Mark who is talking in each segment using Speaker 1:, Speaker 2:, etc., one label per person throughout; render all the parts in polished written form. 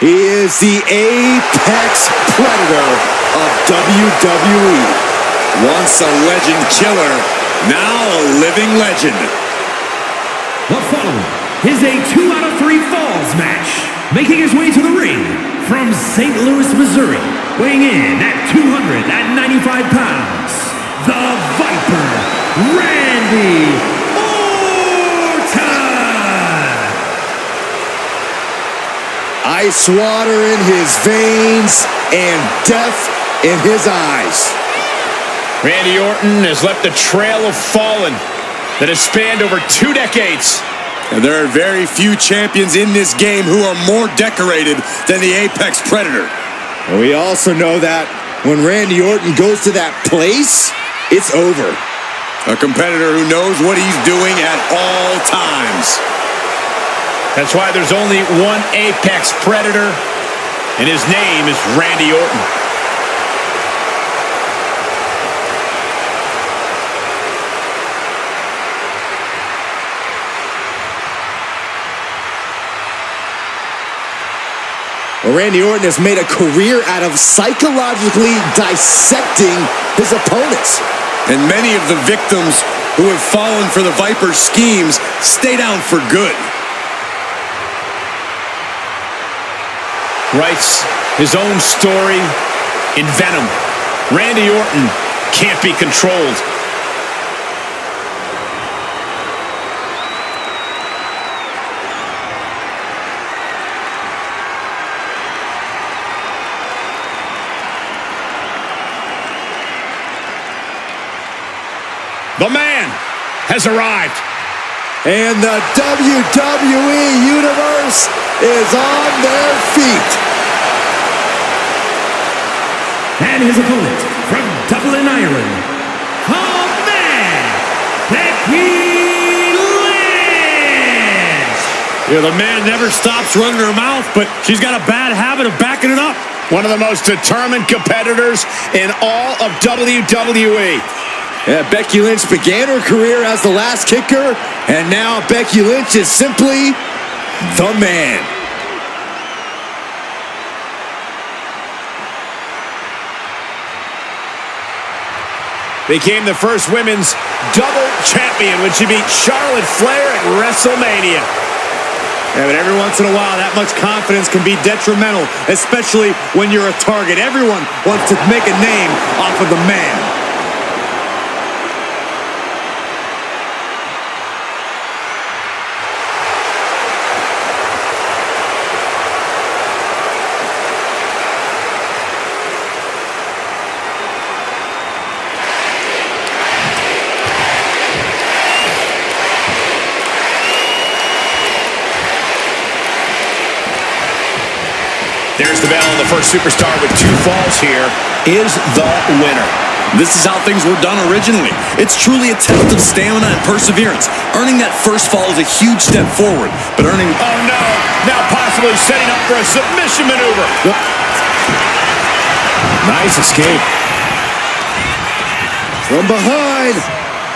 Speaker 1: He is the apex predator of WWE. Once a legend killer, now a living legend.
Speaker 2: The following is a 2 out of 3 falls match. Making his way to the ring from St. Louis, Missouri, weighing in at 295 pounds, the Viper, Randy Orton!
Speaker 1: Ice water in his veins and death in his eyes.
Speaker 3: Randy Orton has left a trail of fallen that has spanned over 2 decades.
Speaker 1: And there are very few champions in this game who are more decorated than the Apex Predator. And we also know that when Randy Orton goes to that place, it's over. A competitor who knows what he's doing at all times.
Speaker 3: That's why there's only one Apex Predator, and his name is Randy Orton.
Speaker 1: Randy Orton has made a career out of psychologically dissecting his opponents. And many of the victims who have fallen for the Viper's schemes stay down for good.
Speaker 3: Writes his own story in Venom. Randy Orton can't be controlled. The man has arrived.
Speaker 1: And the WWE Universe is on their feet.
Speaker 2: And his opponent from Dublin, Ireland, the man, Becky Lynch.
Speaker 1: Yeah, the man never stops running her mouth, but she's got a bad habit of backing it up.
Speaker 3: One of the most determined competitors in all of WWE.
Speaker 1: Yeah, Becky Lynch began her career as the last kicker, and now Becky Lynch is simply the man.
Speaker 3: Became the first women's double champion when she beat Charlotte Flair at WrestleMania.
Speaker 1: Yeah, but every once in a while, that much confidence can be detrimental, especially when you're a target. Everyone wants to make a name off of the man.
Speaker 3: There's the bell, and the first superstar with 2 falls here is the winner.
Speaker 1: This is how things were done originally. It's truly a test of stamina and perseverance. Earning that first fall is a huge step forward, but earning...
Speaker 3: Oh, no. Now possibly setting up for a submission maneuver.
Speaker 1: Nice escape. From behind.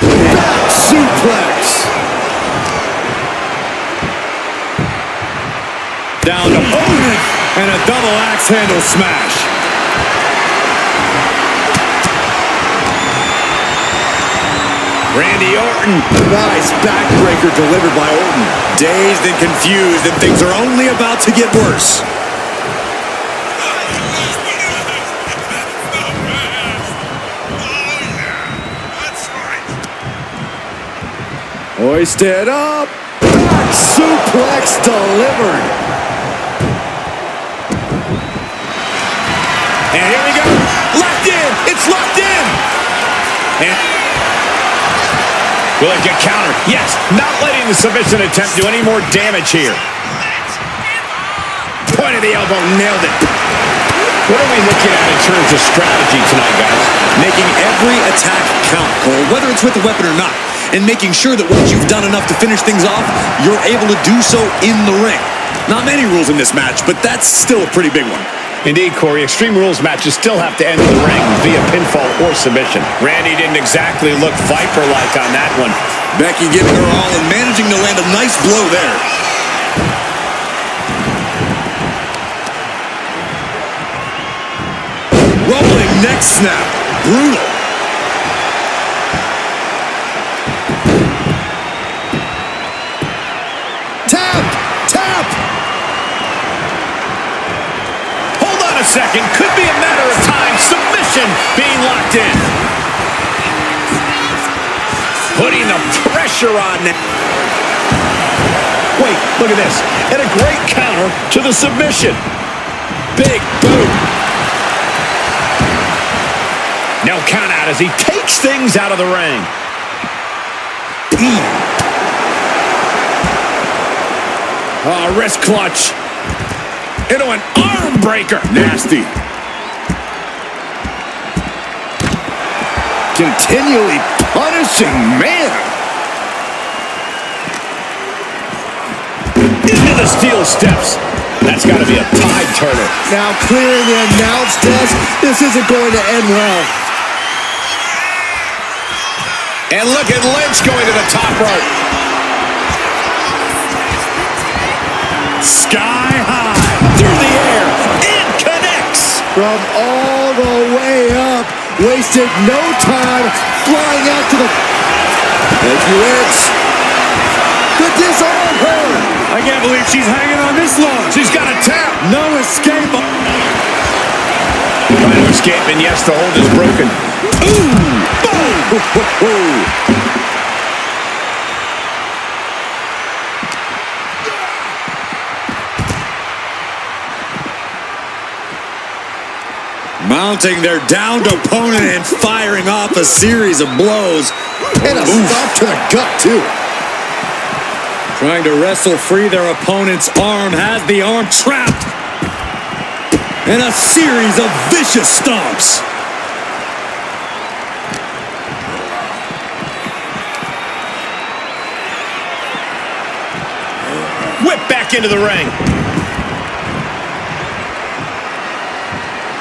Speaker 1: Back suplex. Down to Orton. And a double axe handle smash.
Speaker 3: Randy Orton.
Speaker 1: Nice backbreaker delivered by Orton. Dazed and confused, and things are only about to get worse. Hoisted up. Back suplex delivered.
Speaker 3: And here we go. Locked in. It's locked in. And will it get countered? Yes. Not letting the submission attempt do any more damage here. Point of the elbow. Nailed it. What are we looking at in terms of strategy tonight, guys?
Speaker 1: Making every attack count, Cole, whether it's with a weapon or not. And making sure that once you've done enough to finish things off, you're able to do so in the ring. Not many rules in this match, but that's still a pretty big one.
Speaker 3: Indeed, Corey, Extreme Rules matches still have to end in the ring via pinfall or submission. Randy didn't exactly look Viper-like on that one.
Speaker 1: Becky giving her all and managing to land a nice blow there. neck snap. Brutal. Tap! Tap!
Speaker 3: Hold on a second. Could be a matter of time. Submission being locked in. Putting the pressure on them. Wait, look at this. And a great counter to the submission. Big boot. No count out as he takes things out of the ring. Oh, wrist clutch. Into an arm breaker.
Speaker 1: Nasty. Continually punishing, man.
Speaker 3: Into the steel steps. That's got to be a tide turner.
Speaker 1: Now clearing the announce desk. This isn't going to end well.
Speaker 3: And look at Lynch going to the top rope.
Speaker 1: Sky high.
Speaker 3: Through the air. It connects.
Speaker 1: From all the way up. Wasted no time. Flying out to the... Becky Lynch. The disarm her.
Speaker 2: I can't believe she's hanging on this long.
Speaker 3: She's got a tap.
Speaker 1: No escape.
Speaker 3: Trying to escape, and yes, the hold is broken. Ooh! Boom!
Speaker 1: Mounting their downed opponent and firing off a series of blows. And a stop to the gut, too. Trying to wrestle free their opponent's arm. Has the arm trapped. And a series of vicious stomps.
Speaker 3: Whip back into the ring.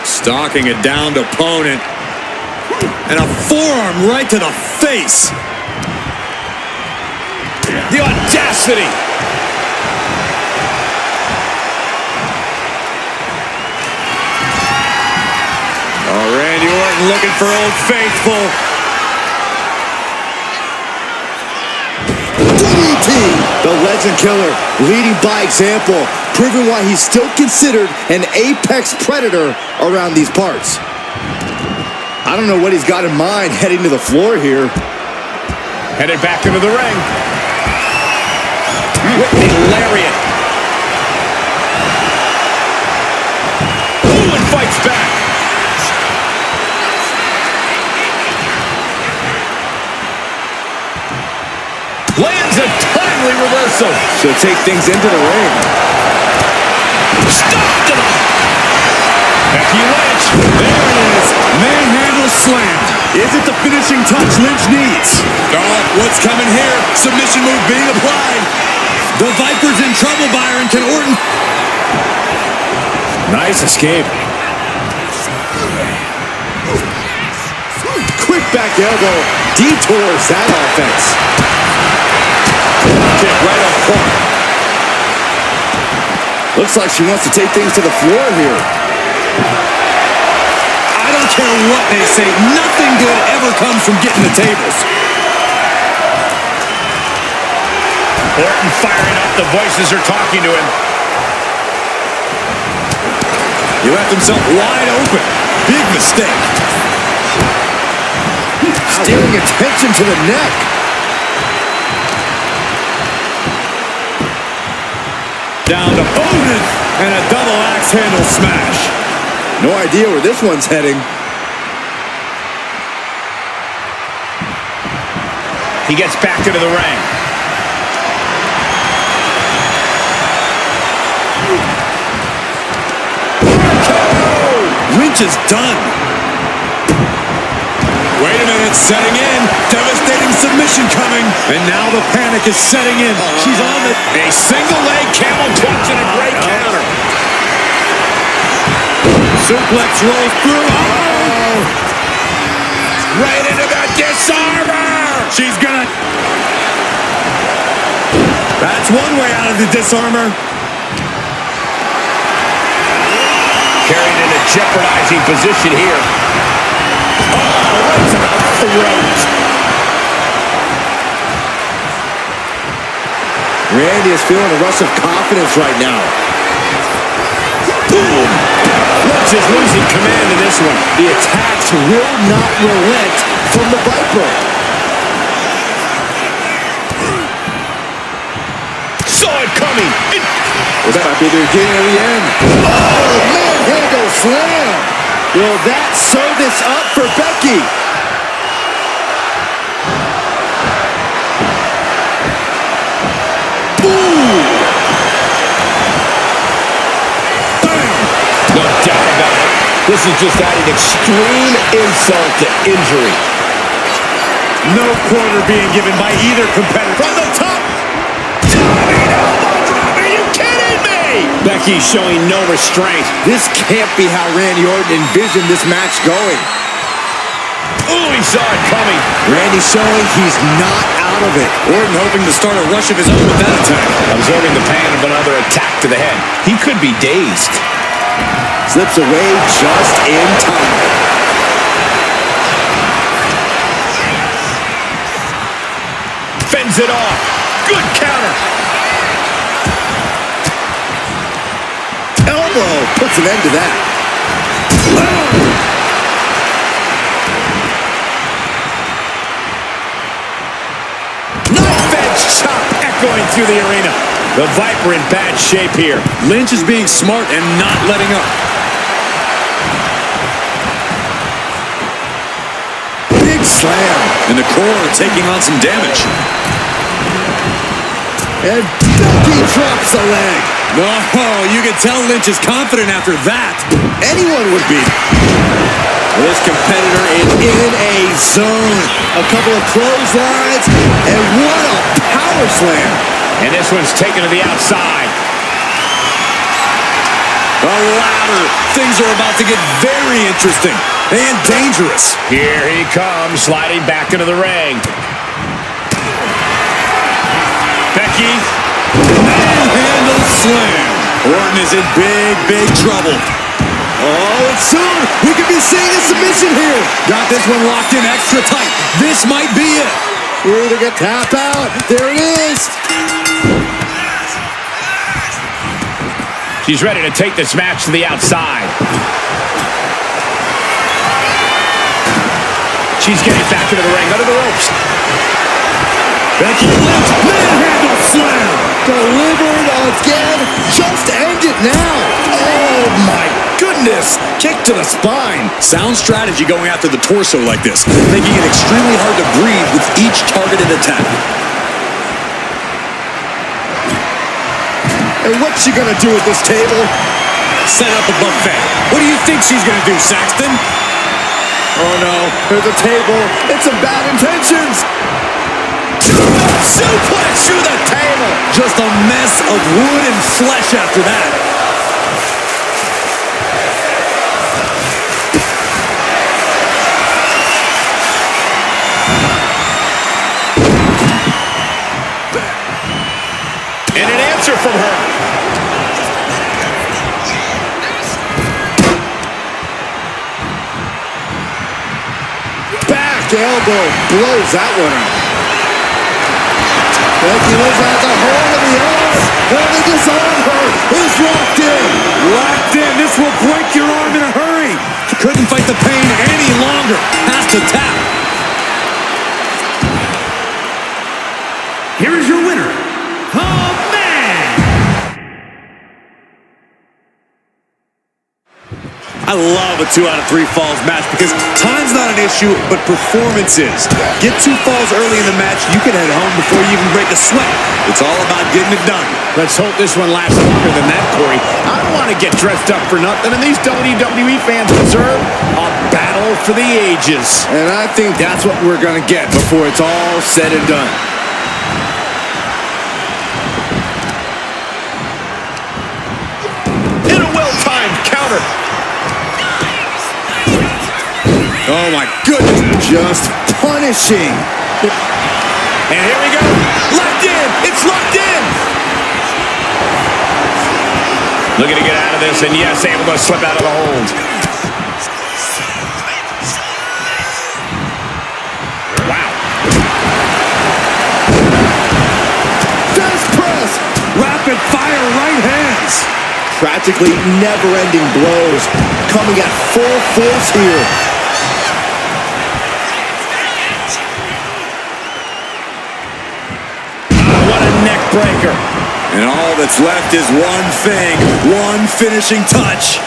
Speaker 1: Stalking a downed opponent. And a forearm right to the face.
Speaker 3: The audacity.
Speaker 1: Oh, Randy Orton looking for Old Faithful. DDT! The Legend Killer leading by example, proving why he's still considered an apex predator around these parts. I don't know what he's got in mind heading to the floor here.
Speaker 3: Headed back into the ring. Whipping lariat. Ooh, and fights back. Lands a timely reversal.
Speaker 1: She'll take things into the ring.
Speaker 3: Stopped him. Becky Lynch.
Speaker 1: There it is. Manhandle slammed. Is it the finishing touch Lynch needs? Oh, what's coming here? Submission move being applied. The Viper's in trouble, Byron. Can Orton...
Speaker 3: Nice escape.
Speaker 1: Quick back elbow. Detours that offense.
Speaker 3: Kick right up front.
Speaker 1: Looks like she wants to take things to the floor here. I don't care what they say. Nothing good ever comes from getting the tables.
Speaker 3: Orton firing up. The voices are talking to him.
Speaker 1: He left himself wide open. Big mistake. Steering attention to the neck. Down to Orton and a double axe handle smash. No idea where this one's heading.
Speaker 3: He gets back into the ring.
Speaker 1: Lynch is done. Wait a minute, setting in. Devastating submission coming. And now the panic is setting in. She's on the...
Speaker 3: A single leg camel clutch and a great counter.
Speaker 1: Suplex rolls through. Oh!
Speaker 3: Right into the disarmer.
Speaker 1: She's gonna... That's one way out of the disarmer.
Speaker 3: Carried in a jeopardizing position here. throat.
Speaker 1: Randy is feeling a rush of confidence right now.
Speaker 3: Boom! Lynch is losing command in this one.
Speaker 1: The attacks will not relent from the Viper.
Speaker 3: Saw it coming.
Speaker 1: This might be the beginning of the end. Oh, manhandle slam. Will that sew this up for Becky?
Speaker 3: No doubt about it. This is just adding extreme insult to injury.
Speaker 1: No quarter being given by either competitor.
Speaker 3: From the top. Diving elbow drop. Are you kidding me? Becky showing no restraint.
Speaker 1: This can't be how Randy Orton envisioned this match going.
Speaker 3: Ooh, he saw it coming.
Speaker 1: Randy showing he's not out of it. Orton hoping to start a rush of his own with that attack.
Speaker 3: Absorbing the pain of another attack to the head. He could be dazed.
Speaker 1: Slips away just in time.
Speaker 3: Fends it off. Good counter.
Speaker 1: Elbow puts an end to that.
Speaker 3: Knife edge chop echoing through the arena. The Viper in bad shape here.
Speaker 1: Lynch is being smart and not letting up. Big slam. And the core taking on some damage. And Becky drops the leg. No, you can tell Lynch is confident after that. Anyone would be. This competitor is in a zone. A couple of clotheslines, and what a power slam.
Speaker 3: And this one's taken to the outside.
Speaker 1: A ladder. Things are about to get very interesting and dangerous.
Speaker 3: Here he comes, sliding back into the ring. Becky.
Speaker 1: Manhandle slam. Orton is in big trouble. Oh, and soon we could be seeing a submission here. Got this one locked in extra tight. This might be it. We're either get tapped out. There it is.
Speaker 3: She's ready to take this match to the outside. She's getting back into the ring, under the ropes.
Speaker 1: Becky Lynch, manhandle slam. Delivered again. Just end it now. Oh, my goodness. Kick to the spine. Sound strategy going after the torso like this, making it extremely hard to breathe with each targeted attack. And what's she gonna do at this table? Set up a buffet. What do you think she's gonna do, Saxton? Oh no, there's a table. It's some bad intentions. Suplex through the table. Just a mess of wood and flesh after that.
Speaker 3: And an answer from her.
Speaker 1: Back elbow blows that one out. Becky Lynch has a hold of the arm. And the disarm her is locked in. Locked in. This will break your arm in a hurry. Couldn't fight the pain any longer. Has to tap.
Speaker 2: Here is your winner, the Man.
Speaker 1: I love a 2 out of 3 falls match because time's not an issue, but performance is. Get 2 falls early in the match, you can head home before you even break a sweat. It's all about getting it done.
Speaker 3: Let's hope this one lasts longer than that, Corey. I don't want to get dressed up for nothing, and these WWE fans deserve a battle for the ages.
Speaker 1: And I think that's what we're going to get before it's all said and done.
Speaker 3: In a well-timed counter.
Speaker 1: Oh my goodness, just punishing.
Speaker 3: And here we go. Locked in. It's locked in. Looking to get out of this, and yes, able to slip out of the hold.
Speaker 1: practically never-ending blows coming at full force here.
Speaker 3: What a neck breaker.
Speaker 1: And all that's left is one thing, one finishing touch.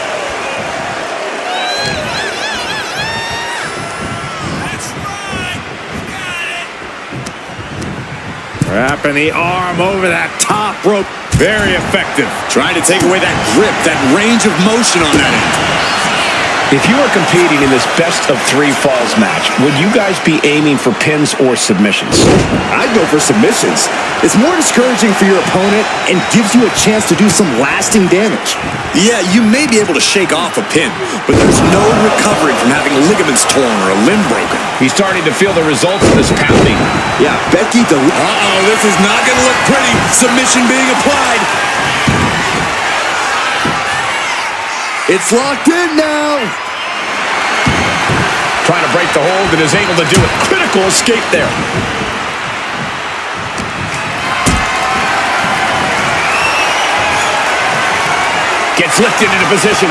Speaker 3: Wrapping the arm over that top rope. Very effective.
Speaker 1: Trying to take away that grip, that range of motion on that end.
Speaker 4: If you were competing in this best-of-3 falls match, would you guys be aiming for pins or submissions?
Speaker 1: I'd go for submissions. It's more discouraging for your opponent and gives you a chance to do some lasting damage. Yeah, you may be able to shake off a pin, but there's no recovery from having ligaments torn or a limb broken.
Speaker 4: He's starting to feel the results of this pounding.
Speaker 1: Yeah, Becky... Uh-oh, this is not going to look pretty. Submission being applied. It's locked in now.
Speaker 4: Trying to break the hold and is able to do it. Critical escape there. Gets lifted into position.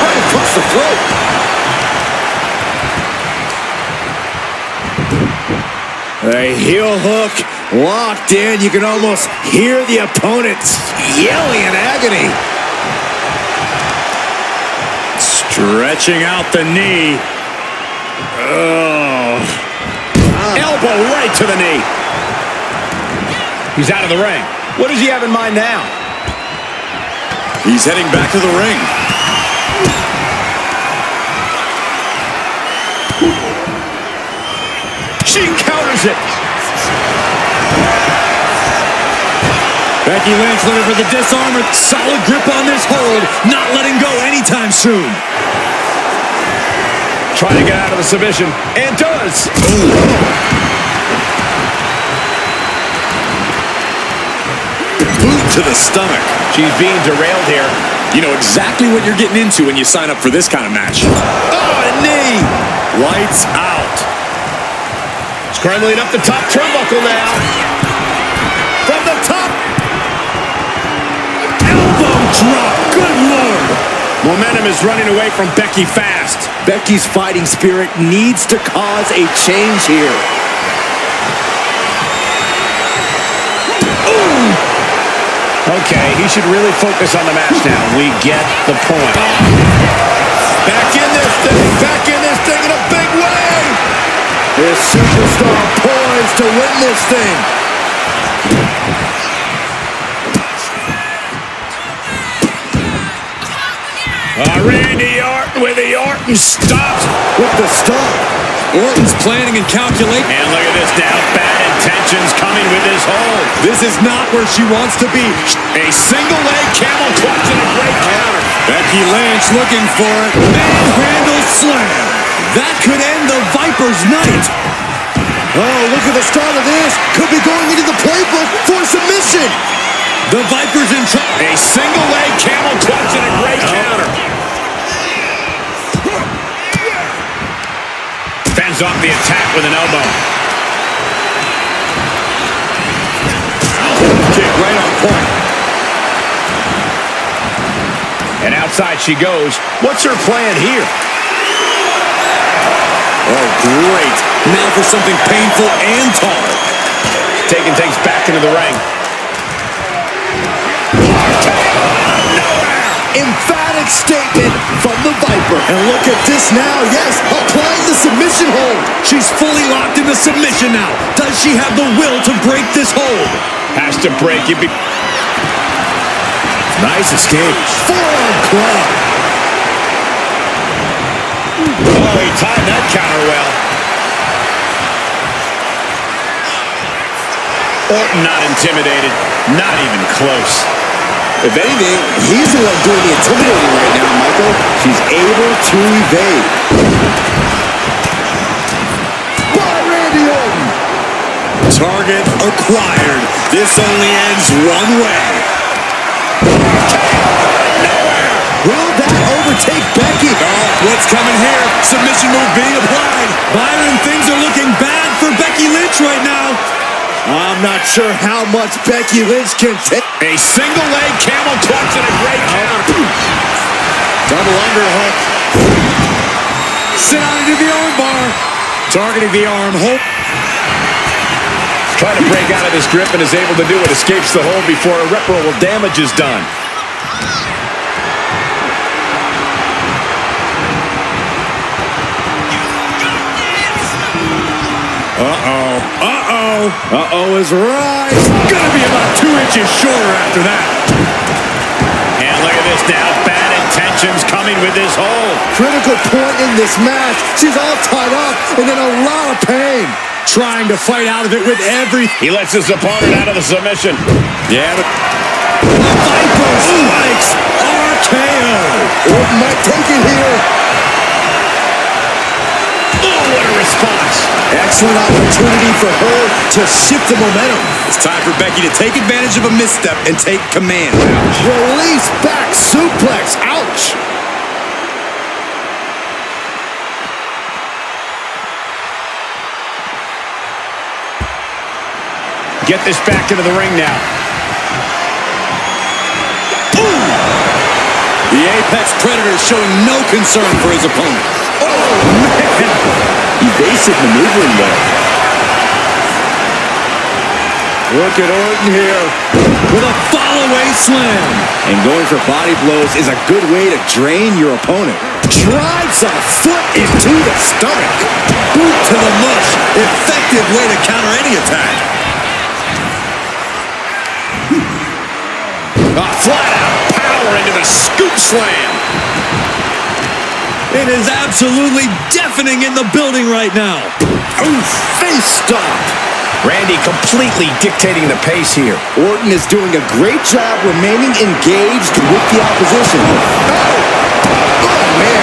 Speaker 1: Right across the throat. A heel hook locked in. You can almost hear the opponent yelling in agony. Stretching out the knee. Oh.
Speaker 3: Elbow right to the knee. He's out of the ring. What does he have in mind now?
Speaker 1: He's heading back to the ring.
Speaker 3: She counters it.
Speaker 1: Becky Lynch looking for the disarmer. Solid grip on this hold. Not letting go anytime soon.
Speaker 3: Trying to get out of the submission. And does.
Speaker 1: Boot to the stomach.
Speaker 3: She's being derailed here.
Speaker 1: You know exactly what you're getting into when you sign up for this kind of match. Oh, a knee. Lights out.
Speaker 3: Scrambling up the top turnbuckle now. From the top.
Speaker 1: Elbow drop. Good Lord.
Speaker 3: Momentum is running away from Becky fast.
Speaker 1: Becky's fighting spirit needs to cause a change here.
Speaker 4: Okay, he should really focus on the match now. We get the point.
Speaker 1: Back in this thing. Back in this thing in a big way. This superstar poised to win this thing.
Speaker 3: Randy Orton with the Orton stops.
Speaker 1: With the stop. Orton's planning and calculating.
Speaker 3: And look at this now. Bad intentions coming with his hold.
Speaker 1: This is not where she wants to be.
Speaker 3: A single leg camel clutch and a great counter.
Speaker 1: Becky Lynch looking for it. Manhandle slam. That could end the Viper's night. Oh, look at the start of this. Could be going into the playbook for submission. The Viper's in trouble.
Speaker 3: A single leg camel clutch and a great counter. Fends off the attack with an elbow.
Speaker 1: Kick right on point.
Speaker 4: And outside she goes. What's her plan here?
Speaker 1: Oh, great. Now for something painful and tall.
Speaker 4: Taking things back into the ring.
Speaker 1: Emphatic statement from the Viper. And look at this now. Yes, applying the submission hold. She's fully locked in the submission now. Does she have the will to break this hold?
Speaker 3: Has to break it.
Speaker 1: Nice escape. Forearm club.
Speaker 3: Oh, he timed that counter well. Orton not intimidated. Not even close.
Speaker 1: If anything, he's the one doing the intimidating right now, Michael. She's able to evade. By Randy Orton. Target acquired. This only ends one way. Will that overtake Becky? Oh, what's coming here? Submission move being applied. Byron, things are looking bad for Becky Lynch right now. I'm not sure how much Becky Lynch can take.
Speaker 3: A single leg camel clutch and a great counter.
Speaker 1: Double underhook. Sit on into the arm bar. Targeting the arm. Hope.
Speaker 4: Trying to break out of this grip and is able to do it. Escapes the hold before irreparable damage is done.
Speaker 1: Uh-oh. Uh-oh. Uh-oh is right. Gonna be about 2 inches shorter after that.
Speaker 3: And look at this now. Bad intentions coming with this hold.
Speaker 1: Critical point in this match. She's all tied up and in a lot of pain. Trying to fight out of it with everything.
Speaker 4: He lets his opponent out of the submission.
Speaker 1: Yeah, but Viper strikes RKO. Orton might take it here.
Speaker 3: Oh, what a response.
Speaker 1: Excellent opportunity for her to shift the momentum. It's time for Becky to take advantage of a misstep and take command. Release back suplex. Ouch.
Speaker 3: Get this back into the ring now.
Speaker 1: Ooh. The Apex Predator showing no concern for his opponent. Oh, man. Evasive maneuvering there. Look at Orton here with a fall-away slam. And going for body blows is a good way to drain your opponent. Drives a foot into the stomach. Boot to the mush. Effective way to counter any attack.
Speaker 3: Flat-out power into the scoop slam.
Speaker 1: It is absolutely deafening in the building right now. Oof, face stop.
Speaker 4: Randy completely dictating the pace here.
Speaker 1: Orton is doing a great job remaining engaged with the opposition. Oh, man.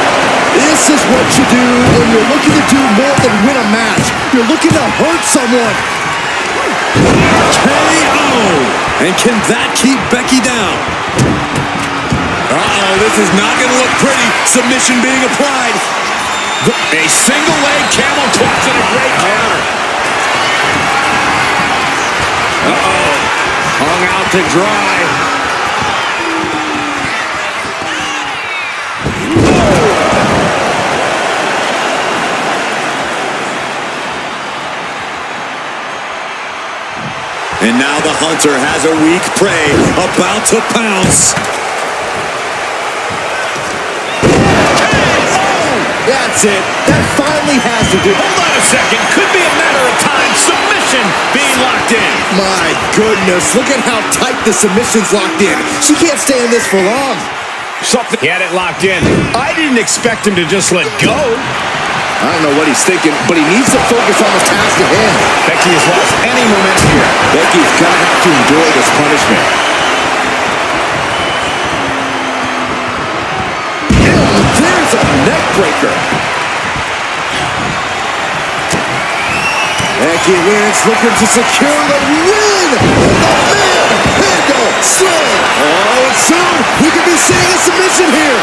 Speaker 1: This is what you do when you're looking to do more than win a match. You're looking to hurt someone. KO. And can that keep Becky down? Uh-oh, this is not going to look pretty. Submission being applied.
Speaker 3: A single leg camel clutch and a great counter.
Speaker 1: Uh-oh. Hung out to dry. And now the hunter has a weak prey about to pounce. That's it. That finally has to do.
Speaker 3: Hold on a second. Could be a matter of time. Submission being locked in.
Speaker 1: My goodness. Look at how tight the submission's locked in. She can't stay in this for long.
Speaker 3: Something. He had it locked in. I didn't expect him to just let go.
Speaker 1: I don't know what he's thinking, but he needs to focus on the task at hand.
Speaker 3: Becky has lost any momentum here.
Speaker 1: Becky's going to have to endure this punishment. And there's a neck breaker. Becky Lynch looking to secure the win. The mid-handle slam. Oh, and soon we could be seeing a submission here.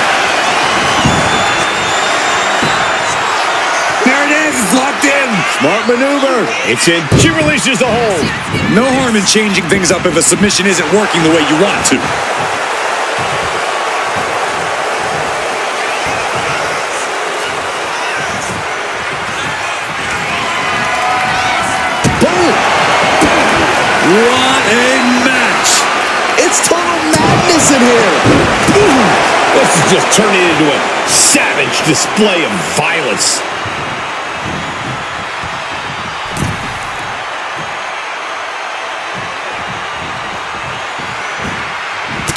Speaker 1: Locked in. Smart maneuver.
Speaker 3: It's in. She releases the hold.
Speaker 1: No harm in changing things up if a submission isn't working the way you want to. Boom. What a match. It's total madness in here.
Speaker 3: This is just turning into a savage display of violence.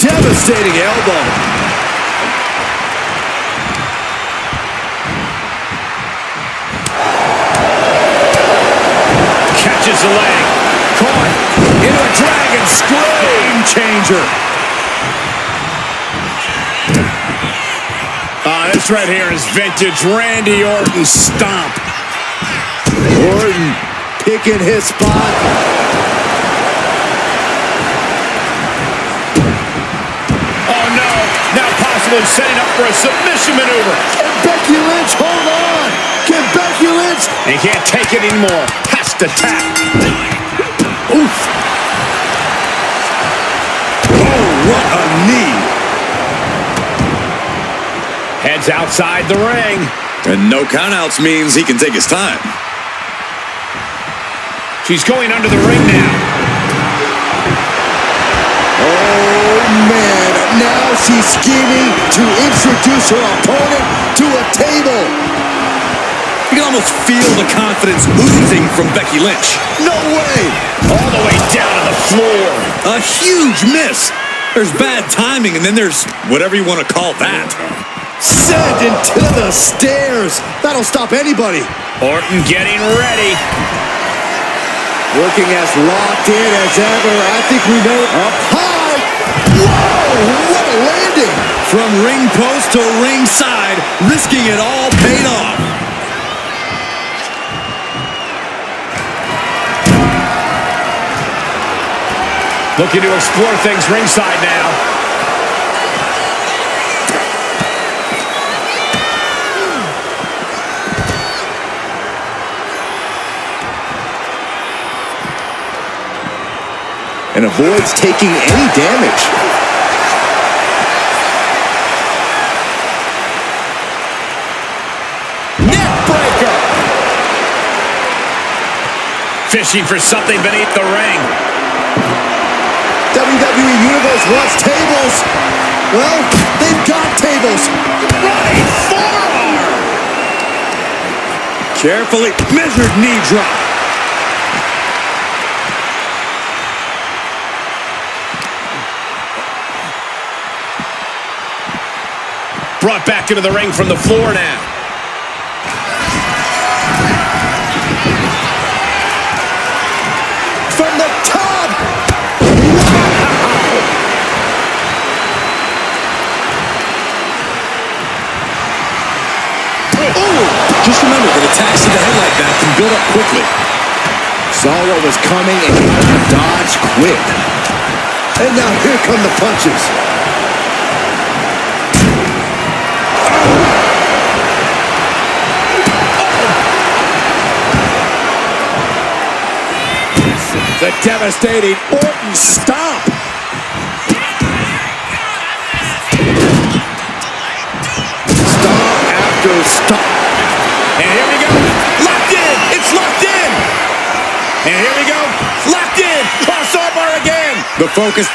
Speaker 1: Devastating elbow.
Speaker 3: Catches the leg.
Speaker 1: Caught into a dragon screw. Game changer.
Speaker 3: This right here is vintage Randy Orton stomp.
Speaker 1: Orton picking his spot.
Speaker 3: Setting up for a submission maneuver.
Speaker 1: Can Becky Lynch hold on? Can Becky Lynch?
Speaker 3: He can't take it anymore. Has to tap.
Speaker 1: Oof. Oh, what a knee.
Speaker 3: Heads outside the ring.
Speaker 1: And no countouts means he can take his time.
Speaker 3: She's going under the ring now.
Speaker 1: Oh, man. Now she's scheming to introduce her opponent to a table. You can almost feel the confidence oozing from Becky Lynch. No way.
Speaker 3: All the way down to the floor.
Speaker 1: A huge miss. There's bad timing, and then there's whatever you want to call that. Sent into the stairs. That'll stop anybody.
Speaker 3: Orton getting ready.
Speaker 1: Looking as locked in as ever. I think we know. Up high. Whoa, what a landing. From ring post to ring side, risking it all paid off.
Speaker 3: Looking to explore things ringside now.
Speaker 1: And avoids taking any damage.
Speaker 3: Neckbreaker! Fishing for something beneath the ring.
Speaker 1: WWE Universe wants tables. Well, they've got tables.
Speaker 3: Running forearm!
Speaker 1: Carefully measured knee drop.
Speaker 3: Brought back into the ring from the floor now.
Speaker 1: From the top! Oh! Just remember that attacks to the head like that can build up quickly. Saw what was coming and tried to dodge quick. And now here come the punches. The devastating Orton stop. Stop after stop.
Speaker 3: And here we go. Locked in. It's locked in. And here we go. Locked in. Crossover again.
Speaker 1: The focus.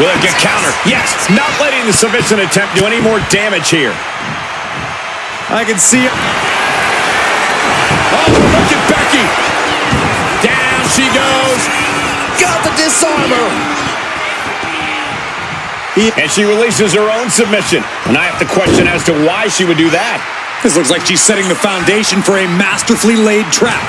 Speaker 3: Will it get counter? Yes. Not letting the submission attempt do any more damage here.
Speaker 1: I can see it.
Speaker 3: Oh, look at Becky. Down she goes.
Speaker 1: Got the disarmer.
Speaker 3: And she releases her own submission. And I have to question as to why she would do that.
Speaker 1: This looks like she's setting the foundation for a masterfully laid trap.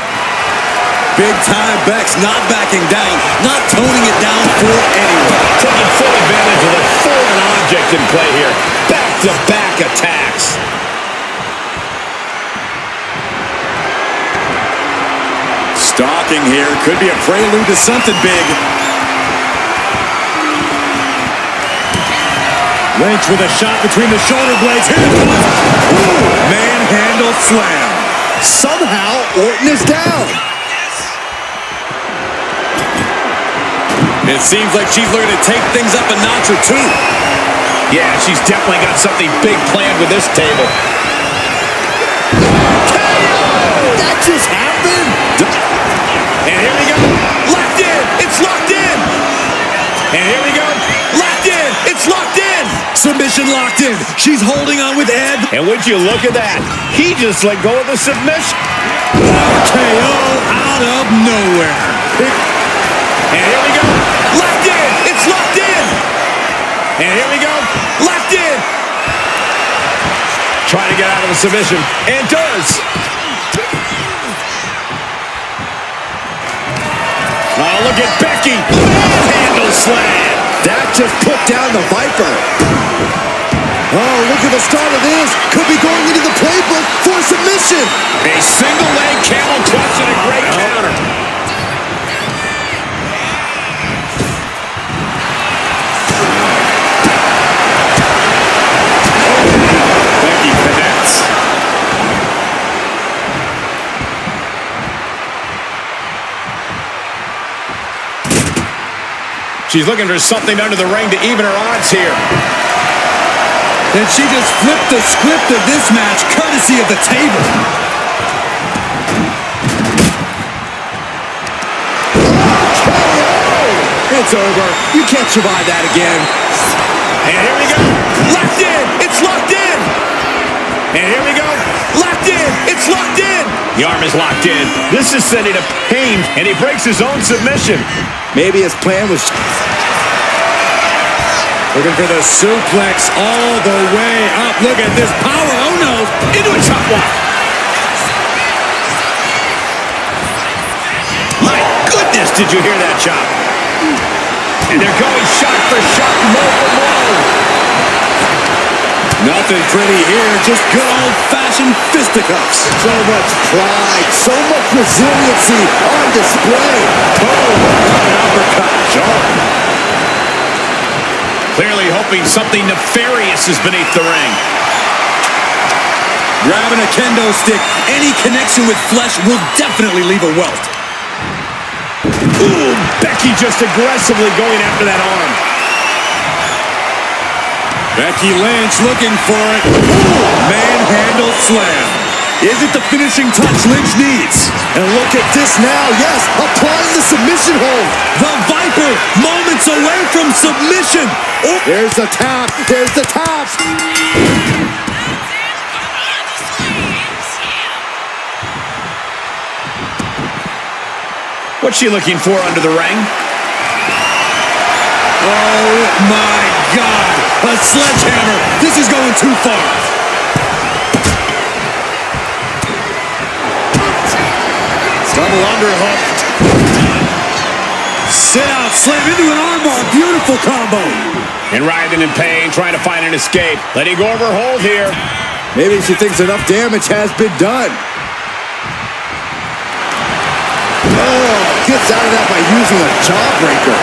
Speaker 1: Big time Beck's not backing down, not toning it down for anyone.
Speaker 3: Taking full advantage of the foreign object in play here. Back-to-back attacks.
Speaker 1: Stalking here could be a prelude to something big. Lynch with a shot between the shoulder blades. Here it comes. Ooh, manhandle slam. Somehow, Orton is down. It seems like she's looking to take things up a notch or two.
Speaker 3: Yeah, she's definitely got something big planned with this table.
Speaker 1: That just happened.
Speaker 3: And here we go. Locked in. It's locked in. And here we go. Locked in. It's locked in.
Speaker 1: Submission locked in. She's holding on with Ed.
Speaker 3: And would you look at that? He just let go of the submission.
Speaker 1: KO out of nowhere.
Speaker 3: And here we go. Locked in. It's locked in. And here we go. Locked in. Trying to get out of the submission. And does. Oh, look at Becky. Handle slam.
Speaker 1: That just put down the Viper. Oh, look at the start of this. Could be going into the playbook for submission.
Speaker 3: A single leg camel clutch and a great counter.
Speaker 1: Becky connects.
Speaker 3: She's looking for something under the ring to even her odds here.
Speaker 1: And she just flipped the script of this match, courtesy of the table. It's over. You can't survive that again.
Speaker 3: And here we go. Locked in. It's locked in. And here we go. Locked in. It's locked in. The arm is locked in. This is sending a pain, and he breaks his own submission.
Speaker 1: Maybe his plan was... Looking for the suplex all the way up. Look at this power. Oh, no.
Speaker 3: Into a chop block. My goodness, did you hear that chop? And they're going shot for shot, blow for blow.
Speaker 1: Nothing pretty here, just good old-fashioned fisticuffs. So much pride, so much resiliency on display. Boom, an uppercut, jarring.
Speaker 3: Clearly hoping something nefarious is beneath the ring.
Speaker 1: Grabbing a kendo stick, any connection with flesh will definitely leave a welt.
Speaker 3: Ooh, Becky just aggressively going after that arm.
Speaker 1: Becky Lynch looking for it. Ooh, manhandle slam. Is it the finishing touch Lynch needs? And look at this now. Yes, applying the submission hold. The Viper moments away from submission. Oh. There's the tap. There's the tap.
Speaker 3: What's she looking for under the ring?
Speaker 1: Oh, my God. A sledgehammer. This is going too far. Double underhook. Sit out, slam into an armbar. Beautiful combo.
Speaker 3: And writhing in pain, trying to find an escape. Letting go of her hold here.
Speaker 1: Maybe she thinks enough damage has been done. Oh, gets out of that by using a jawbreaker.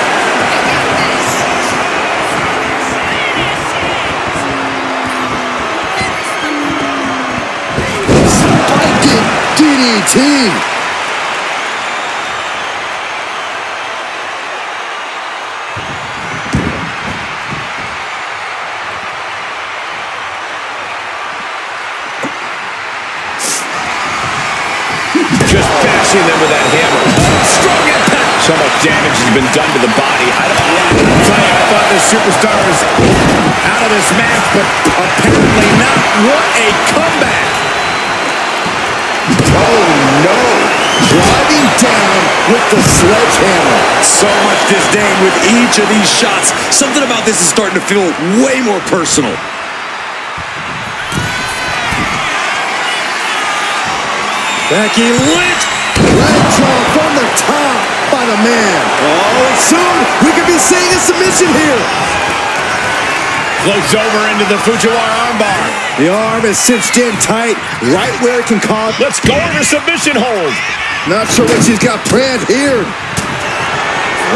Speaker 1: Spiking DDT.
Speaker 3: Just bashing them with that hammer. Strong impact. So much damage has been done to the body. I thought this superstar was out of this match, but apparently not. What a comeback.
Speaker 1: Oh, no. Driving down with the sledgehammer. So much disdain with each of these shots. Something about this is starting to feel way more personal. Becky Lynch. Leg drop from the top by the man. Oh, and soon we could be seeing a submission here.
Speaker 3: Floats over into the Fujiwara armbar.
Speaker 1: The arm is cinched in tight, right where it can cause.
Speaker 3: Let's go into submission hold.
Speaker 1: Not sure what she's got planned here.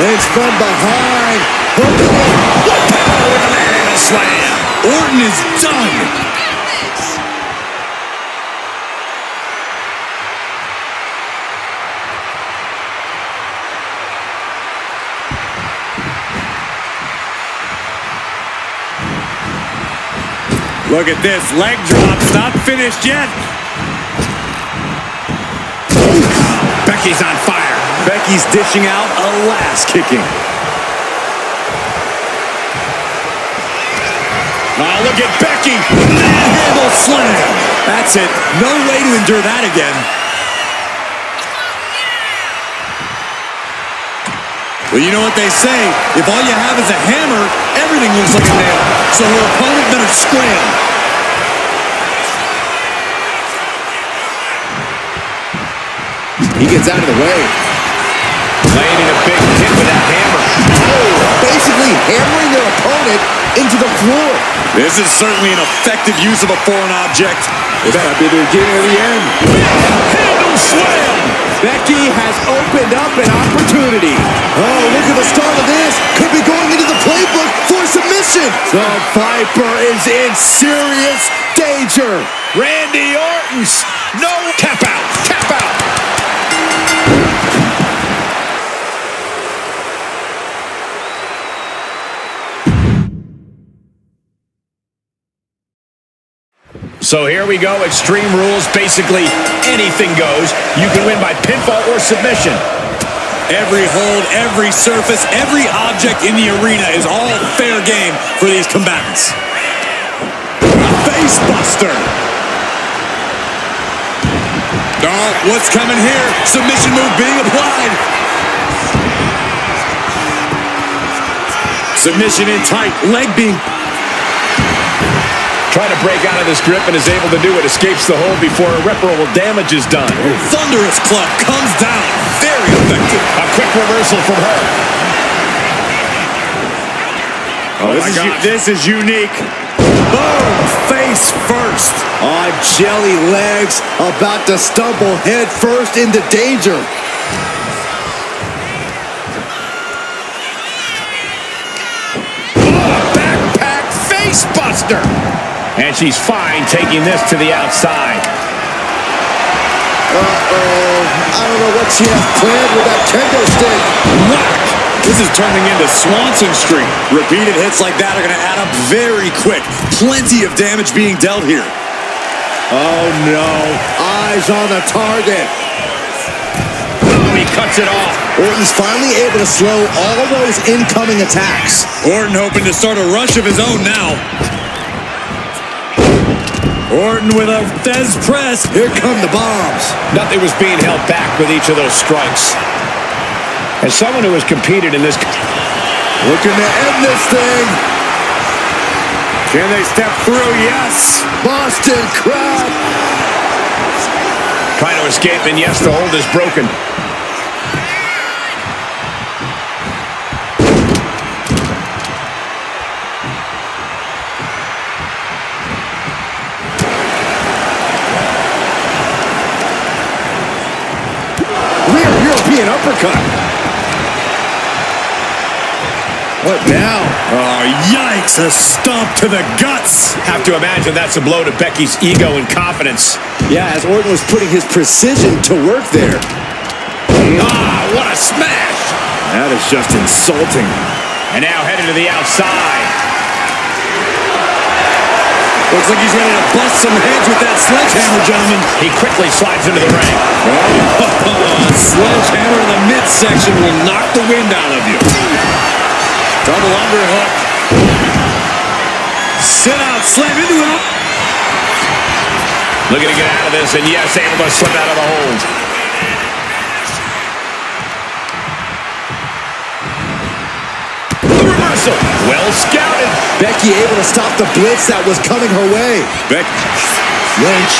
Speaker 1: Lynch from behind. Hooking it.
Speaker 3: What power with a man slam.
Speaker 1: Orton is done. Look at this, leg drops, not finished yet.
Speaker 3: Becky's on fire.
Speaker 1: Becky's dishing out a last kicking.
Speaker 3: Oh, look at Becky.
Speaker 1: Manhandle slam. That's it. No way to endure that again. Well, you know what they say. If all you have is a hammer, everything looks like a nail. So her opponent better scram. He gets out of the way.
Speaker 3: Landing a big hit with that hammer.
Speaker 1: Oh, basically hammering their opponent into the floor. This is certainly an effective use of a foreign object. This might be the beginning of the end.
Speaker 3: Handle slam.
Speaker 1: Becky has opened up an opportunity. Oh, look at the start of this. Could be going into the playbook for submission. The Viper is in serious danger.
Speaker 3: Randy Orton's no tap out. Tap out.
Speaker 4: So here we go, Extreme Rules. Basically, anything goes. You can win by pinfall or submission.
Speaker 1: Every hold, every surface, every object in the arena is all fair game for these combatants. Face buster. Oh, what's coming here? Submission move being applied. Submission in tight, leg being...
Speaker 4: Trying to break out of this grip and is able to do it. Escapes the hold before irreparable damage is done.
Speaker 1: Thunderous club comes down. Very effective.
Speaker 4: A quick reversal from her.
Speaker 1: Oh, this is unique. Boom! Face first. On jelly legs, about to stumble head first into danger.
Speaker 4: Backpack face buster. And she's fine taking this to the outside.
Speaker 1: Uh-oh. I don't know what she has planned with that kendo stick. Whack! This is turning into Swanson Street. Repeated hits like that are going to add up very quick. Plenty of damage being dealt here. Oh, no. Eyes on the target.
Speaker 4: Oh, he cuts it off.
Speaker 1: Orton's finally able to slow all those incoming attacks. Orton hoping to start a rush of his own now. Orton with a Thez press. Here come the bombs.
Speaker 4: Nothing was being held back with each of those strikes. As someone who has competed in this...
Speaker 1: Looking to end this thing. Can they step through? Yes. Boston Crab.
Speaker 4: Trying to escape, and yes, the hold is broken.
Speaker 1: European uppercut. What now? Oh, yikes. A stomp to the guts.
Speaker 4: Have to imagine that's a blow to Becky's ego and confidence.
Speaker 1: Yeah, as Orton was putting his precision to work there.
Speaker 4: Ah, what a smash.
Speaker 1: That is just insulting.
Speaker 4: And now headed to the outside.
Speaker 1: Looks like he's ready to bust some heads with that sledgehammer, gentlemen.
Speaker 4: He quickly slides into the ring.
Speaker 1: Oh, sledgehammer in the midsection will knock the wind out of you. Double underhook. Sit out, slam into it.
Speaker 4: Looking to get out of this, and yes, able to slip out of the hold. The reversal. Well scouted.
Speaker 1: Becky able to stop the blitz that was coming her way. Becky Lynch.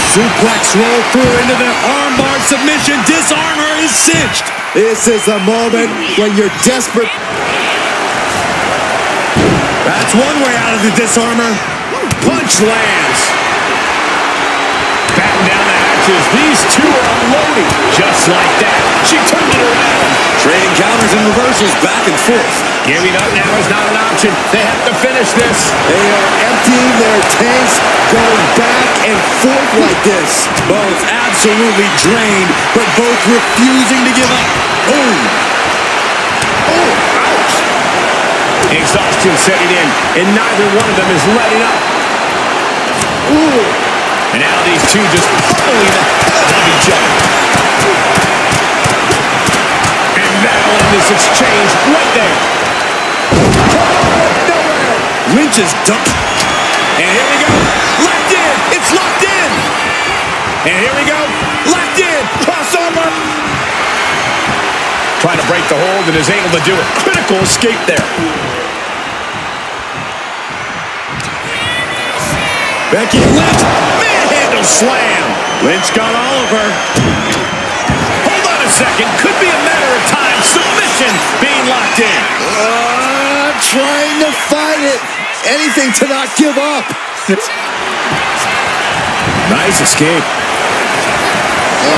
Speaker 1: Suplex roll through into the armbar submission. Disarmor is cinched. This is a moment when you're desperate. That's one way out of the disarmor.
Speaker 4: Punch lands. Batten down the hatches. These two are unloading. Just like that. She turned it around.
Speaker 1: Trading counters and reversals back and forth.
Speaker 4: Giving up now is not an option. They have to finish this.
Speaker 1: They are emptying their tanks, going back and forth like this. Both absolutely drained, but both refusing to give up. Oh! Oh! Ouch!
Speaker 4: Exhaustion setting in, and neither one of them is letting up.
Speaker 1: Ooh!
Speaker 4: And now these two just pummeling the hell out of each other. And that'll end this exchange right there. Nowhere.
Speaker 1: Lynch is done. And here we go. Locked in. It's locked in. And here we go. Locked in. Crossover.
Speaker 4: Trying to break the hold and is able to do it. Critical escape there.
Speaker 1: Becky Lynch.
Speaker 4: Manhandle slam.
Speaker 1: Lynch got all of her.
Speaker 4: Hold on a second. Could be a matter of time. Submission being locked in.
Speaker 1: Trying to fight it. Anything to not give up. Nice escape.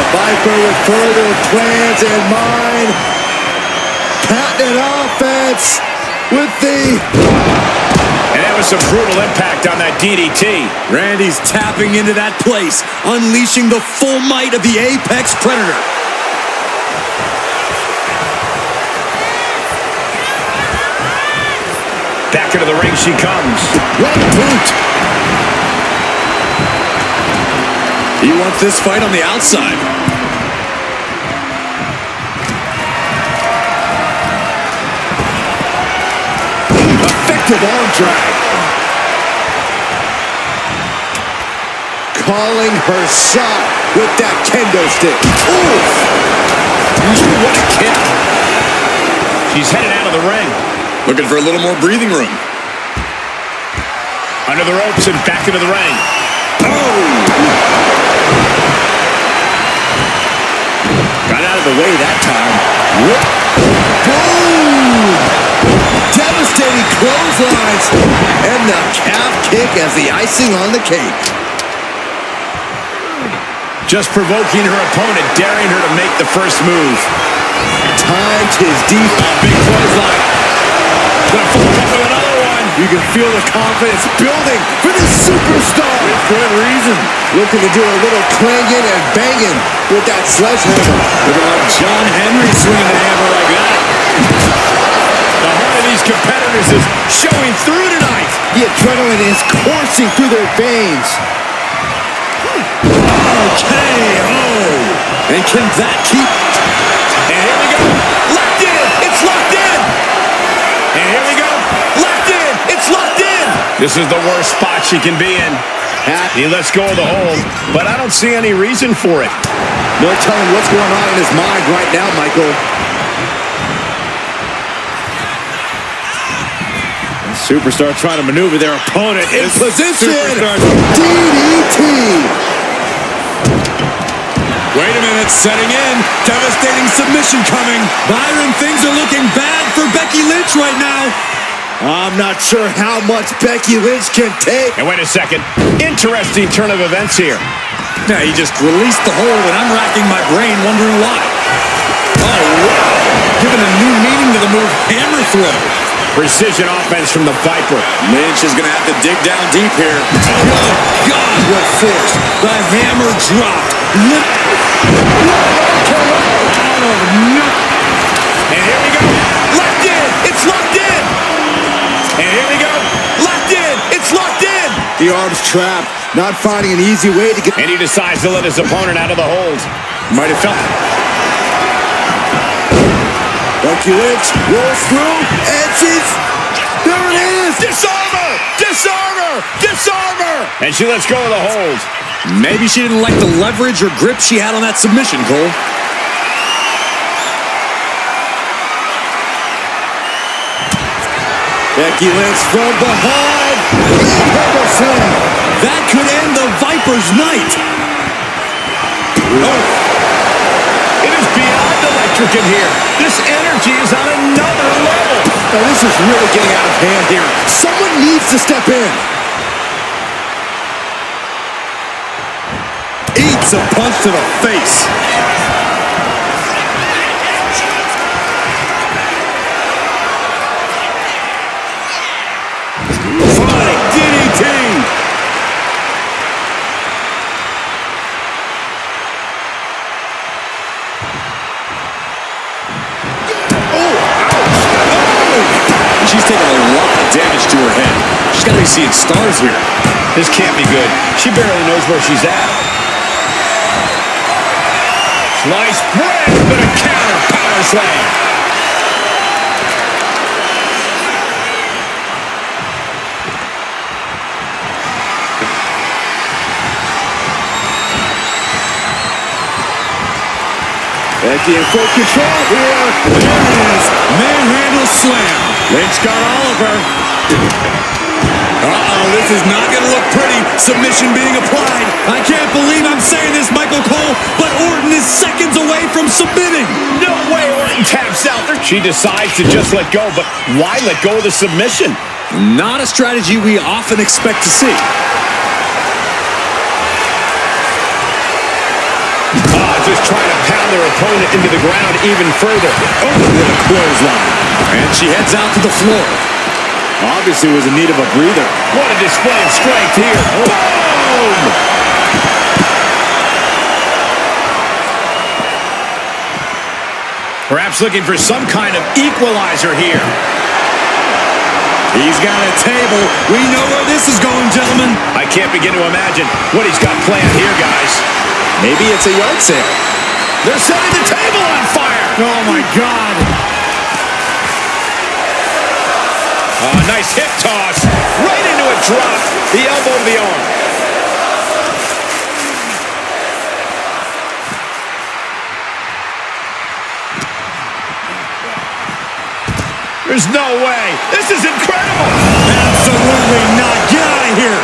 Speaker 1: Viper with further plans in mind. Patented offense with the...
Speaker 4: And that was some brutal impact on that DDT.
Speaker 1: Randy's tapping into that place, unleashing the full might of the Apex Predator.
Speaker 4: Back into the ring she comes.
Speaker 1: Right boot. He wants this fight on the outside.
Speaker 3: Effective arm drag.
Speaker 1: Calling her shot with that kendo stick.
Speaker 3: Ooh, what a kick. She's headed out of the ring.
Speaker 1: Looking for a little more breathing room.
Speaker 3: Under the ropes and back into the ring.
Speaker 1: Got out of the way that time. Boom! Devastating clotheslines. And the calf kick as the icing on the cake.
Speaker 3: Just provoking her opponent, daring her to make the first move.
Speaker 1: Timed his deep.
Speaker 3: Big clothesline. Gonna follow up with another one.
Speaker 1: You can feel the confidence building for this superstar. With good reason. Looking to do a little clanging and banging with that sledgehammer. Looking like John Henry swinging the hammer like that.
Speaker 3: The heart of these competitors is showing through tonight.
Speaker 1: The adrenaline is coursing through their veins. KO. And can that keep?
Speaker 3: And here we go. Locked in. It's locked in. And here we go. Locked in. It's locked in. This is the worst spot she can be in. He lets go of the hold, but I don't see any reason for it.
Speaker 1: No telling what's going on in his mind right now, Michael. The superstar trying to maneuver their opponent in position. DDT. Wait a minute, setting in. Devastating submission coming. Byron, things are looking bad for Becky Lynch right now. I'm not sure how much Becky Lynch can take.
Speaker 3: And wait a second. Interesting turn of events here.
Speaker 1: Yeah, he just released the hold, and I'm racking my brain wondering why. Oh, wow. Giving a new meaning to the move hammer throw.
Speaker 3: Precision offense from the Viper.
Speaker 1: Lynch is going to have to dig down deep here. Oh, God, what force. The hammer dropped.
Speaker 3: Oh, no. And here we go. Locked in. It's locked in. And here we go. Locked in. It's locked in.
Speaker 1: The arm's trapped. Not finding an easy way to get...
Speaker 3: And he decides to let his opponent out of the hold.
Speaker 1: Might have felt it. Becky Lynch rolls through, and she's... There it is!
Speaker 3: Disarm her! Disarm her! Disarm her! And she lets go of the hold.
Speaker 1: Maybe she didn't like the leverage or grip she had on that submission, Cole. Becky Lynch from behind. That could end the Viper's night.
Speaker 3: Oh. It is beyond electric in here. This energy is on another level.
Speaker 1: Now, this is really getting out of hand here. Someone needs to step in. Eats a punch to the face. Flying DDT. She's taking a lot of damage to her head. She's got to be seeing stars here.
Speaker 3: This can't be good. She barely knows where she's at. Slice bread, but a counter power slam.
Speaker 1: Becky in full control here. There it is. Manhandle slam. Lynch got all of her. Uh-oh, this is not going to look pretty. Submission being applied. I can't believe I'm saying this, Michael Cole, but Orton is seconds away from submitting.
Speaker 3: No way Orton taps out. She decides to just let go, but why let go of the submission?
Speaker 1: Not a strategy we often expect to see.
Speaker 3: Just trying to pound their opponent into the ground even further.
Speaker 1: Oh, with a clothesline. And she heads out to the floor. Obviously was in need of a breather.
Speaker 3: What a display of strength here. Boom! Perhaps looking for some kind of equalizer here.
Speaker 1: He's got a table. We know where this is going, gentlemen.
Speaker 4: I can't begin to imagine what he's got planned here, guys.
Speaker 1: Maybe it's a yard sale.
Speaker 4: They're setting the table on fire.
Speaker 1: Oh, my God.
Speaker 4: Nice hip toss. Right into a drop. The elbow to the arm. There's no way. This is incredible.
Speaker 1: Absolutely not. Get out of here.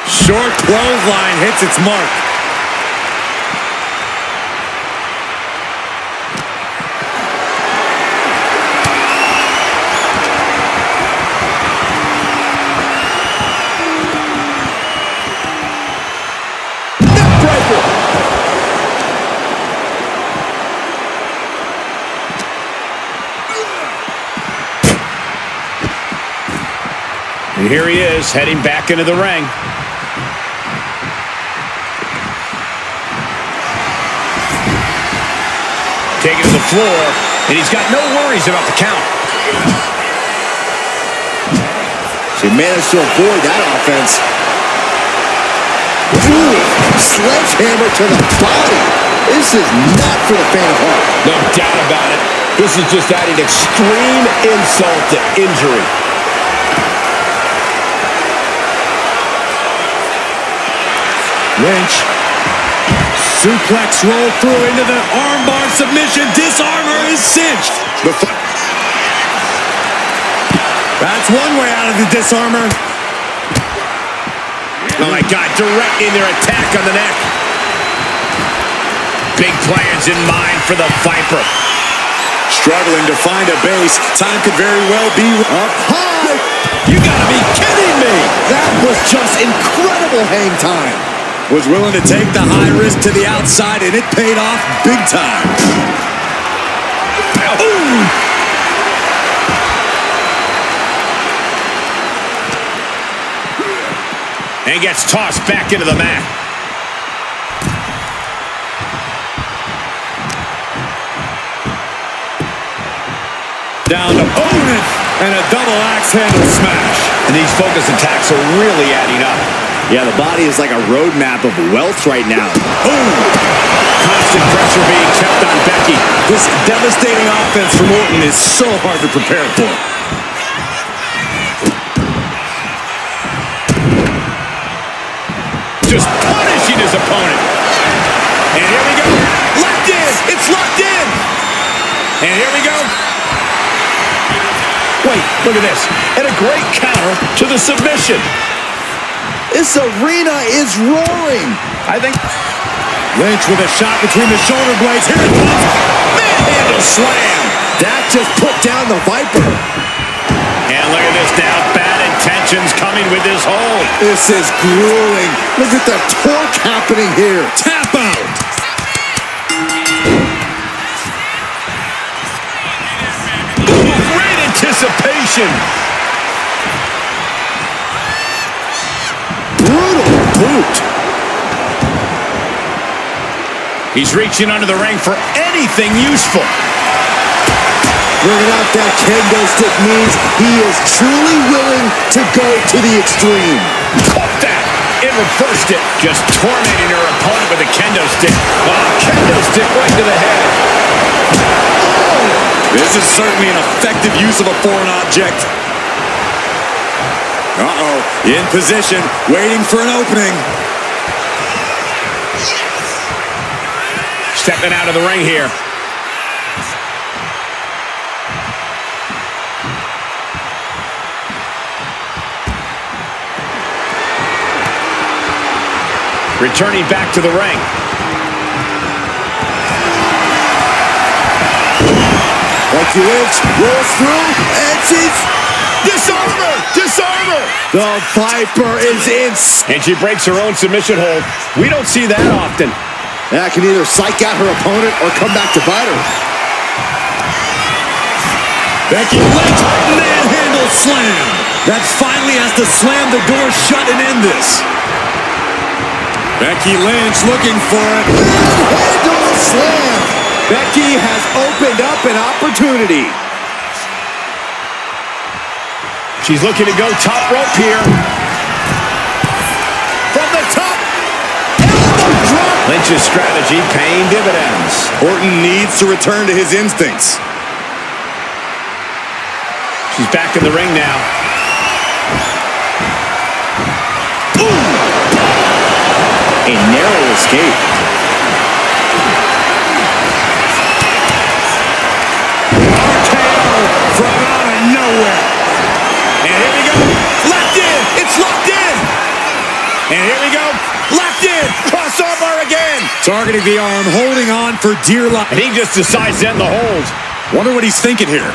Speaker 1: Short clothesline hits its mark.
Speaker 4: And here he is, heading back into the ring. Taken to the floor, and he's got no worries about the count.
Speaker 1: She managed to avoid that offense. Ooh, sledgehammer to the body. This is not for the faint of heart.
Speaker 4: No doubt about it. This is just adding extreme insult to injury.
Speaker 1: Lynch. Suplex roll through into the armbar submission. Disarmer is cinched. That's one way out of the disarmer.
Speaker 4: Oh my God, directing their attack on the neck. Big plans in mind for the Viper.
Speaker 1: Struggling to find a base. Time could very well be up high.
Speaker 4: You gotta be kidding me.
Speaker 1: That was just incredible hang time. Was willing to take the high risk to the outside, and it paid off big time.
Speaker 4: Ooh. And gets tossed back into the mat.
Speaker 1: Down to opponent, and a double axe handle smash.
Speaker 4: And these focus attacks are really adding up.
Speaker 1: Yeah, the body is like a roadmap of wealth right now.
Speaker 4: Ooh. Constant pressure being kept on Becky.
Speaker 1: This devastating offense from Orton is so hard to prepare for.
Speaker 4: Just punishing his opponent. And here we go. Locked in. It's locked in. And here we go. Wait, look at this. And a great counter to the submission.
Speaker 1: This arena is roaring.
Speaker 4: I think
Speaker 1: Lynch with a shot between the shoulder blades. Here it comes.
Speaker 4: manhandle slam.
Speaker 1: That just put down the Viper.
Speaker 4: And look at this now. Bad intentions coming with this hold.
Speaker 1: This is grueling. Look at the torque happening here. Tap out.
Speaker 4: Ooh, great anticipation.
Speaker 1: Brutal boot.
Speaker 4: He's reaching under the ring for anything useful.
Speaker 1: Bringing out that kendo stick means he is truly willing to go to the extreme.
Speaker 4: Caught that and reversed it. Just tormenting her opponent with a kendo stick. Oh, kendo stick right to the head.
Speaker 1: Oh! This is certainly an effective use of a foreign object. Uh-oh. In position, waiting for an opening.
Speaker 4: Stepping out of the ring here. Returning back to the ring.
Speaker 1: Becky Lynch rolls through, and she's...
Speaker 4: Disarmer! Disarmer!
Speaker 1: The Viper is in.
Speaker 4: And she breaks her own submission hold. We don't see that often.
Speaker 1: That can either psych out her opponent or come back to bite her. Becky Lynch, manhandle slam. That finally has to slam the door shut and end this. Becky Lynch looking for it. Manhandle slam. Becky has opened up an opportunity. opportunity.
Speaker 3: She's looking to go top rope here. From the top. Elbow drop. Lynch's strategy paying dividends.
Speaker 1: Orton needs to return to his instincts.
Speaker 3: She's back in the ring now.
Speaker 1: Ooh. A narrow escape.
Speaker 4: RKO from out of nowhere. And here we go. Locked in. It's locked in. And here we go. Locked in. Crossover again.
Speaker 1: Targeting the arm, holding on for dear life.
Speaker 3: And he just decides to end the hold.
Speaker 1: Wonder what he's thinking here.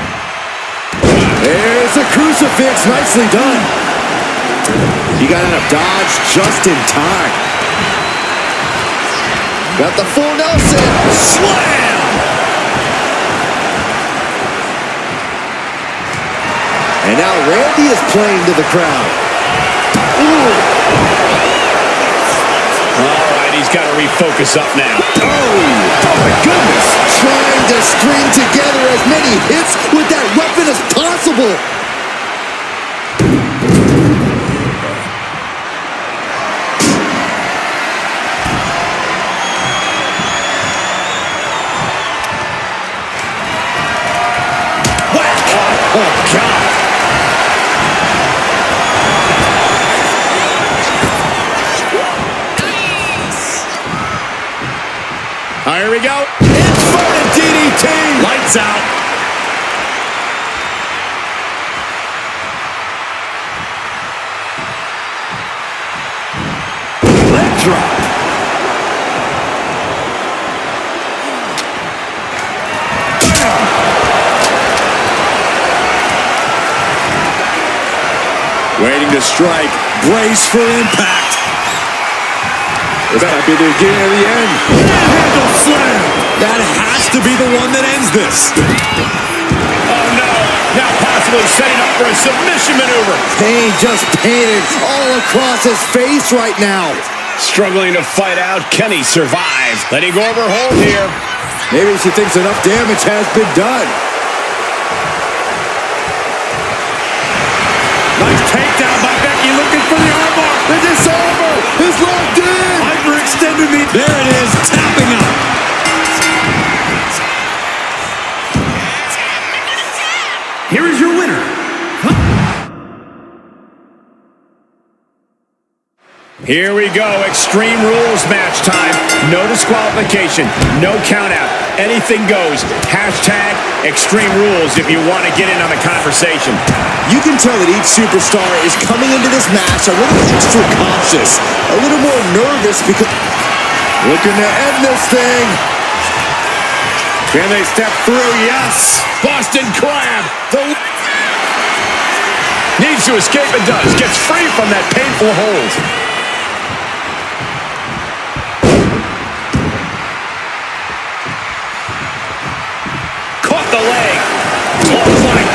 Speaker 1: There's a crucifix. Nicely done. He got out of dodge just in time. Got the full Nelson.
Speaker 3: Slam!
Speaker 1: And now Randy is playing to the crowd. Ooh.
Speaker 3: All right, he's got to refocus up now.
Speaker 1: Oh my goodness. Trying to string together as many hits with that weapon as possible.
Speaker 3: Oh, God. Here we go. Inverted DDT. Lights out. Leg drop.
Speaker 1: Waiting to strike. Brace for impact. This might be the beginning of the end. Handle slam. That has to be the one that ends this.
Speaker 3: Oh, no. Now possibly setting up for a submission maneuver.
Speaker 1: Pain just painted all across his face right now.
Speaker 3: Struggling to fight out. Can he survive? Letting go of her hold here.
Speaker 1: Maybe she thinks enough damage has been done.
Speaker 4: Nice takedown by Becky, looking for the armbar.
Speaker 1: Is this over? It's locked in.
Speaker 4: Hyperextended me.
Speaker 1: There it is, tapping out.
Speaker 2: Here is your winner.
Speaker 3: Here we go. Extreme Rules match time. No disqualification. No count out. Anything goes. Hashtag Extreme Rules if you want to get in on the conversation.
Speaker 1: You can tell that each superstar is coming into this match a little extra cautious, a little more nervous because looking to end this thing.
Speaker 4: Can they step through? Yes.
Speaker 3: Boston Crab. Needs to escape and does. Gets free from that painful hold. Caught the leg. Clothesline.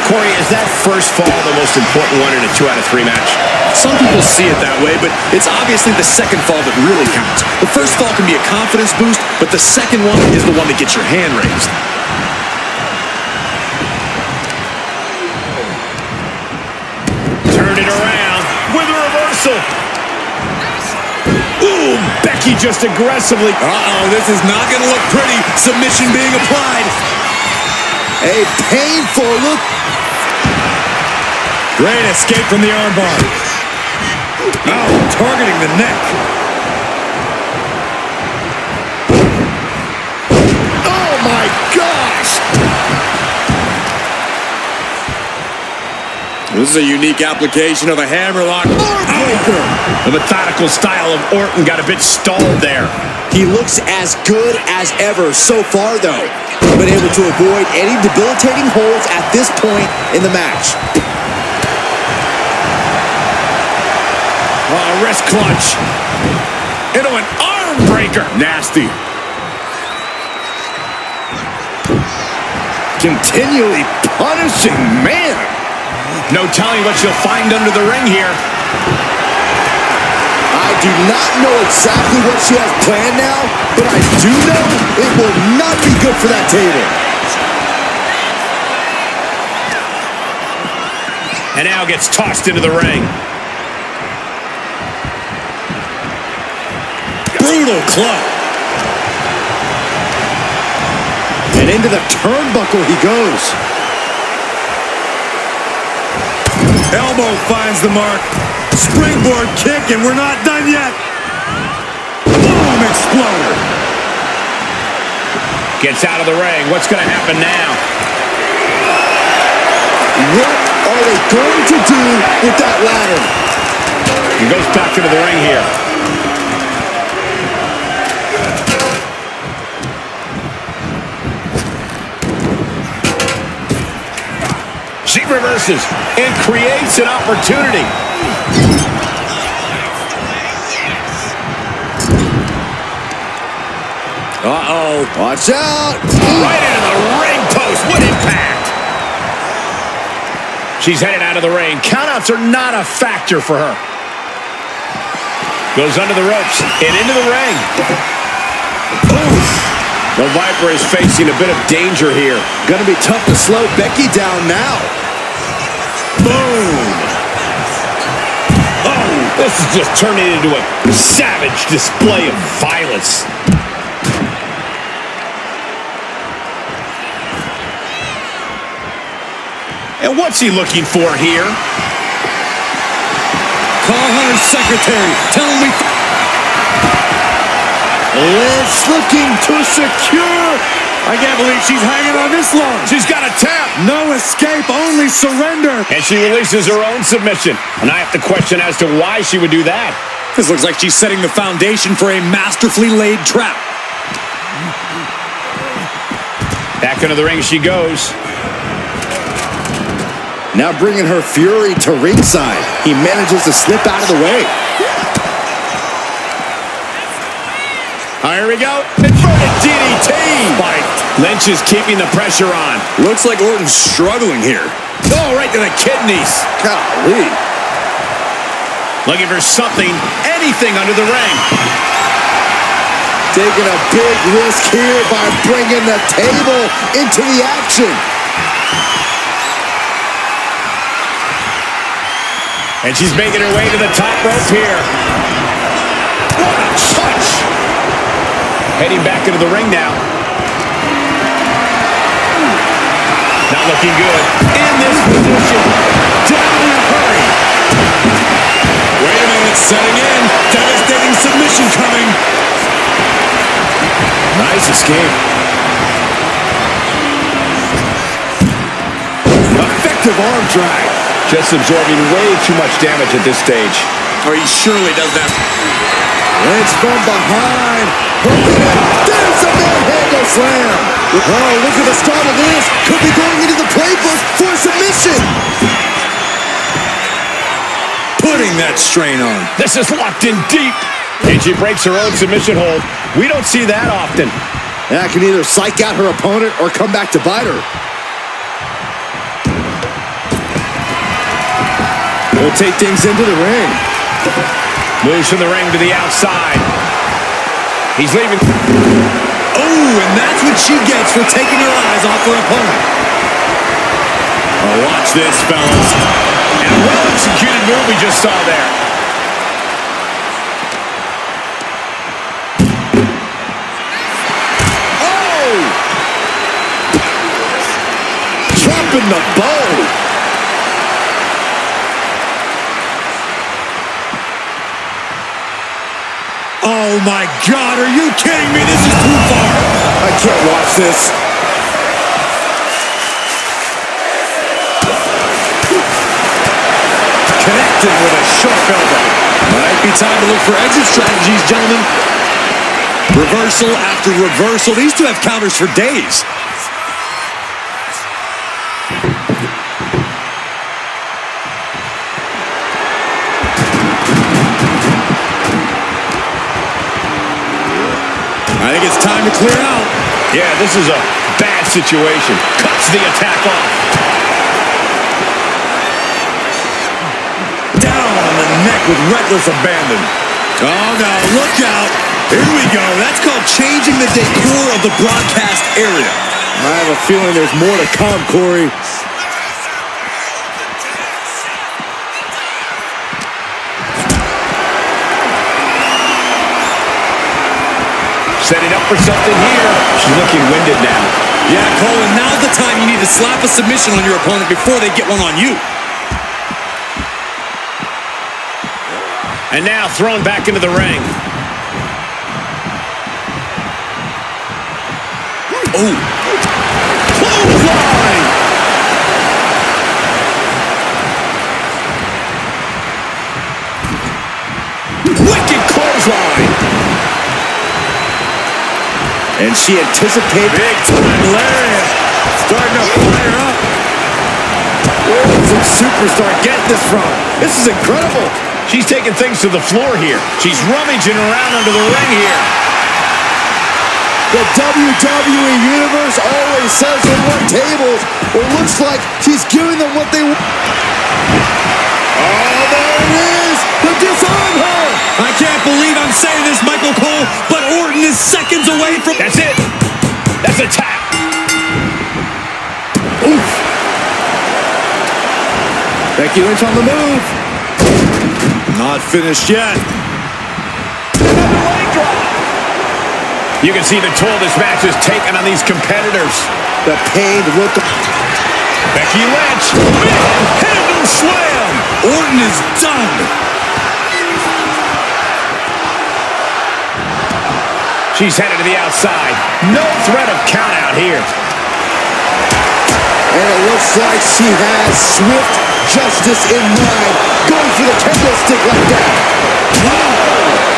Speaker 3: Corey, is that first fall the most important one in a 2 out of 3 match?
Speaker 5: Some people see it that way, but it's obviously the second fall that really counts. The first fall can be a confidence boost, but the second one is the one that gets your hand raised.
Speaker 3: Turn it around with a reversal. Ooh, Becky just aggressively.
Speaker 1: Uh-oh, this is not going to look pretty. Submission being applied. A painful look. Great escape from the armbar. Oh, targeting the neck. Oh, my gosh. This is a unique application of a hammerlock.
Speaker 3: The methodical style of Orton got a bit stalled there.
Speaker 1: He looks as good as ever so far, though. Been able to avoid any debilitating holds at this point in the match.
Speaker 3: Oh, wrist clutch. Into an arm breaker.
Speaker 1: Nasty. Continually punishing, man.
Speaker 3: No telling what you'll find under the ring here.
Speaker 1: I do not know exactly what she has planned now, but I do know it will not be good for that table.
Speaker 3: And now gets tossed into the ring.
Speaker 1: Brutal club. And into the turnbuckle he goes.
Speaker 4: Elbow finds the mark. Springboard kick, and we're not done yet. Boom, exploder.
Speaker 3: Gets out of the ring. What's going to happen now?
Speaker 1: What are they going to do with that ladder?
Speaker 3: He goes back into the ring here. She reverses and creates an opportunity.
Speaker 1: Uh-oh. Watch out.
Speaker 3: Right into the ring post. What impact. She's headed out of the ring. Countouts are not a factor for her. Goes under the ropes and into the ring. Oof. The Viper is facing a bit of danger here.
Speaker 1: Gonna be tough to slow Becky down now.
Speaker 3: Boom. Oh, this is just turning into a savage display of violence. And what's he looking for here?
Speaker 1: Call Hunter's secretary. Tell him we... Lynch looking to secure.
Speaker 4: I can't believe she's hanging on this long.
Speaker 3: She's got a tap.
Speaker 4: No escape, only surrender.
Speaker 3: And she releases her own submission. And I have to question as to why she would do that.
Speaker 5: This looks like she's setting the foundation for a masterfully laid trap.
Speaker 3: Back into the ring she goes.
Speaker 1: Now bringing her fury to ringside. He manages to slip out of the way.
Speaker 3: Here we go. Inverted DDT. Fight. Lynch is keeping the pressure on.
Speaker 5: Looks like Orton's struggling here.
Speaker 3: Oh, right to the kidneys.
Speaker 1: Golly.
Speaker 3: Looking for something, anything under the ring.
Speaker 1: Taking a big risk here by bringing the table into the action.
Speaker 3: And she's making her way to the top rope here. What a touch. Heading back into the ring now. Not looking good. In this position. Down in a hurry.
Speaker 5: Wait a minute, setting in. Devastating submission coming.
Speaker 3: Nice escape.
Speaker 1: Effective arm drag.
Speaker 3: Just absorbing way too much damage at this stage.
Speaker 5: Or he surely doesn't have...
Speaker 1: Lynch from behind. There's a manhandle slam. Oh, look at the start of this. Could be going into the playbook for a submission.
Speaker 5: Putting that strain on.
Speaker 3: This is locked in deep. And she breaks her own submission hold. We don't see that often.
Speaker 1: That can either psych out her opponent or come back to bite her. We'll take things into the ring.
Speaker 3: Moves from the ring to the outside. He's leaving.
Speaker 5: Oh, and that's what she gets for taking her eyes off her opponent.
Speaker 3: Oh, watch this, fellas. And a well-executed move we just saw there.
Speaker 1: Oh! Dropping the bow.
Speaker 5: Oh, my God. Are you kidding me? This is too far.
Speaker 1: I can't watch this.
Speaker 5: Connected with a sharp elbow. Might be time to look for exit strategies, gentlemen. Reversal after reversal. These two have counters for days. I think it's time to clear out.
Speaker 3: Yeah, this is a bad situation. Cuts the attack off.
Speaker 5: Down on the neck with reckless abandon. Oh, no, look out. Here we go. That's called changing the decor of the broadcast area.
Speaker 1: I have a feeling there's more to come, Corey.
Speaker 3: Setting up for something here. She's looking winded now.
Speaker 5: Yeah, Cole, and now's the time you need to slap a submission on your opponent before they get one on you.
Speaker 3: And now thrown back into the ring.
Speaker 5: Oh.
Speaker 3: Clothesline! Wicked clothesline!
Speaker 1: And she anticipates
Speaker 3: Big time lariat. Starting to fire up.
Speaker 1: where's the superstar getting this from? This is incredible.
Speaker 3: She's taking things to the floor here. She's rummaging around under the ring here.
Speaker 1: The WWE Universe always says they want tables. It looks like she's giving them what they want. Oh, there it is! The disarm her!
Speaker 5: I can't believe I'm saying this, Michael Cole, but Orton is seconds away from...
Speaker 3: That's it. That's a tap.
Speaker 1: Oof. Becky Lynch on the move.
Speaker 5: Not finished yet.
Speaker 3: You can see the toll this match has taken on these competitors.
Speaker 1: The pained look.
Speaker 3: Becky Lynch. Handle slam.
Speaker 5: Orton is done.
Speaker 3: She's headed to the outside. No threat of count out here.
Speaker 1: And it looks like she has swift justice in mind. Going for the candlestick like that. Wow.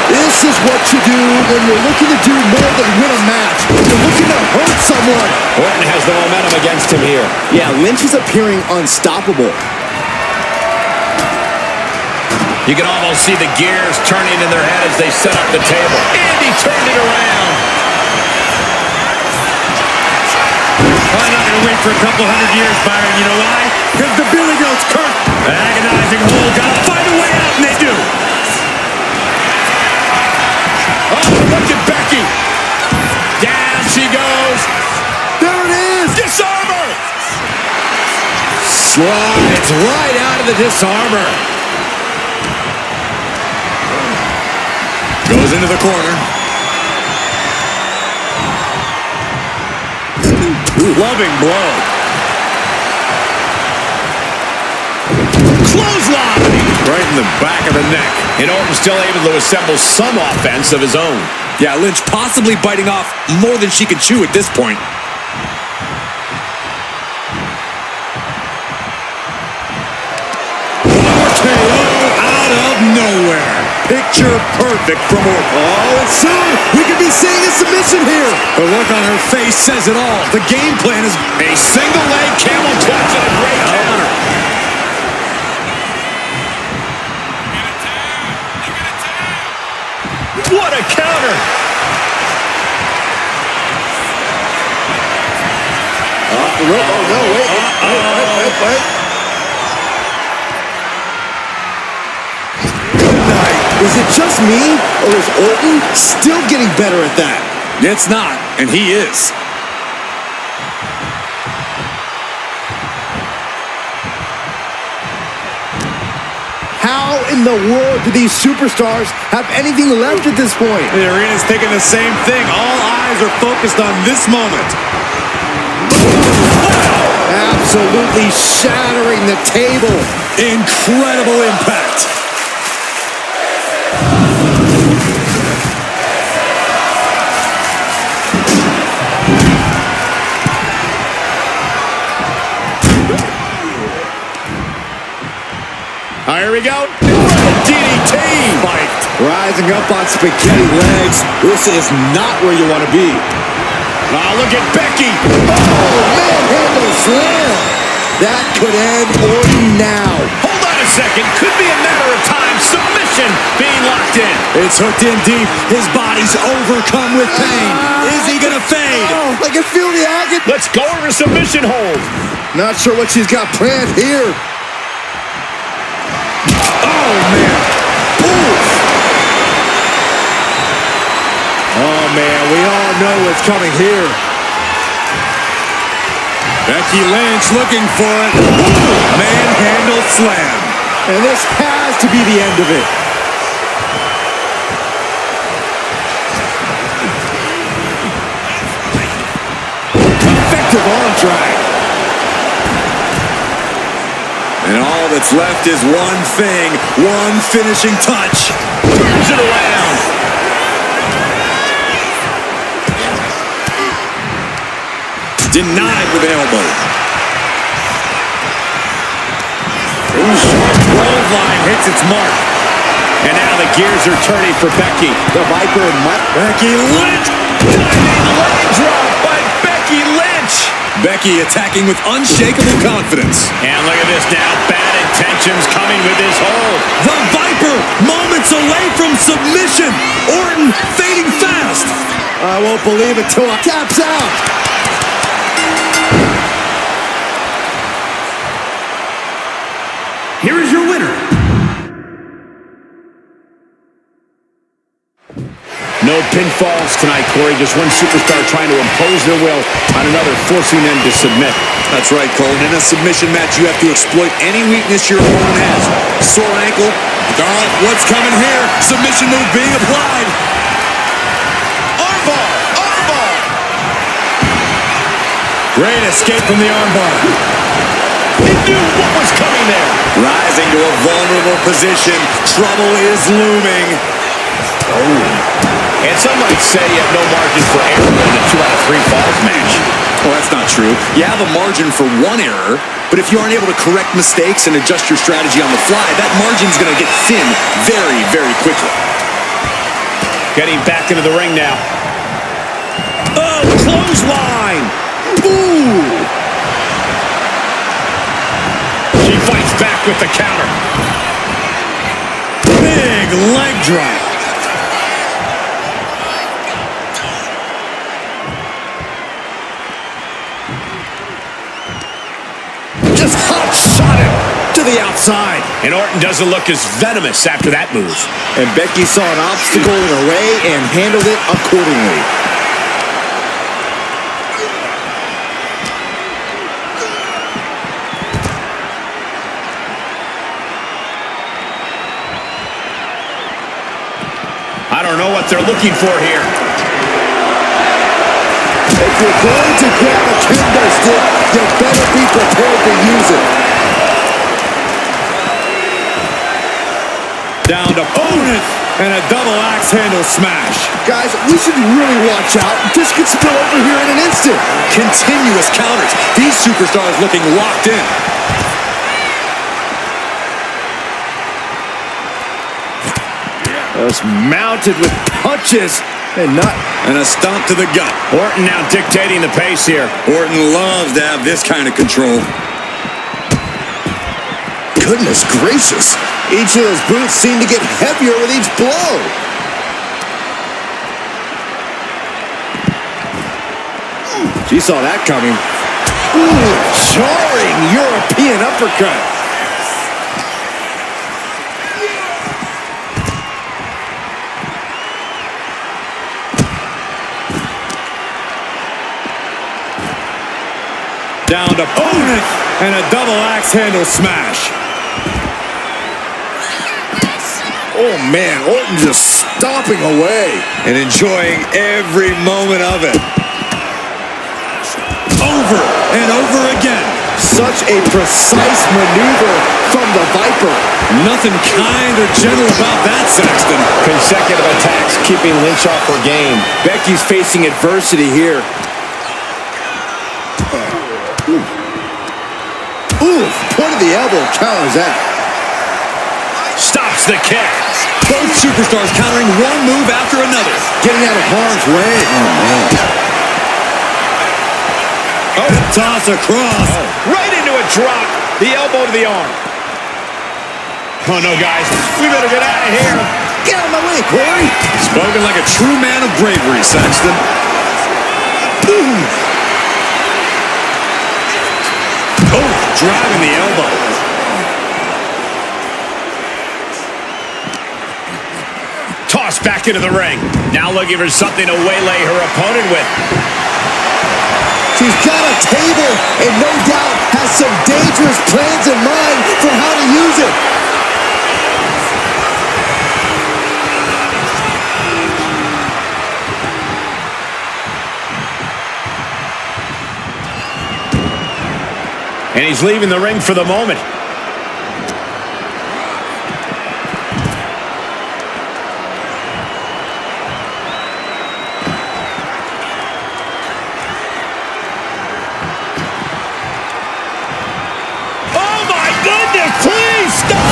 Speaker 1: This is what you do when you're looking to do more than win a match. You're looking to hurt someone.
Speaker 3: Orton has the momentum against him here.
Speaker 1: Yeah, Lynch is appearing unstoppable.
Speaker 3: You can almost see the gears turning in their head as they set up the table. And he turned it around.
Speaker 5: I'm not going to wait for a couple hundred years, Byron. You know why? Because the Billy Goat's curse. Agonizing hold. Gotta find a way out, and they do.
Speaker 3: Oh, look at Becky. Down she goes.
Speaker 1: There it is.
Speaker 3: Disarmer.
Speaker 1: Slides right out of the disarmer.
Speaker 5: Goes into the corner.
Speaker 3: Loving blow. Clothesline.
Speaker 5: Right in the back of the neck.
Speaker 3: And Orton's still able to assemble some offense of his own.
Speaker 5: Yeah, Lynch possibly biting off more than she can chew at this point.
Speaker 1: KO out of nowhere. Picture perfect from Orton. Oh, and soon we could be seeing a submission here.
Speaker 5: The look on her face says it all. The game plan is
Speaker 3: A single leg camel clutch and a great counter. What a counter!
Speaker 1: No, wait. Good night. Is it just me, or is Orton still getting better at that?
Speaker 5: It's not, and he is.
Speaker 1: How in the world do these superstars have anything left at this point?
Speaker 5: The arena's thinking the same thing. All eyes are focused on this moment.
Speaker 1: Absolutely shattering the table.
Speaker 5: Incredible impact.
Speaker 3: Here we go. DDT.
Speaker 5: Fight.
Speaker 1: Rising up on spaghetti legs. This is not where you want to be.
Speaker 3: Oh, look at Becky.
Speaker 1: Oh, manhandle slam. That could end Orton now.
Speaker 3: Hold on a second. Could be a matter of time. Submission being locked in.
Speaker 5: It's hooked in deep. His body's overcome with pain. Is he going to fade?
Speaker 1: Oh, I can feel the agony.
Speaker 3: Let's go over submission hold.
Speaker 1: Not sure what she's got planned here. Oh, man. Oof. Oh, man, we all know what's coming here.
Speaker 5: Becky Lynch looking for it. Manhandle slam.
Speaker 1: And this has to be the end of it.
Speaker 4: effective arm drag.
Speaker 1: And all that's left is one thing, one finishing touch.
Speaker 3: Turns it around.
Speaker 1: Denied with an elbow.
Speaker 3: Sharp clothesline hits its mark. And now the gears are turning for Becky.
Speaker 4: The Viper and
Speaker 1: Becky Lynch.
Speaker 3: Diving leg drop by Becky Lynch.
Speaker 1: Becky attacking with unshakable confidence.
Speaker 3: And look at this now. Bad intentions coming with this hold.
Speaker 1: The Viper, moments away from submission. Orton fading fast.
Speaker 4: I won't believe it till it taps out.
Speaker 2: Here is your winner.
Speaker 3: No pinfalls tonight, Corey. Just one superstar trying to impose their will on another, forcing them to submit.
Speaker 1: That's right, Cole. In a submission match, you have to exploit any weakness your opponent has. Sore ankle. What's coming here? Submission move being applied. Armbar! Armbar!
Speaker 3: Great escape from the armbar. He knew what was coming there.
Speaker 1: Rising to a vulnerable position. Trouble is looming.
Speaker 3: And some might say you have no margin for error in a 2 out of 3 falls match.
Speaker 1: Well, that's not true. You have a margin for one error, but if you aren't able to correct mistakes and adjust your strategy on the fly, that margin's going to get thin very, very quickly.
Speaker 3: Getting back into the ring now. Oh, clothesline! Ooh! She fights back with the counter.
Speaker 1: Big leg drop.
Speaker 4: Just hot shot it to the outside.
Speaker 3: And Orton doesn't look as venomous after that move.
Speaker 4: And Becky saw an obstacle in her way and handled it accordingly.
Speaker 3: I don't know what they're looking for here.
Speaker 4: If you're going to grab a kendo stick, you better be prepared to use it.
Speaker 1: Down to opponent and a double axe handle smash.
Speaker 4: Guys, we should really watch out. This could spill over here in an instant.
Speaker 1: Continuous counters. These superstars looking locked in.
Speaker 4: Just mounted with punches and not...
Speaker 1: And a stomp to the gut.
Speaker 3: Orton now dictating the pace here.
Speaker 1: Orton loves to have this kind of control.
Speaker 4: Goodness gracious. Each of those boots seem to get heavier with each blow. She saw that coming. Ooh, jarring European uppercut.
Speaker 1: Down to opponent and a double axe handle smash.
Speaker 4: Oh man, Orton just stomping away.
Speaker 1: And enjoying every moment of it. Over and over again.
Speaker 4: Such a precise maneuver from the Viper.
Speaker 1: Nothing kind or gentle about that, Saxton.
Speaker 3: Consecutive attacks keeping Lynch off her game.
Speaker 4: Becky's facing adversity here. Ooh, point of the elbow counters that.
Speaker 3: Stops the kick.
Speaker 1: Both superstars countering one move after another.
Speaker 4: Getting out of harm's way. Oh, man.
Speaker 1: Oh, toss across.
Speaker 3: Right into a drop. The elbow to the arm. Oh, no, guys. We better get out of here.
Speaker 4: Get out of my way, Corey.
Speaker 1: Spoken like a true man of bravery, Saxton.
Speaker 4: Ooh.
Speaker 1: Oh, driving the elbow.
Speaker 3: Tossed back into the ring. Now looking for something to waylay her opponent with.
Speaker 4: She's got a table and no doubt has some dangerous plans in mind for how to use it.
Speaker 3: And he's leaving the ring for the moment.
Speaker 4: Oh my goodness, please stop!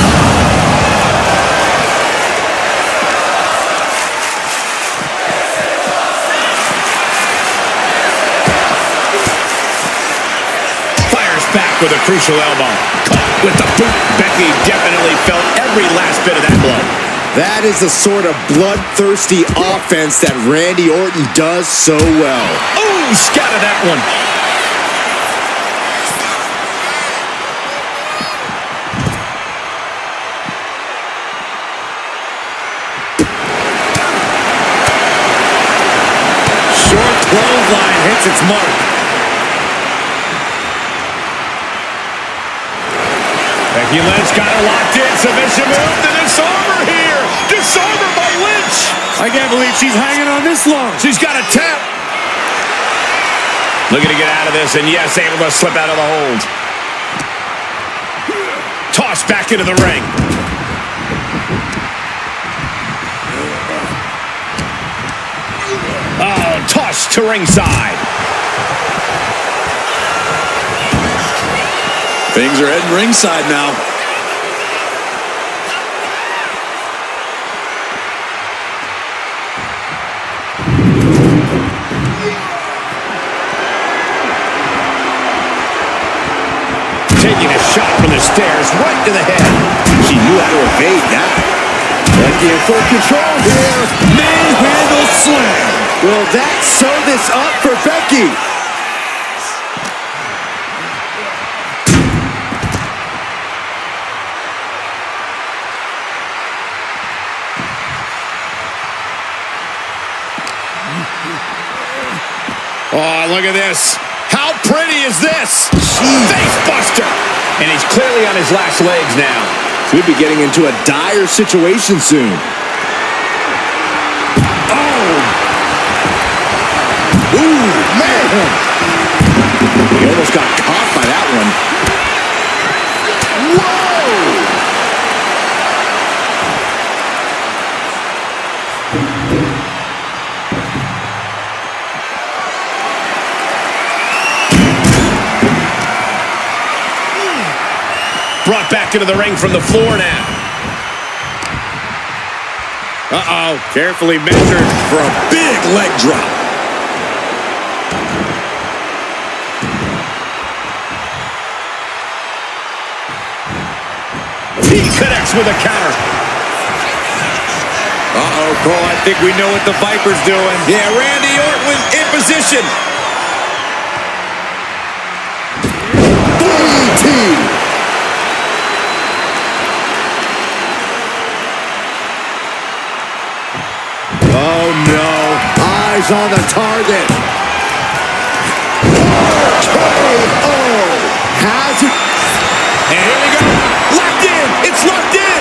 Speaker 3: Back with a crucial elbow. Caught with the boot. Becky definitely felt every last bit of that blow.
Speaker 1: That is the sort of bloodthirsty offense that Randy Orton does so well.
Speaker 3: Ooh, scattered that one.
Speaker 5: Short clothesline hits its mark.
Speaker 3: Becky Lynch got her locked in. Submission move. The disarmer here. Disarmer by Lynch.
Speaker 5: I can't believe she's hanging on this long.
Speaker 3: She's got a tap. Looking to get out of this, and yes, able to slip out of the hold. Tossed back into the ring. Oh, tossed to ringside.
Speaker 5: Things are heading ringside now.
Speaker 3: Taking a shot from the stairs right to the head.
Speaker 1: She knew how to evade that. Becky in full control here.
Speaker 5: Manhandle slam.
Speaker 1: Will that sew this up for Becky?
Speaker 3: Oh, look at this. How pretty is this? Face buster. And he's clearly on his last legs now.
Speaker 1: We'd be getting into a dire situation soon.
Speaker 3: Oh!
Speaker 1: Ooh, man! He almost got caught by that one. Whoa!
Speaker 3: Brought back into the ring from the floor now.
Speaker 5: Uh-oh. Carefully measured for a big leg drop.
Speaker 3: He connects with a counter.
Speaker 5: Uh-oh, Cole, I think we know what the Viper's doing.
Speaker 4: Yeah, Randy Orton in position.
Speaker 1: DDT! Oh no, eyes on the target. KO! Has it?
Speaker 4: And here we go. Locked in. It's locked in.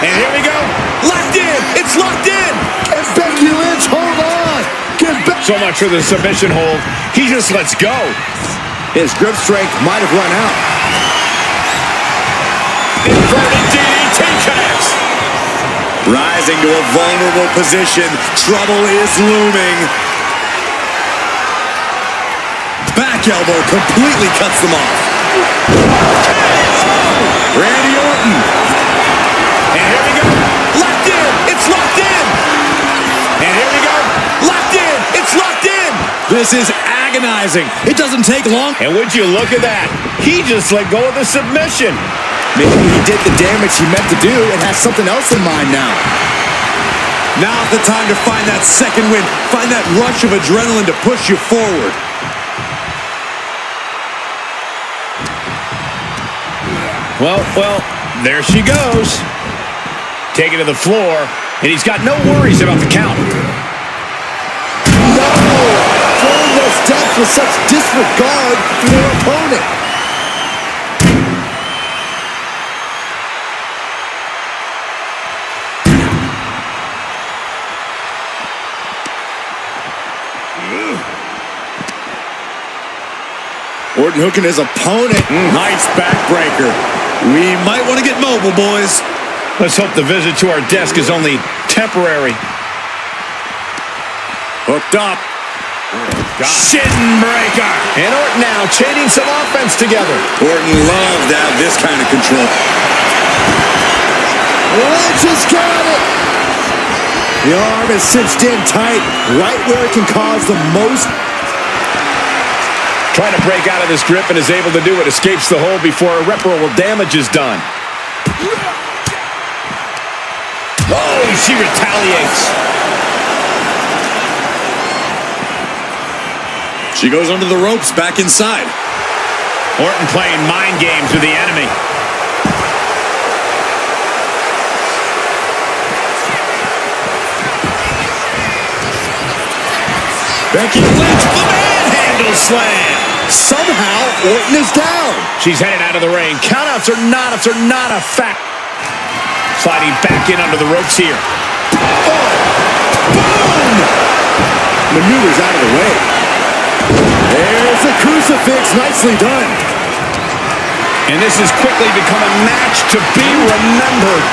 Speaker 4: And here we go. Locked in. It's locked in.
Speaker 1: Can Becky Lynch hold on?
Speaker 3: So much for the submission hold. He just lets go.
Speaker 1: His grip strength might have run out.
Speaker 3: Inverted DDT connects.
Speaker 5: Rising to a vulnerable position. Trouble is looming. Back elbow completely cuts them off. Randy Orton.
Speaker 4: And here we go. Locked in. It's locked in. And here we go. Locked in. It's locked in.
Speaker 5: This is agonizing. It doesn't take long.
Speaker 3: And would you look at that? He just let go of the submission.
Speaker 1: Maybe he did the damage he meant to do and has something else in mind now.
Speaker 5: Now's the time to find that second win. Find that rush of adrenaline to push you forward.
Speaker 3: Well, there she goes. Taken to the floor, and he's got no worries about the count.
Speaker 1: No! Throwing those steps with such disregard for their opponent. Orton hooking his opponent.
Speaker 5: Nice backbreaker. We might want to get mobile, boys.
Speaker 3: Let's hope the visit to our desk is only temporary.
Speaker 5: Hooked up.
Speaker 3: Shin breaker. And Orton now chaining some offense together.
Speaker 1: Orton loves to have this kind of control. Lynch has got it. The arm is cinched in tight, right where it can cause the most.
Speaker 3: Trying to break out of this grip and is able to do it. Escapes the hold before irreparable damage is done. Oh, she retaliates.
Speaker 5: She goes under the ropes, back inside.
Speaker 3: Orton playing mind games with the enemy.
Speaker 5: Becky Lynch, the manhandle slam.
Speaker 1: Somehow, Orton is down.
Speaker 3: She's headed out of the ring. Countouts are not a fact. Sliding back in under the ropes here.
Speaker 1: Oh. Boom! Maneuvers out of the way. There's a crucifix. Nicely done.
Speaker 3: And this has quickly become a match to be remembered.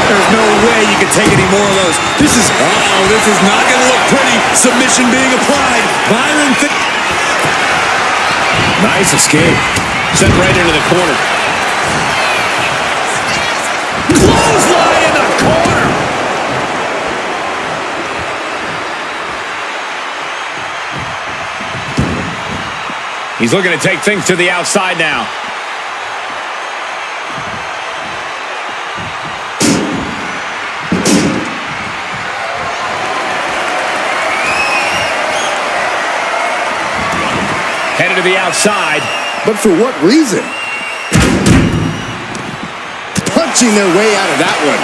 Speaker 5: There's no way you can take any more of those. This is not going to look pretty. Submission being applied. Byron.
Speaker 3: Nice escape. Sent right into the corner. Clothesline in the corner. He's looking to take things to the outside now. Headed to the outside.
Speaker 1: But for what reason? Punching their way out of that one.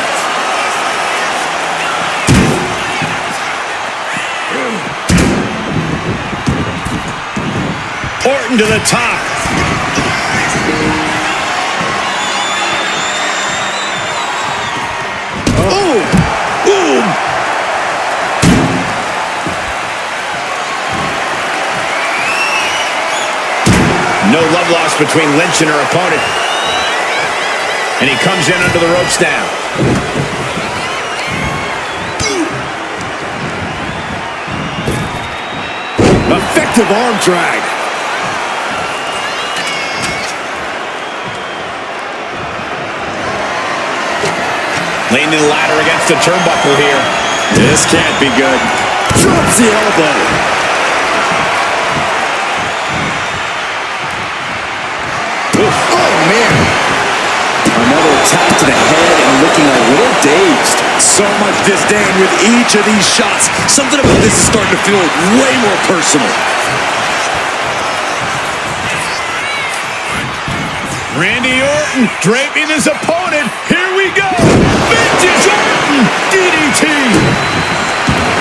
Speaker 3: Orton to the top.
Speaker 1: Oh! Boom!
Speaker 3: No love lost between Lynch and her opponent. And he comes in under the ropes now.
Speaker 1: Effective arm drag.
Speaker 3: Leaning the ladder against the turnbuckle here.
Speaker 5: This can't be good.
Speaker 1: Drops the elbow. Oh, man. Another attack to the head and looking a little dazed.
Speaker 5: So much disdain with each of these shots. Something about this is starting to feel way more personal.
Speaker 3: Randy Orton draping his opponent. Here we go. Vintage Orton. DDT.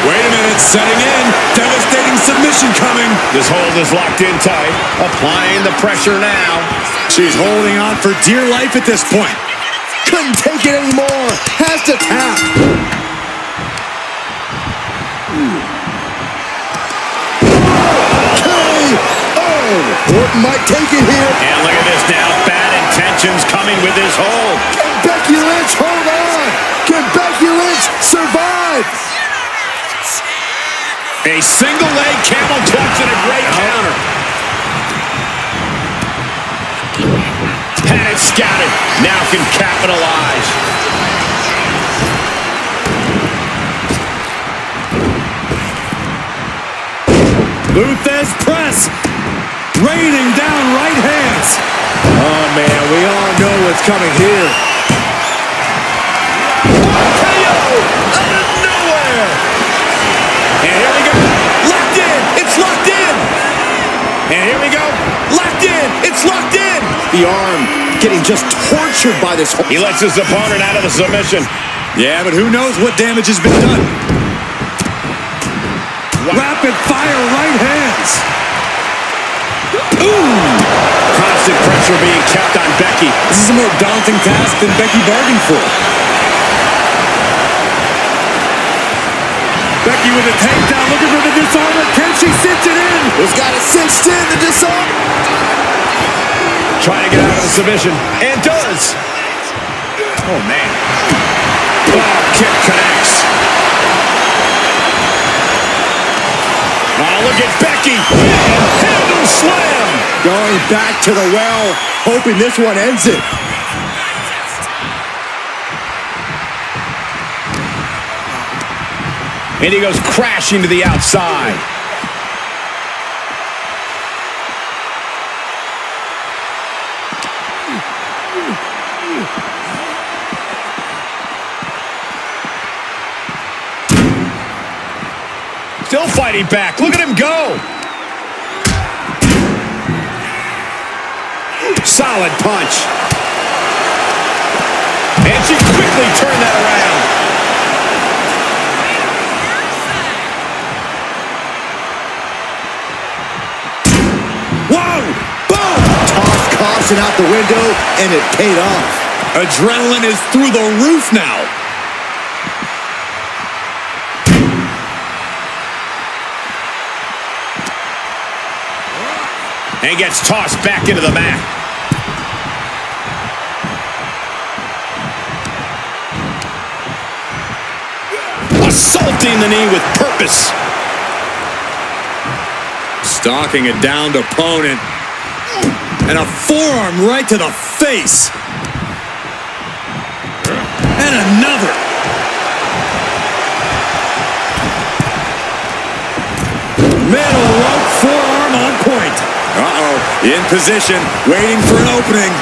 Speaker 5: Wait a minute, setting in. Devastating submission coming.
Speaker 3: This hold is locked in tight. Applying the pressure now.
Speaker 5: She's holding on for dear life at this point.
Speaker 1: Couldn't take it anymore. Has to tap. Orton might take it here.
Speaker 3: And look at this now. Bad intentions coming with this hold.
Speaker 1: Can Becky Lynch hold on? Can Becky Lynch survive?
Speaker 3: A single leg camel clutch and a great counter. Had it scouted. Now can capitalize.
Speaker 5: Luthez press. Raining down right hands.
Speaker 1: Oh, man, we all know what's coming here.
Speaker 3: KO out of nowhere. And here we go. Locked in. It's locked in. And here we go. Locked in. It's locked in.
Speaker 1: The arm getting just tortured by this.
Speaker 3: He lets his opponent out of the submission.
Speaker 5: Yeah, but who knows what damage has been done.
Speaker 3: Wow.
Speaker 5: Rapid fire right hands.
Speaker 3: Ooh! Constant pressure being kept on Becky.
Speaker 5: This is a more daunting task than Becky bargained for. Becky with a takedown, looking for the disarmer. Can she cinch it in?
Speaker 1: He's got it cinched in, the disarm.
Speaker 3: Trying to get out of the submission. And does. Oh, man. Oh, kick connects. Oh, look at Becky. Handle slam.
Speaker 1: Going back to the well, hoping this one ends it.
Speaker 3: And he goes crashing to the outside. Still fighting back. Look at him go. Solid punch. And she quickly turned that around.
Speaker 1: Whoa! Boom! Toss caution out the window, and it paid off.
Speaker 5: Adrenaline is through the roof now.
Speaker 3: And gets tossed back into the mat. Assaulting the knee with purpose.
Speaker 5: Stalking a downed opponent. And a forearm right to the face. And another. Middle rope forearm on point. Uh-oh, in position, waiting for an opening.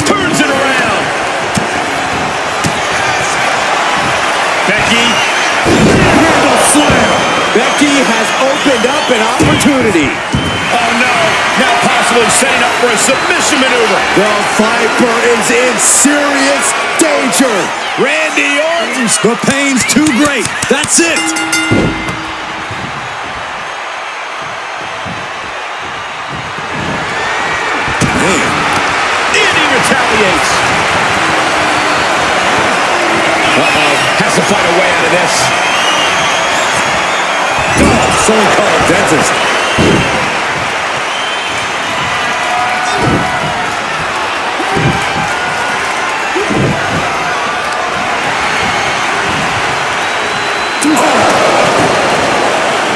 Speaker 3: Turns it around. Becky.
Speaker 1: Handle slam. Becky has opened up an opportunity.
Speaker 3: Oh, no. Now possibly setting up for a submission maneuver.
Speaker 1: The Viper is in serious danger.
Speaker 3: Randy Orton.
Speaker 5: The pain's too great. That's it. Man.
Speaker 3: And he retaliates. Uh-oh. Has to find a way out of this.
Speaker 5: Oh, someone call a dentist.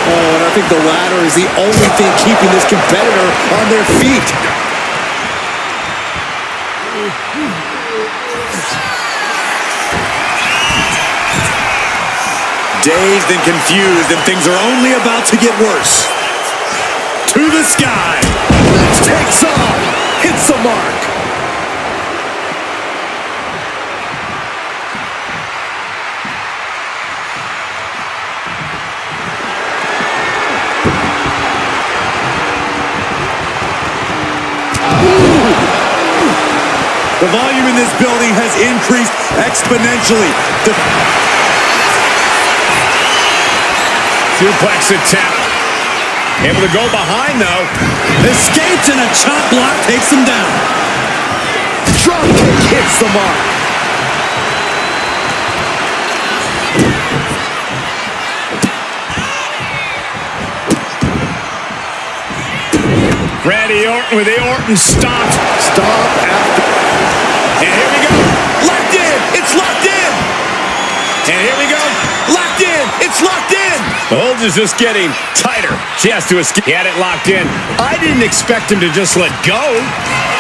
Speaker 1: Oh, and I think the ladder is the only thing keeping this competitor on their feet.
Speaker 5: Dazed and confused, and things are only about to get worse. To the sky.
Speaker 1: Takes off. Hits the mark.
Speaker 5: The volume in this building has increased exponentially.
Speaker 3: Suplex attempt. Able to go behind, though.
Speaker 5: Escapes and a chop block takes him down.
Speaker 1: Drop kick hits the mark.
Speaker 3: Randy Orton with the Orton stomp.
Speaker 1: Stop after.
Speaker 3: And here we go. Locked in. It's locked in. And here we go. Locked in. It's locked in. The hold is just getting tighter. She has to escape. He had it locked in. I didn't expect him to just let go.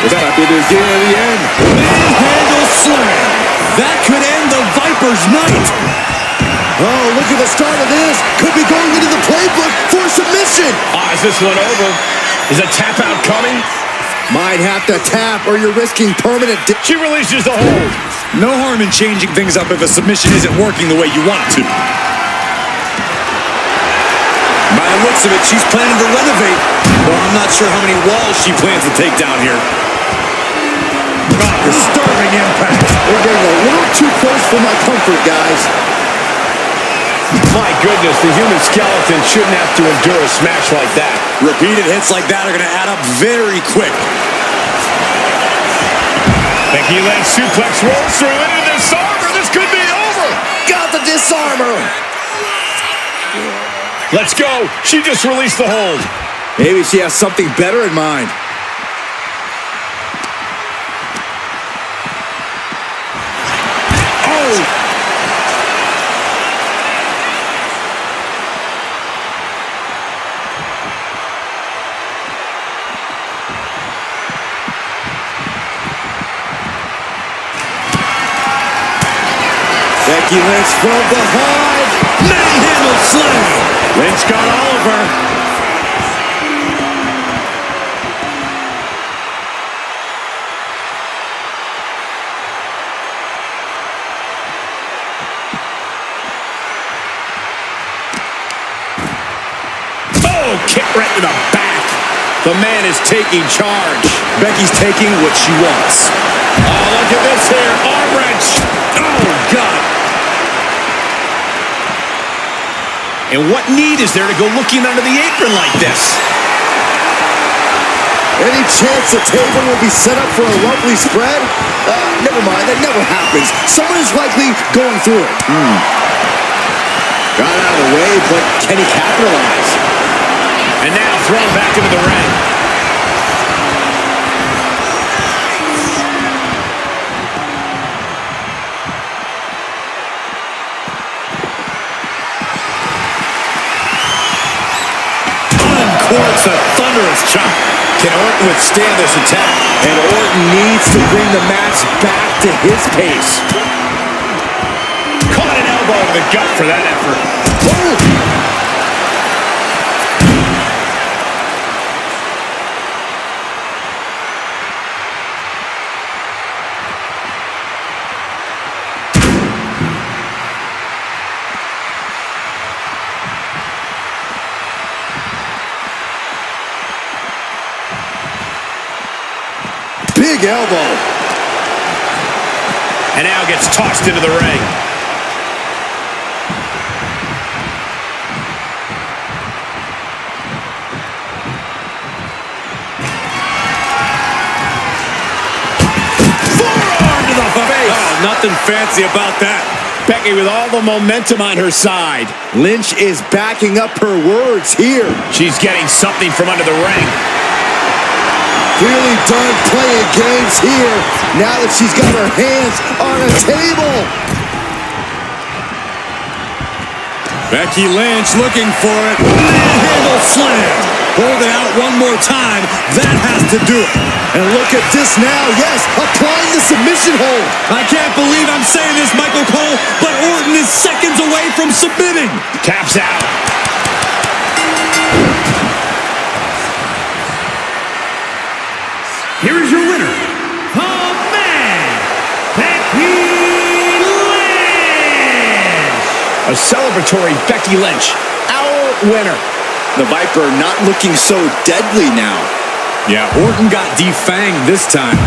Speaker 1: This might be the beginning of the end.
Speaker 5: Manhandle slam. That could end the Viper's night.
Speaker 1: Oh, look at the start of this. Could be going into the playbook for submission.
Speaker 3: Is this one over? Is a tap out coming?
Speaker 1: Might have to tap or you're risking permanent.
Speaker 3: She releases the hold.
Speaker 5: No harm in changing things up if a submission isn't working the way you want it to. By the looks of it, she's planning to renovate. Well, I'm not sure how many walls she plans to take down here. Disturbing impact.
Speaker 1: They're getting a little too close for my comfort, guys.
Speaker 3: My goodness, the human skeleton shouldn't have to endure a smash like that.
Speaker 5: Repeated hits like that are going to add up very quick.
Speaker 3: Becky Lynch suplex rolls through into the disarmer. This could be over.
Speaker 1: Got the disarmer.
Speaker 3: Let's go. She just released the hold.
Speaker 1: Maybe she has something better in mind. Oh! Becky Lynch from behind. Manhandle slam.
Speaker 3: Lynch got all of her. Oh, kick right to the back. The man is taking charge.
Speaker 5: Becky's taking what she wants.
Speaker 3: Oh, look at this here. Arm wrench. Oh, God. And what need is there to go looking under the apron like this?
Speaker 1: Any chance the table will be set up for a lovely spread? Never mind, that never happens. Someone is likely going through it. Got out of the way, but can he capitalize?
Speaker 3: And now thrown back into the ring.
Speaker 5: Uncorks a thunderous chop.
Speaker 3: Can Orton withstand this attack?
Speaker 1: And Orton needs to bring the match back to his pace.
Speaker 3: Caught an elbow in the gut for that effort.
Speaker 1: Oh! Big elbow.
Speaker 3: And now gets tossed into the ring. Forearm to the face.
Speaker 5: Oh, nothing fancy about that.
Speaker 3: Becky with all the momentum on her side.
Speaker 1: Lynch is backing up her words here.
Speaker 3: She's getting something from under the ring.
Speaker 1: Clearly done playing games here now that she's got her hands on a table.
Speaker 5: Becky Lynch looking for it. Manhandle slam. Hold it out one more time. That has to do it.
Speaker 1: And look at this now. Yes, applying the submission hold.
Speaker 5: I can't believe I'm saying this, Michael Cole, but Orton is seconds away from submitting.
Speaker 3: Taps out.
Speaker 2: Here is your winner, the man, Becky Lynch.
Speaker 3: A celebratory Becky Lynch, our winner.
Speaker 1: The Viper not looking so deadly now.
Speaker 5: Yeah, Orton got defanged this time.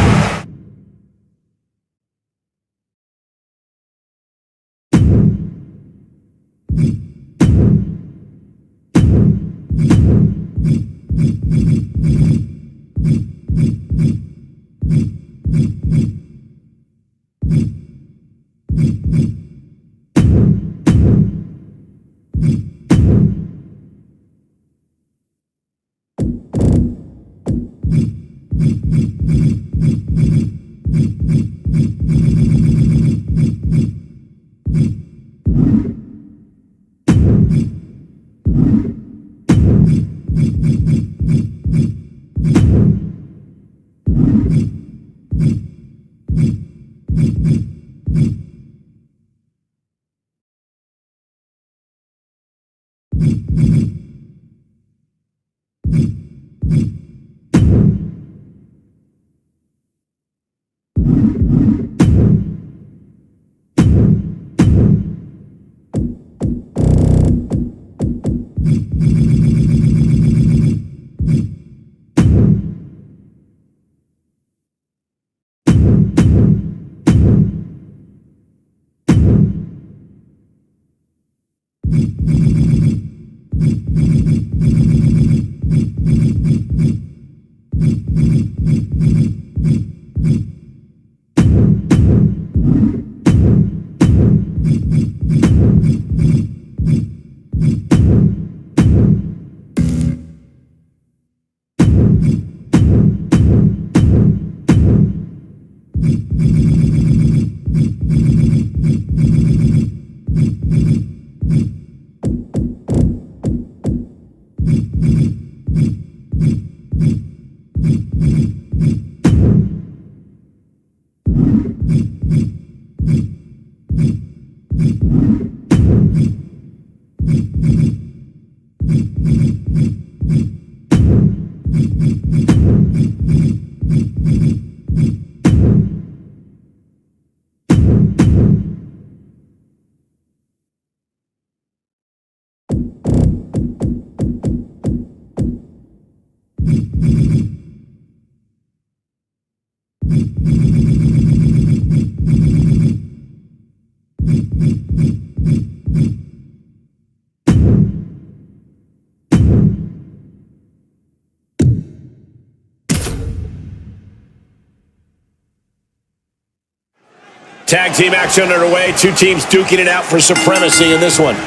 Speaker 3: Tag team action underway. Two teams duking it out for supremacy in this one.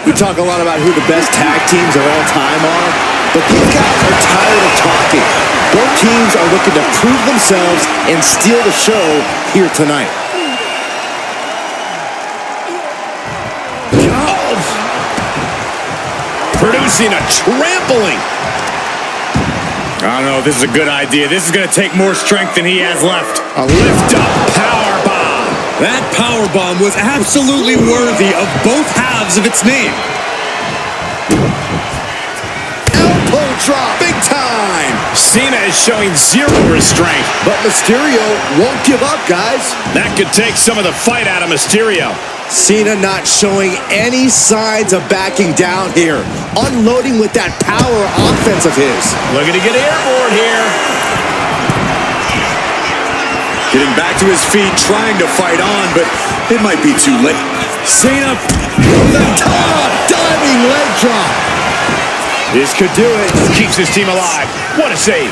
Speaker 1: We talk a lot about who the best tag teams of all time are, but these guys are tired of talking. Both teams are looking to prove themselves and steal the show here tonight.
Speaker 3: Oh. Producing a trampling.
Speaker 5: I don't know if this is a good idea. This is going to take more strength than he has left.
Speaker 3: A lift-up powerbomb.
Speaker 5: That powerbomb was absolutely worthy of both halves of its name.
Speaker 1: Elbow drop, big time.
Speaker 3: Cena is showing zero restraint.
Speaker 1: But Mysterio won't give up, guys.
Speaker 3: That could take some of the fight out of Mysterio.
Speaker 1: Cena not showing any signs of backing down here. Unloading with that power offense of his.
Speaker 3: Looking to get airborne here.
Speaker 5: Getting back to his feet, trying to fight on, but it might be too late.
Speaker 1: Cena with a top diving leg drop.
Speaker 3: This could do it. Keeps his team alive. What a save.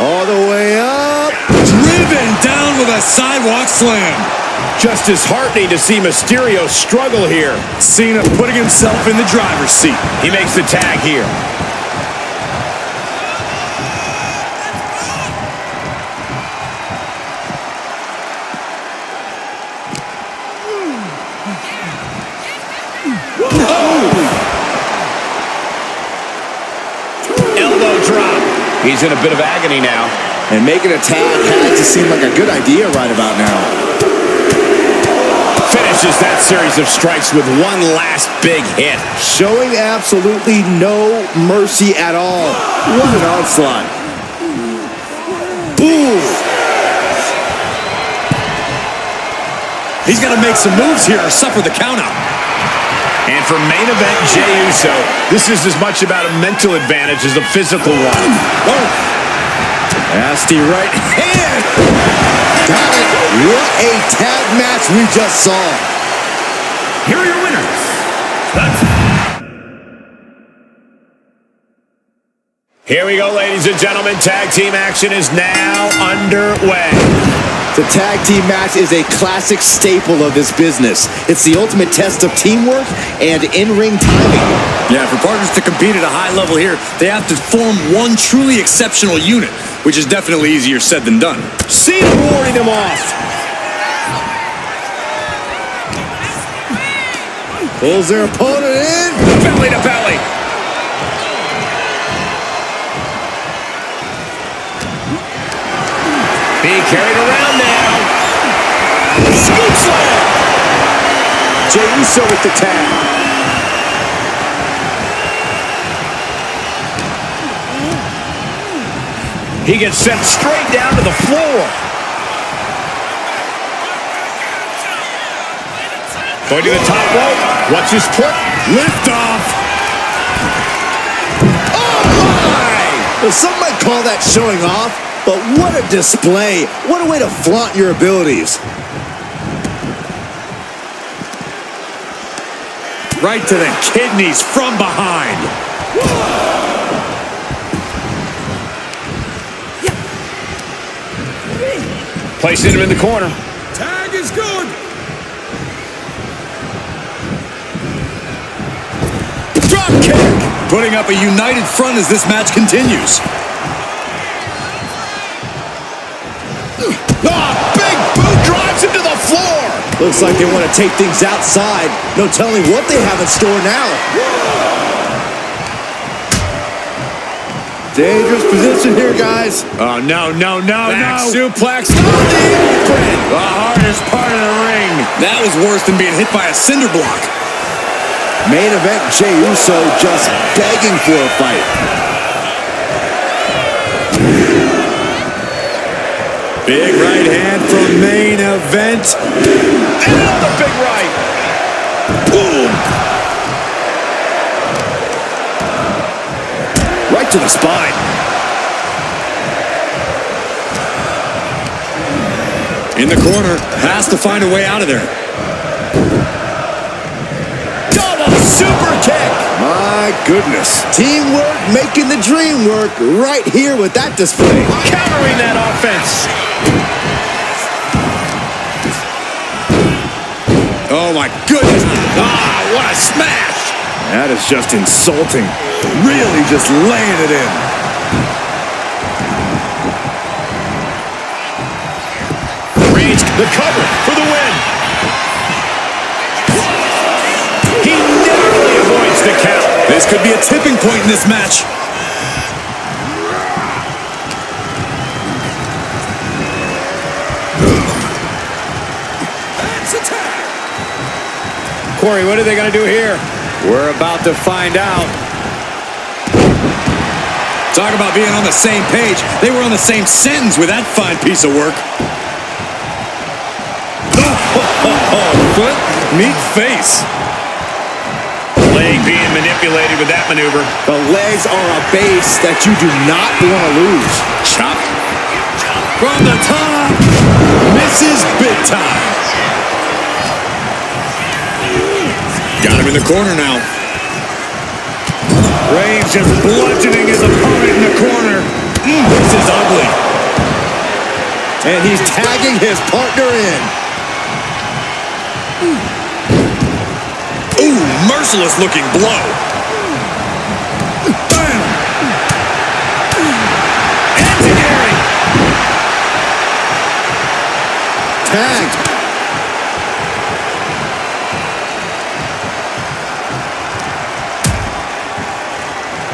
Speaker 1: All the way up.
Speaker 5: Driven down with a sidewalk slam.
Speaker 3: Just disheartening to see Mysterio struggle here.
Speaker 5: Cena putting himself in the driver's seat.
Speaker 3: He makes the tag here. Elbow drop. He's in a bit of agony now.
Speaker 1: And making a tag had to seem like a good idea right about now.
Speaker 3: Finishes that series of strikes with one last big hit.
Speaker 1: Showing absolutely no mercy at all. What an onslaught. Boom.
Speaker 5: He's got to make some moves here or suffer the countout.
Speaker 3: And for main event Jey Uso, this is as much about a mental advantage as a physical one.
Speaker 5: Oh.
Speaker 1: Nasty right hand. Got it. What a tag match we just saw.
Speaker 2: Here are your winners.
Speaker 3: Here we go, ladies and gentlemen. Tag team action is now underway.
Speaker 1: The tag team match is a classic staple of this business. It's the ultimate test of teamwork and in-ring timing.
Speaker 5: Yeah, for partners to compete at a high level here, they have to form one truly exceptional unit, which is definitely easier said than done.
Speaker 3: Cena warding him off.
Speaker 1: Pulls their opponent in.
Speaker 3: Belly to belly. Being carried around now. Scoop slam.
Speaker 1: Jey Uso with the tag.
Speaker 3: He gets sent straight down to the floor. Going to the top rope. What's his put?
Speaker 5: Lift off.
Speaker 1: Oh my! Well, some might call that showing off, but what a display. What a way to flaunt your abilities.
Speaker 5: Right to the kidneys from behind.
Speaker 3: Placing him in the corner.
Speaker 4: Tag is good.
Speaker 1: Drop kick. Putting up a united front as this match continues.
Speaker 3: Big boot drives him to the floor.
Speaker 1: Looks like they want to take things outside. No telling what they have in store now. Dangerous position here, guys.
Speaker 3: Oh, no.
Speaker 5: Back suplex on the apron.
Speaker 3: The hardest part of the ring.
Speaker 1: That was worse than being hit by a cinder block. Main event Jey Uso just begging for a fight. Big right hand from main event.
Speaker 3: And another big right.
Speaker 1: Boom. Right to the spine. In the corner. Has to find a way out of there.
Speaker 3: Double super kick.
Speaker 1: My goodness. Teamwork making the dream work right here with that display.
Speaker 3: Countering that offense.
Speaker 1: Oh my goodness. What a smash. That is just insulting. Really just laying it in.
Speaker 3: Reigns the cover for the win. He narrowly avoids the count.
Speaker 1: This could be a tipping point in this match.
Speaker 3: Corey, what are they going to do here?
Speaker 5: We're about to find out.
Speaker 1: Talk about being on the same page. They were on the same sentence with that fine piece of work. Foot, meet face.
Speaker 3: Leg being manipulated with that maneuver.
Speaker 1: The legs are a base that you do not want to lose.
Speaker 3: Chop.
Speaker 1: From the top. Misses big time. Got him in the corner now.
Speaker 5: Reigns just bludgeoning his opponent in the corner.
Speaker 1: This is ugly. And he's tagging his partner in. Ooh, merciless looking blow. Bam!
Speaker 3: Engineering.
Speaker 1: Tagged.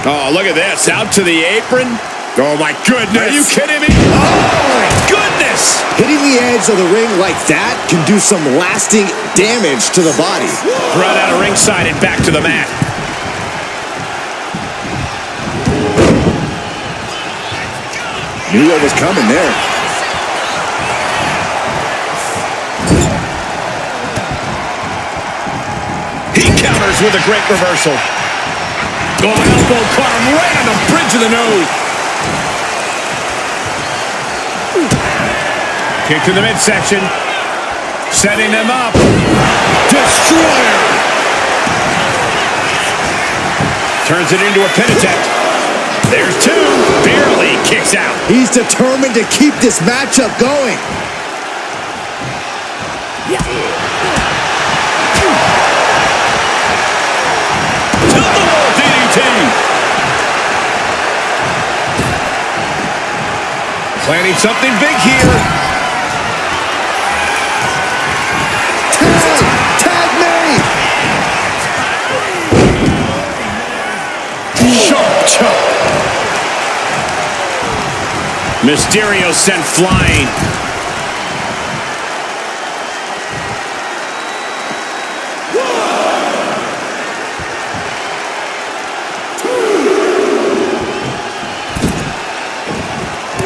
Speaker 3: Oh, look at this. Out to the apron.
Speaker 1: Oh, my goodness.
Speaker 3: Are you kidding me? Oh, my goodness.
Speaker 1: Hitting the edge of the ring like that can do some lasting damage to the body.
Speaker 3: Brought out of ringside and back to the mat.
Speaker 1: Knew what was coming there.
Speaker 3: He counters with a great reversal.
Speaker 5: Oh, elbow caught him right on the bridge of the nose.
Speaker 3: Kick to the midsection. Setting them up.
Speaker 5: Destroyer.
Speaker 3: Turns it into a pin attempt. There's two. Barely kicks out.
Speaker 1: He's determined to keep this matchup going.
Speaker 3: Double DDT. Planning something big here.
Speaker 1: Tag me!
Speaker 3: Sharp chop. Mysterio sent flying.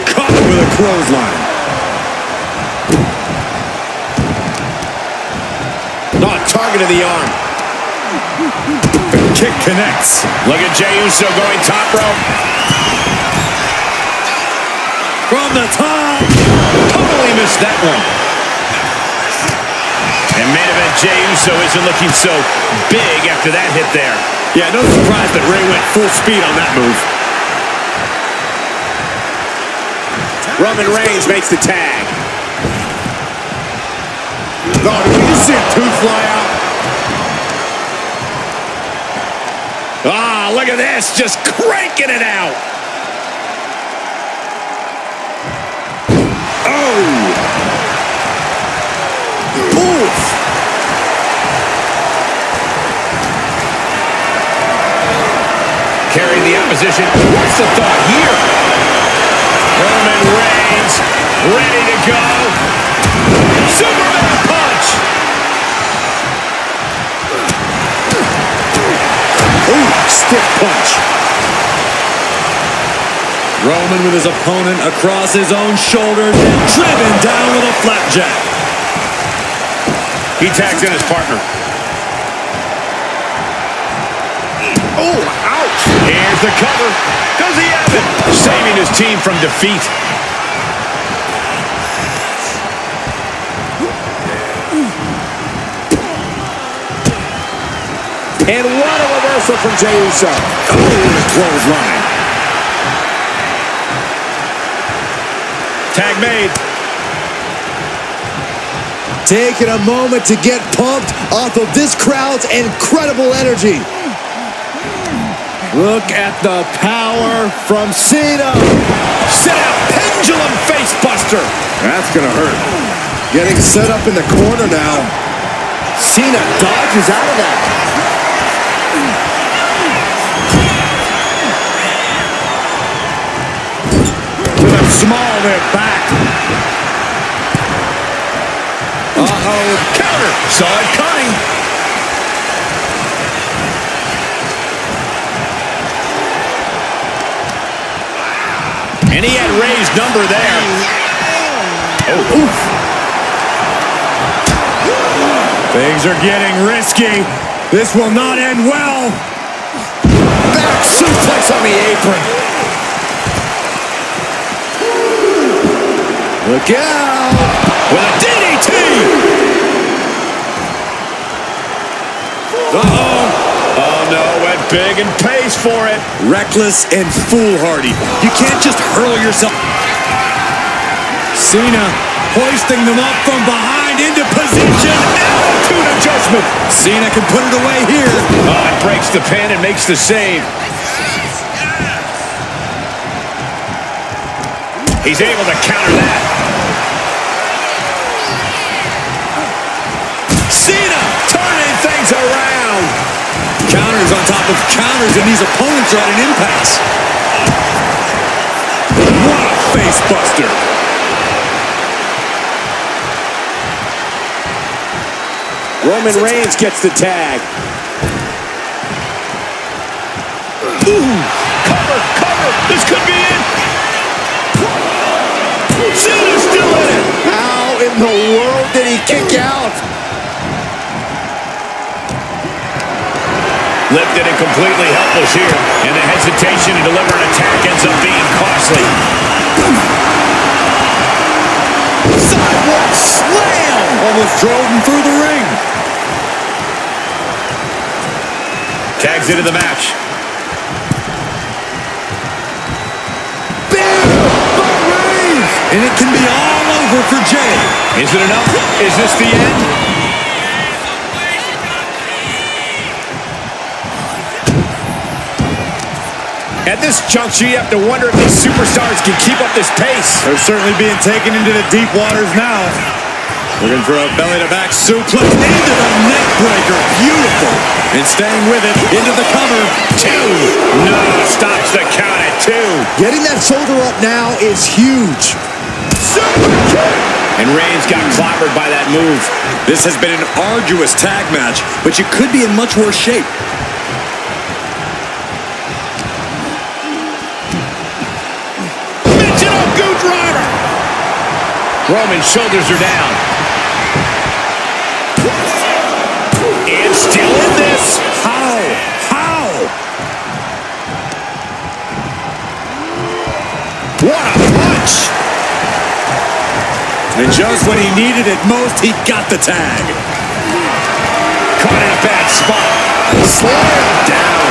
Speaker 1: Caught with a clothesline. Target of the arm. The kick connects.
Speaker 3: Look at Jey Uso going top rope.
Speaker 1: From the top.
Speaker 3: Totally missed that one. And main event Jey Uso isn't looking so big after that hit there.
Speaker 5: Yeah, no surprise that Rey went full speed on that move.
Speaker 3: Roman Reigns makes the tag.
Speaker 1: Oh, did we just see a tooth fly out?
Speaker 3: Ah, look at this, just cranking it out.
Speaker 1: Oh! Oof!
Speaker 3: Carrying the opposition. What's the thought here? Roman Reigns ready to go. Superman punch.
Speaker 1: Ooh, stiff punch.
Speaker 5: Roman with his opponent across his own shoulders and driven down with a flapjack.
Speaker 3: He tags in his partner. Oh, ouch. Here's the cover. Does he have it? Saving his team from defeat.
Speaker 1: And what a reversal from Jey Uso. Oh, the clothesline.
Speaker 3: Tag made.
Speaker 1: Taking a moment to get pumped off of this crowd's incredible energy. Look at the power from Cena.
Speaker 3: Set up pendulum face buster.
Speaker 1: That's gonna hurt. Getting set up in the corner now. Cena dodges out of that.
Speaker 5: With a small rib back.
Speaker 3: Uh-oh. Counter. Saw it coming. And he had Rey's number there. Oh, oof.
Speaker 5: Things are getting risky. This will not end well.
Speaker 1: Back suplex on the apron. Look out.
Speaker 3: With a DDT.
Speaker 5: Uh-oh.
Speaker 3: Oh, no. Went big and pays for it.
Speaker 5: Reckless and foolhardy. You can't just hurl yourself. Cena hoisting them up from behind into position.
Speaker 3: Altitude adjustment.
Speaker 5: Cena can put it away here.
Speaker 3: Oh, it breaks the pin and makes the save. He's able to counter that. Cena turning things around.
Speaker 5: Counters on top of counters, and these opponents are at an impasse. What a face buster.
Speaker 3: Roman Reigns gets the tag. Ooh, cover. This could be it. Cena's still in it.
Speaker 1: How in the world did he kick out?
Speaker 3: Lifted and completely helpless here. And the hesitation to deliver an attack ends up being costly.
Speaker 1: Sidewalk slam!
Speaker 5: Almost drove him through the ring.
Speaker 3: Tags into the match.
Speaker 1: Bam! By Reigns!
Speaker 5: And it can be all over for Jey.
Speaker 3: Is it enough? Is this the end? At this juncture, you have to wonder if these superstars can keep up this pace.
Speaker 5: They're certainly being taken into the deep waters now. Looking for a belly-to-back suplex into the neck breaker. Beautiful. And staying with it into the cover.
Speaker 3: 2. No, stops the count at 2.
Speaker 1: Getting that shoulder up now is huge.
Speaker 3: Super kick. And Reigns got clobbered by that move.
Speaker 5: This has been an arduous tag match, but you could be in much worse shape.
Speaker 3: Roman's shoulders are down. And still in this.
Speaker 5: How?
Speaker 3: What a punch.
Speaker 5: And just when he needed it most, he got the tag.
Speaker 3: bad spot.
Speaker 1: Slam down.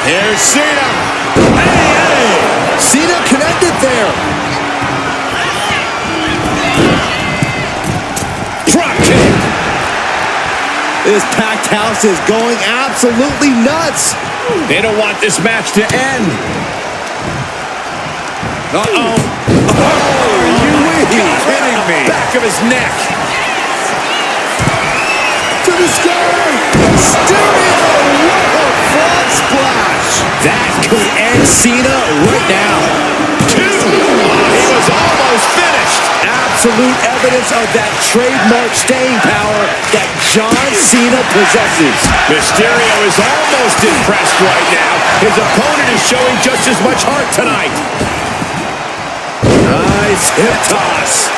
Speaker 4: Here's Cena.
Speaker 1: Hey! Cena connected there.
Speaker 3: Drop kick.
Speaker 1: This packed house is going absolutely nuts.
Speaker 3: They don't want this match to end.
Speaker 4: Uh-oh.
Speaker 1: Are you
Speaker 4: Kidding me.
Speaker 3: Back of his neck.
Speaker 1: to the sky? Mysterio! What a frog splash!
Speaker 3: That could end Cena right now. Two. He was almost finished.
Speaker 1: Absolute evidence of that trademark staying power that John Cena possesses.
Speaker 3: Mysterio is almost impressed right now. His opponent is showing just as much heart tonight.
Speaker 1: Nice hip toss.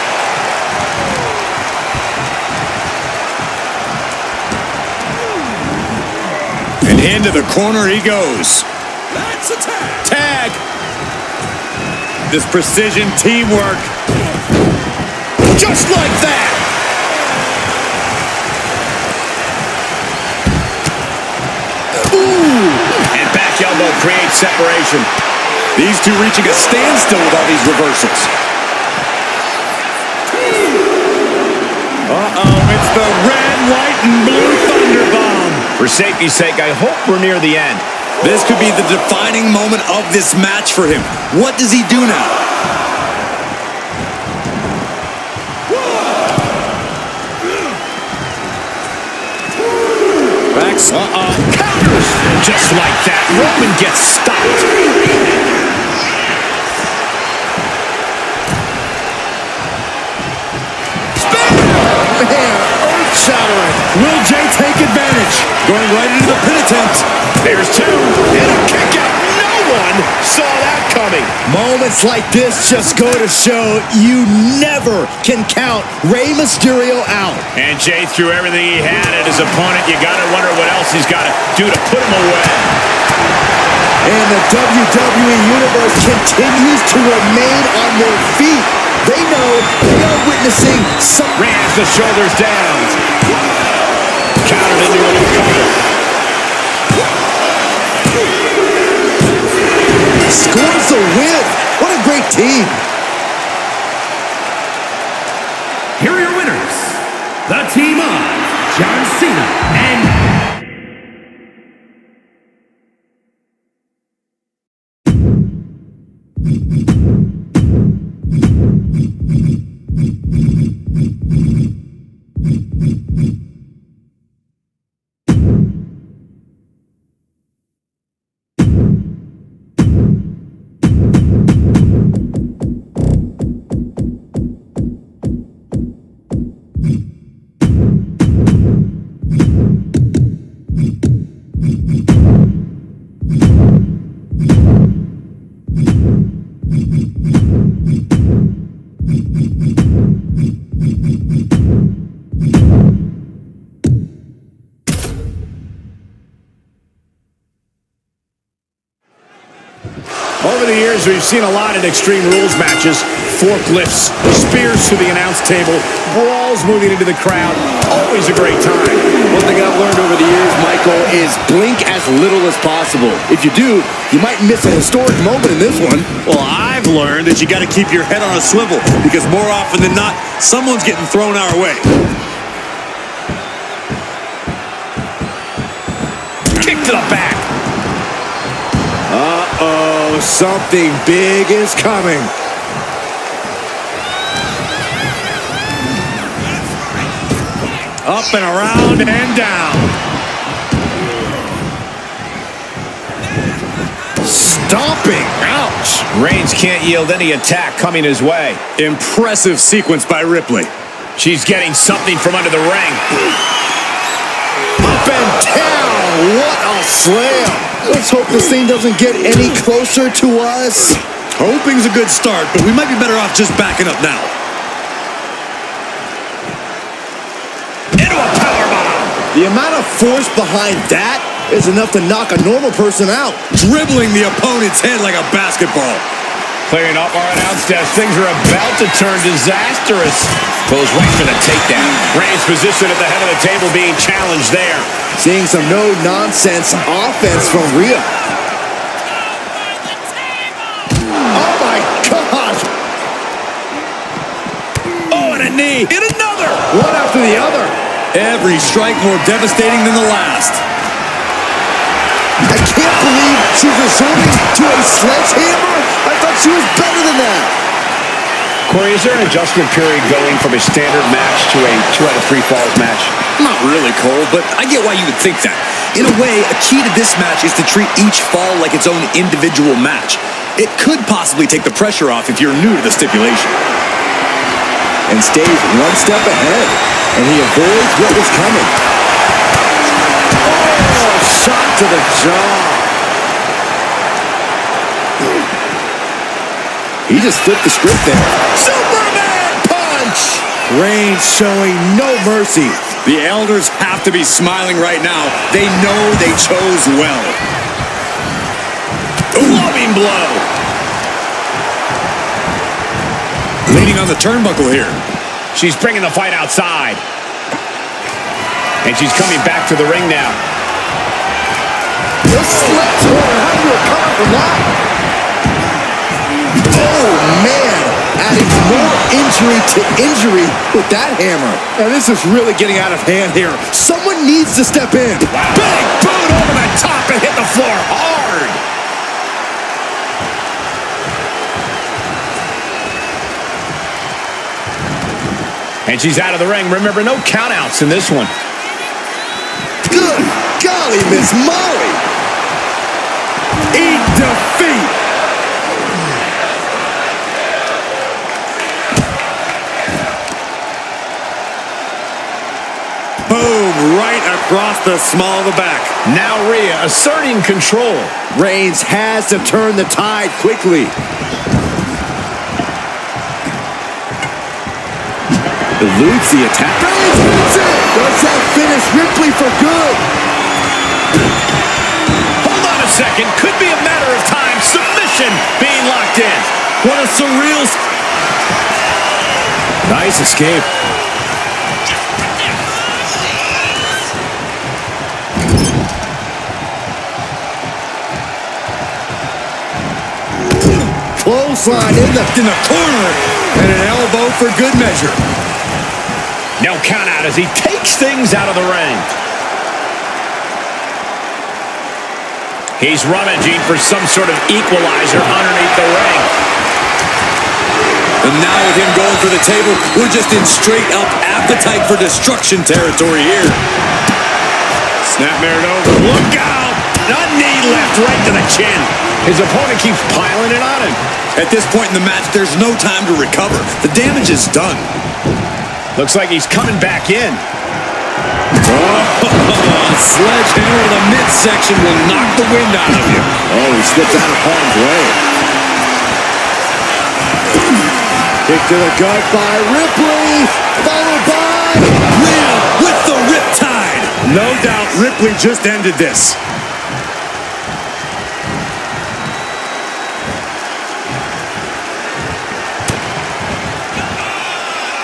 Speaker 4: And into the corner he goes.
Speaker 5: That's a tag.
Speaker 4: Tag. This precision teamwork.
Speaker 3: Just like that.
Speaker 1: Ooh!
Speaker 3: And back elbow creates separation.
Speaker 4: These two reaching a standstill with all these reversals. Uh-oh, it's the red, white, and blue Thunderbomb.
Speaker 3: For safety's sake, I hope we're near the end.
Speaker 4: This could be the defining moment of this match for him. What does he do now? Backs.
Speaker 3: Counters. Just like that, Roman gets stopped.
Speaker 1: Man, earth-shattering.
Speaker 4: Will Jay take advantage? Going right into the pin attempt.
Speaker 3: There's two. And a kick out. No one saw that coming.
Speaker 1: Moments like this just go to show you never can count Rey Mysterio out.
Speaker 3: And Jay threw everything he had at his opponent. You got to wonder what else he's got to do to put him away.
Speaker 1: And the WWE Universe continues to remain on their feet. They know they are witnessing some...
Speaker 3: Rey has the shoulders down. Countered into a new cover.
Speaker 1: Scores the win. What a great team.
Speaker 2: Here are your winners, the team of John Cena and
Speaker 3: Over the years, we've seen a lot of Extreme Rules matches. Forklifts, spears to the announce table, brawls moving into the crowd. Always a great time.
Speaker 1: One thing I've learned over the years, Michael, is blink as little as possible. If you do, you might miss a historic moment in this one.
Speaker 4: Well, I've learned that you got to keep your head on a swivel because more often than not, someone's getting thrown our way.
Speaker 3: Kick to the back.
Speaker 1: Uh-oh, something big is coming.
Speaker 4: Up and around and down.
Speaker 1: Stomping. Ouch.
Speaker 3: Reigns can't yield any attack coming his way.
Speaker 4: Impressive sequence by Ripley.
Speaker 3: She's getting something from under the ring.
Speaker 1: Up and down. What a slam. Let's hope this thing doesn't get any closer to us.
Speaker 4: Hoping's a good start, but we might be better off just backing up now.
Speaker 3: Into a powerbomb.
Speaker 1: The amount of force behind that is enough to knock a normal person out.
Speaker 5: Dribbling the opponent's head like a basketball.
Speaker 3: Clearing up our announce desk. Things are about to turn disastrous. Goes right for the takedown. Reigns' position at the head of the table being challenged there.
Speaker 1: Seeing some no-nonsense offense from Rhea. Oh, my God.
Speaker 5: Oh, and a knee. And another.
Speaker 1: One after the other.
Speaker 5: Every strike more devastating than the last.
Speaker 1: I can't believe she's resorting to a sledgehammer. I thought she was better than that.
Speaker 3: Corey, is there an adjustment period going from a standard match to a 2 out of 3 falls match?
Speaker 5: Not really, Cole, but I get why you would think that. In a way, a key to this match is to treat each fall like its own individual match. It could possibly take the pressure off if you're new to the stipulation.
Speaker 1: And stays one step ahead, and he avoids what was coming. Oh, shot to the jaw. He just flipped the script there.
Speaker 5: Superman punch!
Speaker 1: Reigns showing no mercy.
Speaker 5: The elders have to be smiling right now. They know they chose well. Loving blow. Leaning on the turnbuckle here.
Speaker 3: She's bringing the fight outside. And she's coming back to the ring now.
Speaker 1: The sledgehammer. How do you recover from that? Oh, man. Adding more injury to injury with that hammer. Now, this is really getting out of hand here. Someone needs to step in.
Speaker 3: Wow. Big boot over the top and hit the floor hard. And she's out of the ring. Remember, no countouts in this one.
Speaker 1: Good golly, Miss Molly. Eat defeat.
Speaker 5: Boom, right across the small of the back.
Speaker 3: Now Rhea asserting control.
Speaker 1: Reigns has to turn the tide quickly. Eludes the attack. Reigns wins it. Does that finish Ripley for good?
Speaker 3: Hold on a second. Could be a matter of time. Submission being locked in.
Speaker 5: What a surreal...
Speaker 1: Nice escape. Clothesline in the corner. And an elbow for good measure.
Speaker 3: No count out as he takes things out of the ring. He's rummaging for some sort of equalizer underneath the ring.
Speaker 5: And now with him going for the table, we're just in straight-up appetite for destruction territory here.
Speaker 3: Snapmare over. Look out! A knee left right to the chin. His opponent keeps piling it on him.
Speaker 5: At this point in the match, there's no time to recover. The damage is done.
Speaker 3: Looks like he's coming back in.
Speaker 5: Oh, sledgehammer to the midsection will knock the wind out of you.
Speaker 1: Oh, he slipped out of harm's way. Kick to the gut by Ripley. Followed by
Speaker 5: Rhea with the riptide. No doubt Ripley just ended this.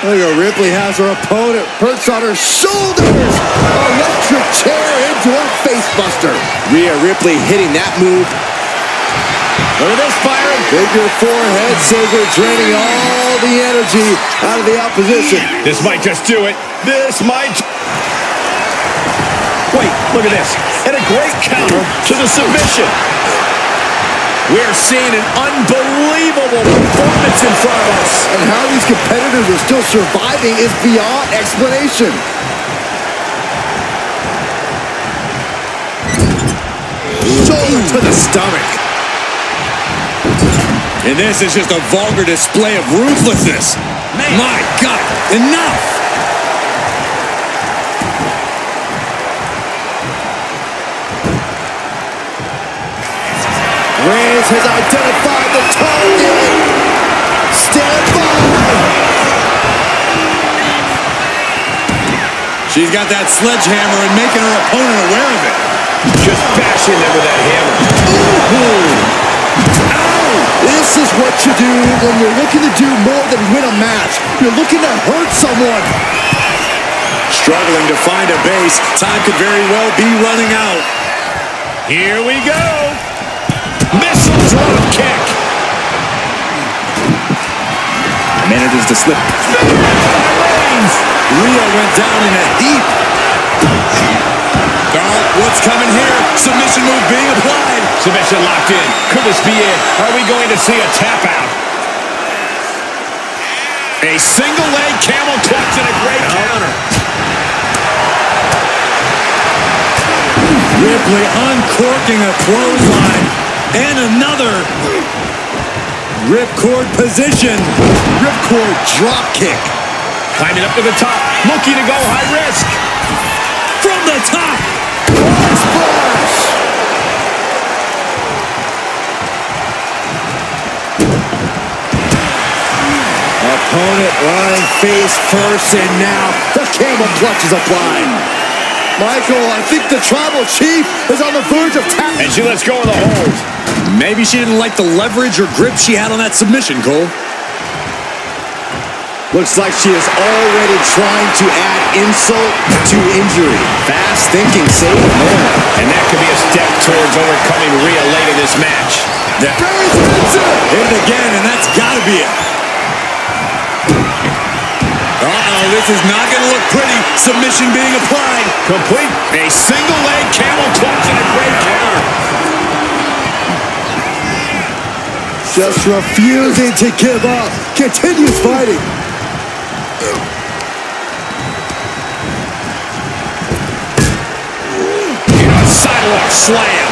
Speaker 1: Look at Ripley has her opponent perched on her shoulders. Electric chair into a facebuster. Rhea Ripley hitting that move. Look at this, Byron. Figure 4 head scissor draining all the energy out of the opposition.
Speaker 3: This might just do it. This might... Wait, look at this. And a great counter to the submission. We're seeing an unbelievable performance in front of us.
Speaker 1: And how these competitors are still surviving is beyond explanation. Shoulder to the stomach.
Speaker 5: And this is just a vulgar display of ruthlessness. Man. My God, enough!
Speaker 1: Reigns has identified the target. Stand by.
Speaker 5: She's got that sledgehammer and making her opponent aware of it.
Speaker 3: Just bashing them with that hammer.
Speaker 1: Ow! This is what you do when you're looking to do more than win a match. You're looking to hurt someone.
Speaker 5: Struggling to find a base. Time could very well be running out.
Speaker 3: Here we go. Missile drop kick.
Speaker 5: Manages to slip. Rhea went down in a heap. Oh, what's coming here? Submission move being applied.
Speaker 3: Submission locked in. Could this be it? Are we going to see a tap out? A single leg camel clutch and a great counter.
Speaker 5: Ripley uncorking a clothesline. And another. Ripcord position.
Speaker 1: Ripcord drop kick.
Speaker 3: Climbing up to the top. Looking to go high risk.
Speaker 5: From the top.
Speaker 1: Splash. Opponent lying face first, and now the camel clutch is applied. Michael, I think the tribal chief is on the verge of tap.
Speaker 3: And she lets go of the hold.
Speaker 5: Maybe she didn't like the leverage or grip she had on that submission, Cole.
Speaker 1: Looks like she is already trying to add insult to injury. Fast thinking, save the moment.
Speaker 3: And that could be a step towards overcoming Rhea late in this match.
Speaker 5: Hit it again, and that's got to be it. Uh-oh, this is not going to look pretty. Submission being applied.
Speaker 3: Complete. A single leg camel clutch and a great counter.
Speaker 1: Just refusing to give up. Continues fighting.
Speaker 3: Sidewalk slam.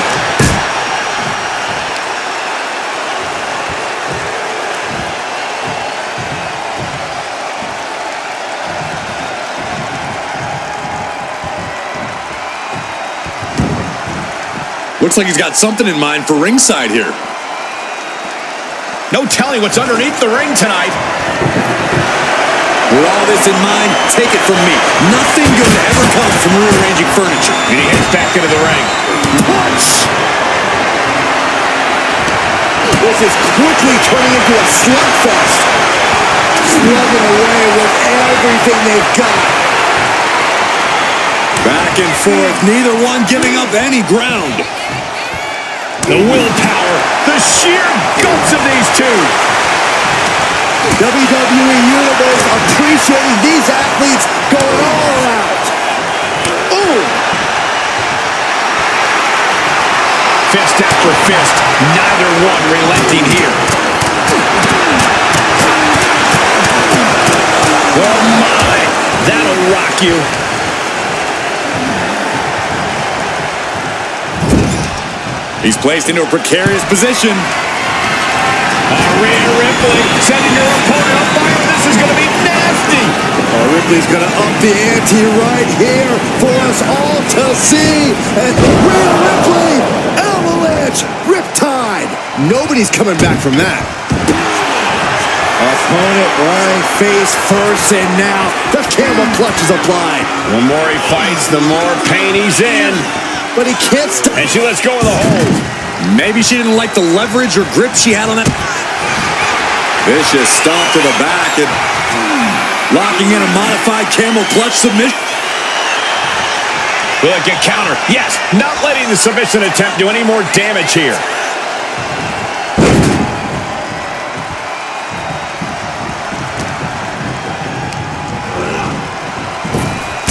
Speaker 5: Looks like he's got something in mind for ringside here.
Speaker 3: No telling what's underneath the ring tonight.
Speaker 5: With all this in mind, take it from me. Nothing good ever comes from rearranging furniture.
Speaker 3: And he heads back into the ring.
Speaker 1: Punch! This is quickly turning into a slugfest. Slugging away with everything they've got.
Speaker 5: Back and forth, neither one giving up any ground.
Speaker 3: The willpower, the sheer guts of these two.
Speaker 1: WWE Universe appreciating these athletes going all out. Ooh!
Speaker 3: Fist after fist, neither one relenting here. Oh my, that'll rock you.
Speaker 5: He's placed into a precarious position.
Speaker 3: Rhea Ripley sending her opponent up fire. This is going to be nasty.
Speaker 1: Ripley's going to up the ante right here for us all to see. And Rhea Ripley, avalanche, riptide. Nobody's coming back from that. Opponent lying face first, and now the camel clutch is applied.
Speaker 3: The more he fights, the more pain he's in.
Speaker 1: But he can't stop.
Speaker 3: And she lets go of the hold.
Speaker 5: Maybe she didn't like the leverage or grip she had on that. Vicious stomp to the back and locking in a modified camel clutch submission.
Speaker 3: Will it get countered? Yes, not letting the submission attempt do any more damage here.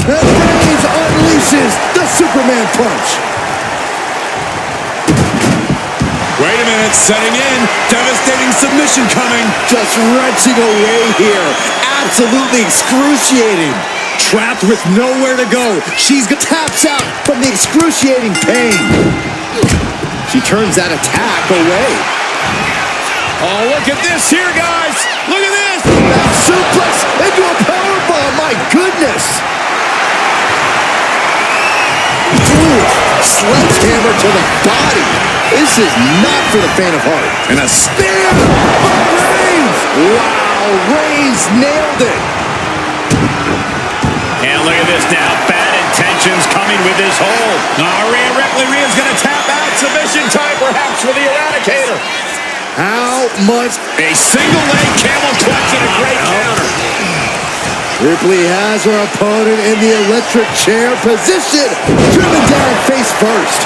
Speaker 1: And Reigns unleashes the Superman punch.
Speaker 5: Wait a minute, setting in. Devastating submission coming.
Speaker 1: Just wrenching away here. Absolutely excruciating.
Speaker 5: Trapped with nowhere to go. She's
Speaker 1: Taps out from the excruciating pain. She turns that attack away.
Speaker 3: Oh, look at this here, guys. Look at this.
Speaker 1: That suplex into a powerbomb. My goodness. Ooh, sledgehammer to the body. This is not for the faint of heart.
Speaker 5: and a
Speaker 1: Spear by Reigns. Wow, Reigns nailed it.
Speaker 3: And look at this now. Bad intentions. Submission's coming with this hold. Rhea Ripley's going to tap out. Submission time perhaps for the Eradicator.
Speaker 1: How much?
Speaker 3: A single leg camel clutch and a great counter.
Speaker 1: Ripley has her opponent in the electric chair position. Driven down face first.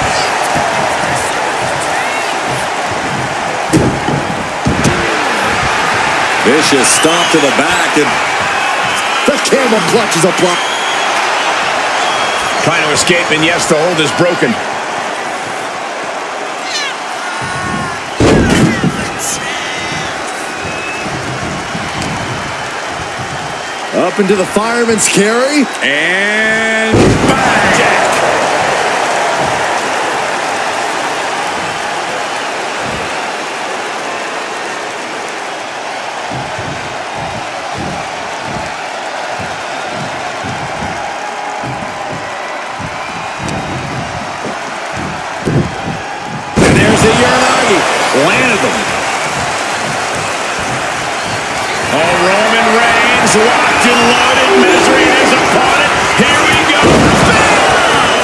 Speaker 1: Vicious stomp to the back, and the camel clutch is applied.
Speaker 3: Trying to escape, and yes, the hold is broken.
Speaker 1: Up into the fireman's carry.
Speaker 3: And Jack.
Speaker 1: And there's the Uranagi. Landed them.
Speaker 3: Oh, Roman Reigns locked and loaded. Misery and his opponent. Here we go.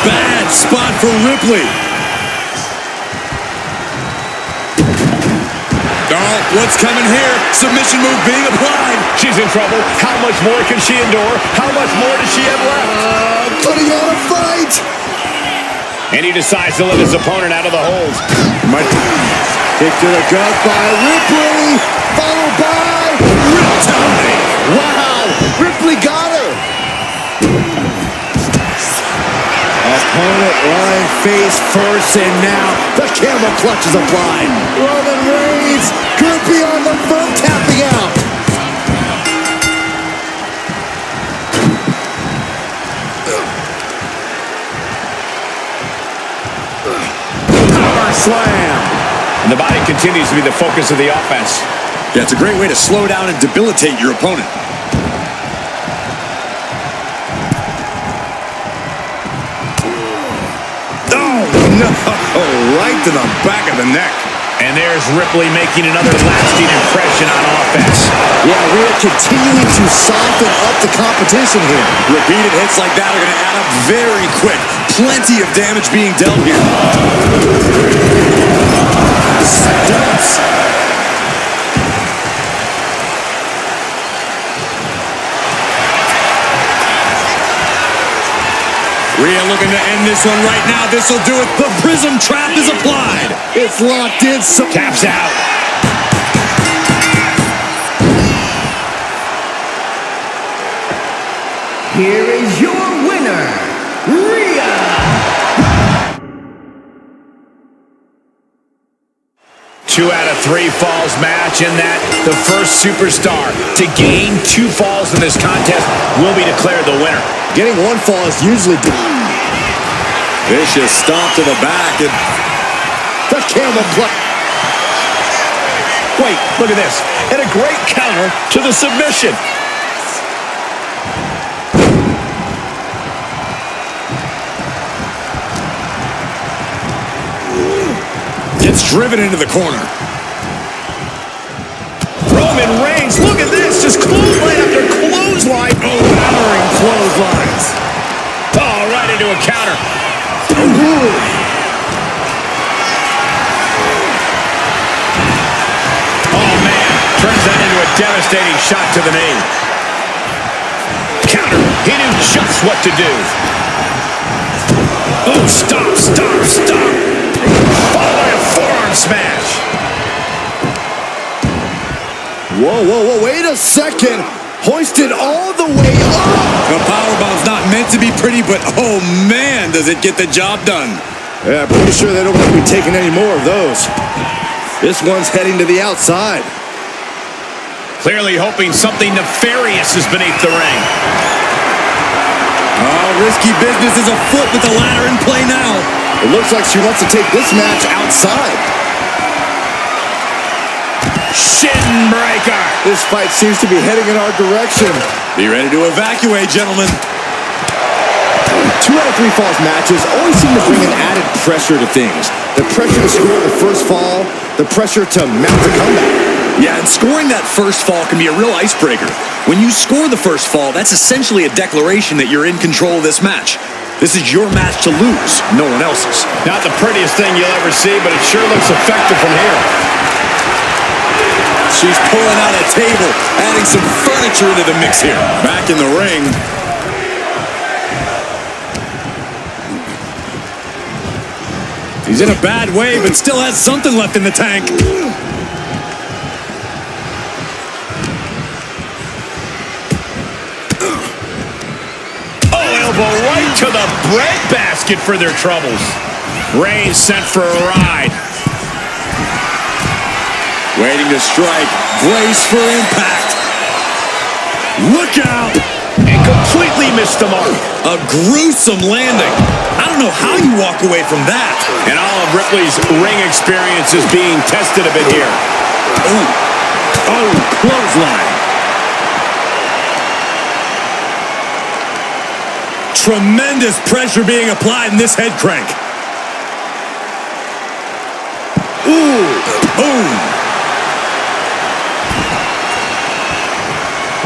Speaker 1: Bad spot for Ripley. Oh, what's coming here? Submission move being applied.
Speaker 3: She's in trouble. How much more can she endure? How much more does she have left?
Speaker 1: Putting on a fight.
Speaker 3: And he decides to let his opponent out of the hold.
Speaker 1: Kick to the gut by Ripley. Followed by Riptide. Wow, Ripley got her. Opponent lying face first, and now the camel clutch is applied. Roman Reigns could be on the verge, tapping out. Power slam.
Speaker 3: And the body continues to be the focus of the offense.
Speaker 5: Yeah, it's a great way to slow down and debilitate your opponent.
Speaker 1: No, right to the back of the neck.
Speaker 3: And there's Ripley making another lasting impression on offense.
Speaker 1: Yeah, we're continuing to soften up the competition here.
Speaker 5: Repeated hits like that are going to add up very quick. Plenty of damage being dealt here.
Speaker 1: Stunts.
Speaker 5: Rhea looking to end this one right now. This will do it. The Prism Trap is applied.
Speaker 1: It's locked in.
Speaker 3: Taps out.
Speaker 2: Here is your winner, Rhea.
Speaker 3: 2 out of 3 falls match, and that the first superstar to gain 2 falls in this contest will be declared the winner.
Speaker 1: Getting 1 fall is usually vicious stomp to the back, and the camel clutch.
Speaker 3: Wait, look at this. And a great counter to the submission.
Speaker 5: Gets driven into the corner.
Speaker 3: Roman Reigns, look at this. Just clothesline after clothesline.
Speaker 1: Powering clotheslines.
Speaker 3: Oh, right into a counter. Oh, man. Turns that into a devastating shot to the knee. Counter. He knew just what to do. Oh, stop. Followed by a forearm smash.
Speaker 1: Whoa, wait a second. Hoisted all the way up.
Speaker 5: The powerbomb's not meant to be pretty, but oh man, does it get the job done.
Speaker 1: Yeah, pretty sure they don't want to be taking any more of those. This one's heading to the outside.
Speaker 3: Clearly hoping something nefarious is beneath the ring.
Speaker 5: Oh, risky business is afoot with the ladder in play now.
Speaker 1: It looks like she wants to take this match outside.
Speaker 3: Shin breaker.
Speaker 1: This fight seems to be heading in our direction.
Speaker 5: Be ready to evacuate, gentlemen.
Speaker 1: 2 out of 3 falls matches always seem to bring an added pressure to things. The pressure to score the first fall, the pressure to mount a comeback.
Speaker 5: Yeah, and scoring that first fall can be a real icebreaker. When you score the first fall, that's essentially a declaration that you're in control of this match. This is your match to lose, no one else's.
Speaker 3: Not the prettiest thing you'll ever see, but it sure looks effective from here.
Speaker 5: She's pulling out a table, adding some furniture into the mix here.
Speaker 1: Back in the ring.
Speaker 5: He's in a bad way, but still has something left in the tank.
Speaker 3: Elbow right to the breadbasket for their troubles. Reigns sent for a ride.
Speaker 1: Waiting to strike.
Speaker 5: Brace for impact. Look out!
Speaker 3: And completely missed the mark.
Speaker 5: A gruesome landing. I don't know how you walk away from that.
Speaker 3: And all of Ripley's ring experience is being tested a bit here.
Speaker 5: Oh, clothesline. Tremendous pressure being applied in this head crank. Boom.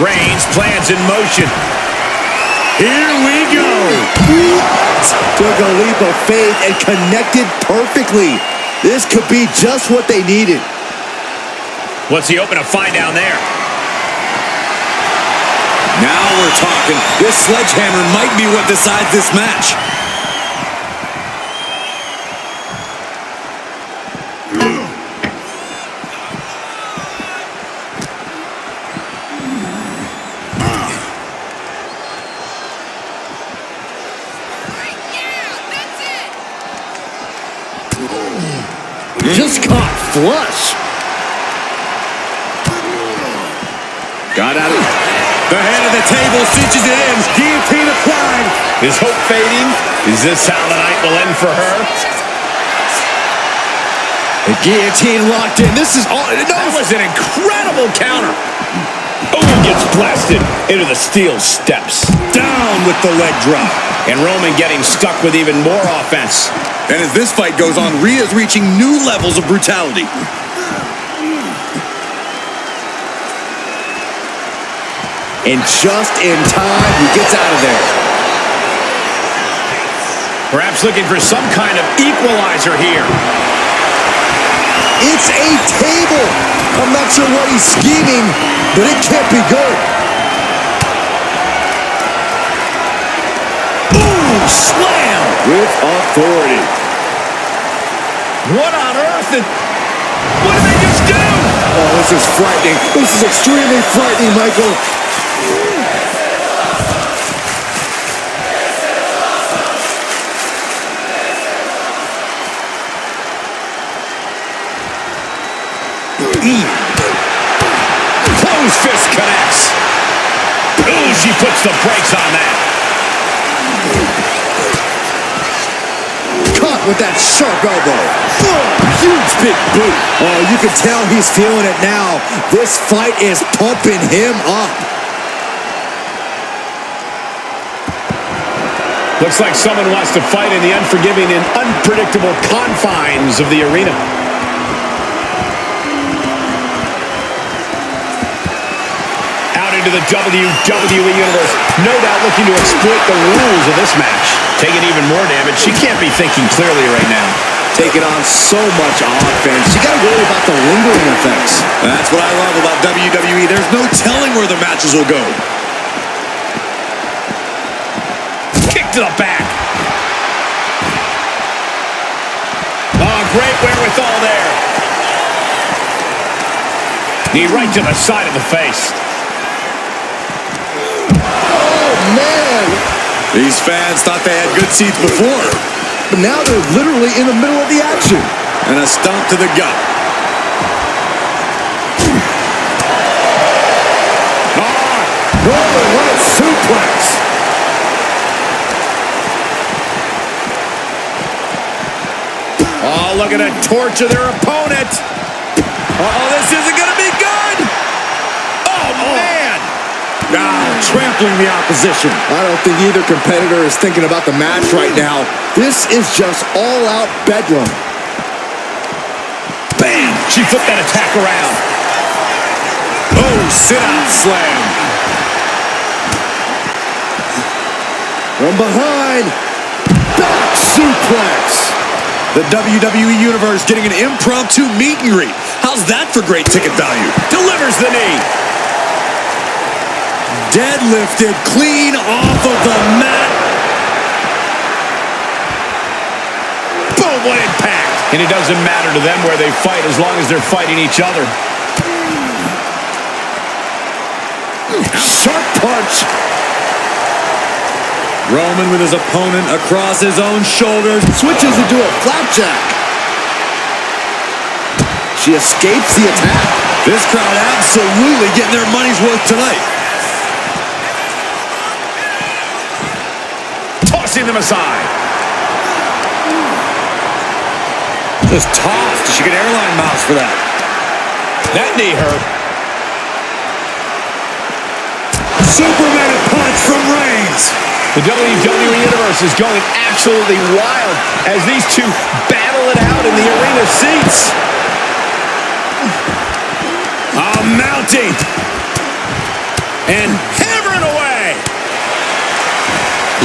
Speaker 3: Reigns plans in motion.
Speaker 5: Here we go.
Speaker 1: Took a leap of faith and connected perfectly. This could be just what they needed.
Speaker 3: What's he hoping to find down there?
Speaker 5: Now we're talking. This sledgehammer might be what decides this match.
Speaker 1: Just caught flush.
Speaker 5: Got out of the head of the table, cinches it in. Guillotine applied.
Speaker 3: Is hope fading? Is this how the night will end for her?
Speaker 5: The guillotine locked in. This is all. No,
Speaker 3: that was an incredible counter. Oh, gets blasted into the steel steps.
Speaker 5: Down with the leg drop.
Speaker 3: And Roman getting stuck with even more offense.
Speaker 5: And as this fight goes on, Rhea's reaching new levels of brutality.
Speaker 1: And just in time, he gets out of there.
Speaker 3: Perhaps looking for some kind of equalizer here.
Speaker 1: It's a table. I'm not sure what he's scheming, but it can't be good.
Speaker 5: Boom! Slam!
Speaker 1: With authority.
Speaker 3: What on earth? What did they just do?
Speaker 1: Oh, this is frightening. This is extremely frightening, Michael.
Speaker 3: Close fist connects. Ooh, she puts the brakes on that.
Speaker 1: Caught with that sharp elbow. Huge big boot. Oh, you can tell he's feeling it now. This fight is pumping him up.
Speaker 3: Looks like someone wants to fight in the unforgiving and unpredictable confines of the arena. Into the WWE Universe, no doubt looking to exploit the rules of this match. Taking even more damage. She can't be thinking clearly right now.
Speaker 1: Taking on so much offense. You got to worry about the lingering effects.
Speaker 5: That's what I love about WWE. There's no telling where the matches will go.
Speaker 3: Kick to the back. Oh, great wherewithal there. Knee right to the side of the face.
Speaker 1: Man,
Speaker 5: these fans thought they had good seats before,
Speaker 1: but now they're literally in the middle of the action.
Speaker 5: And a stomp to the gut.
Speaker 1: Norman, what a suplex.
Speaker 3: Oh, look at it, torture their opponent. Uh-oh, this isn't going to be good. Oh, man.
Speaker 1: Trampling the opposition. I don't think either competitor is thinking about the match right now. This is just all-out bedlam.
Speaker 3: Bam! She flipped that attack around.
Speaker 5: Oh, sit-out slam.
Speaker 1: From behind. suplex.
Speaker 5: The WWE Universe getting an impromptu meet and greet. How's that for great ticket value?
Speaker 3: Delivers the knee.
Speaker 5: Deadlifted clean off of the mat.
Speaker 3: Boom, what impact. And it doesn't matter to them where they fight as long as they're fighting each other.
Speaker 1: Sharp punch.
Speaker 5: Roman with his opponent across his own shoulders.
Speaker 1: Switches into a flapjack. She escapes the attack.
Speaker 5: This crowd absolutely getting their money's worth tonight.
Speaker 3: Tossing them aside.
Speaker 5: Just tossed. She get airline miles for that.
Speaker 3: That knee hurt.
Speaker 1: Superman punch from Reigns.
Speaker 3: The WWE Universe is going absolutely wild as these two battle it out in the arena seats.
Speaker 5: Mounting. And hammering away.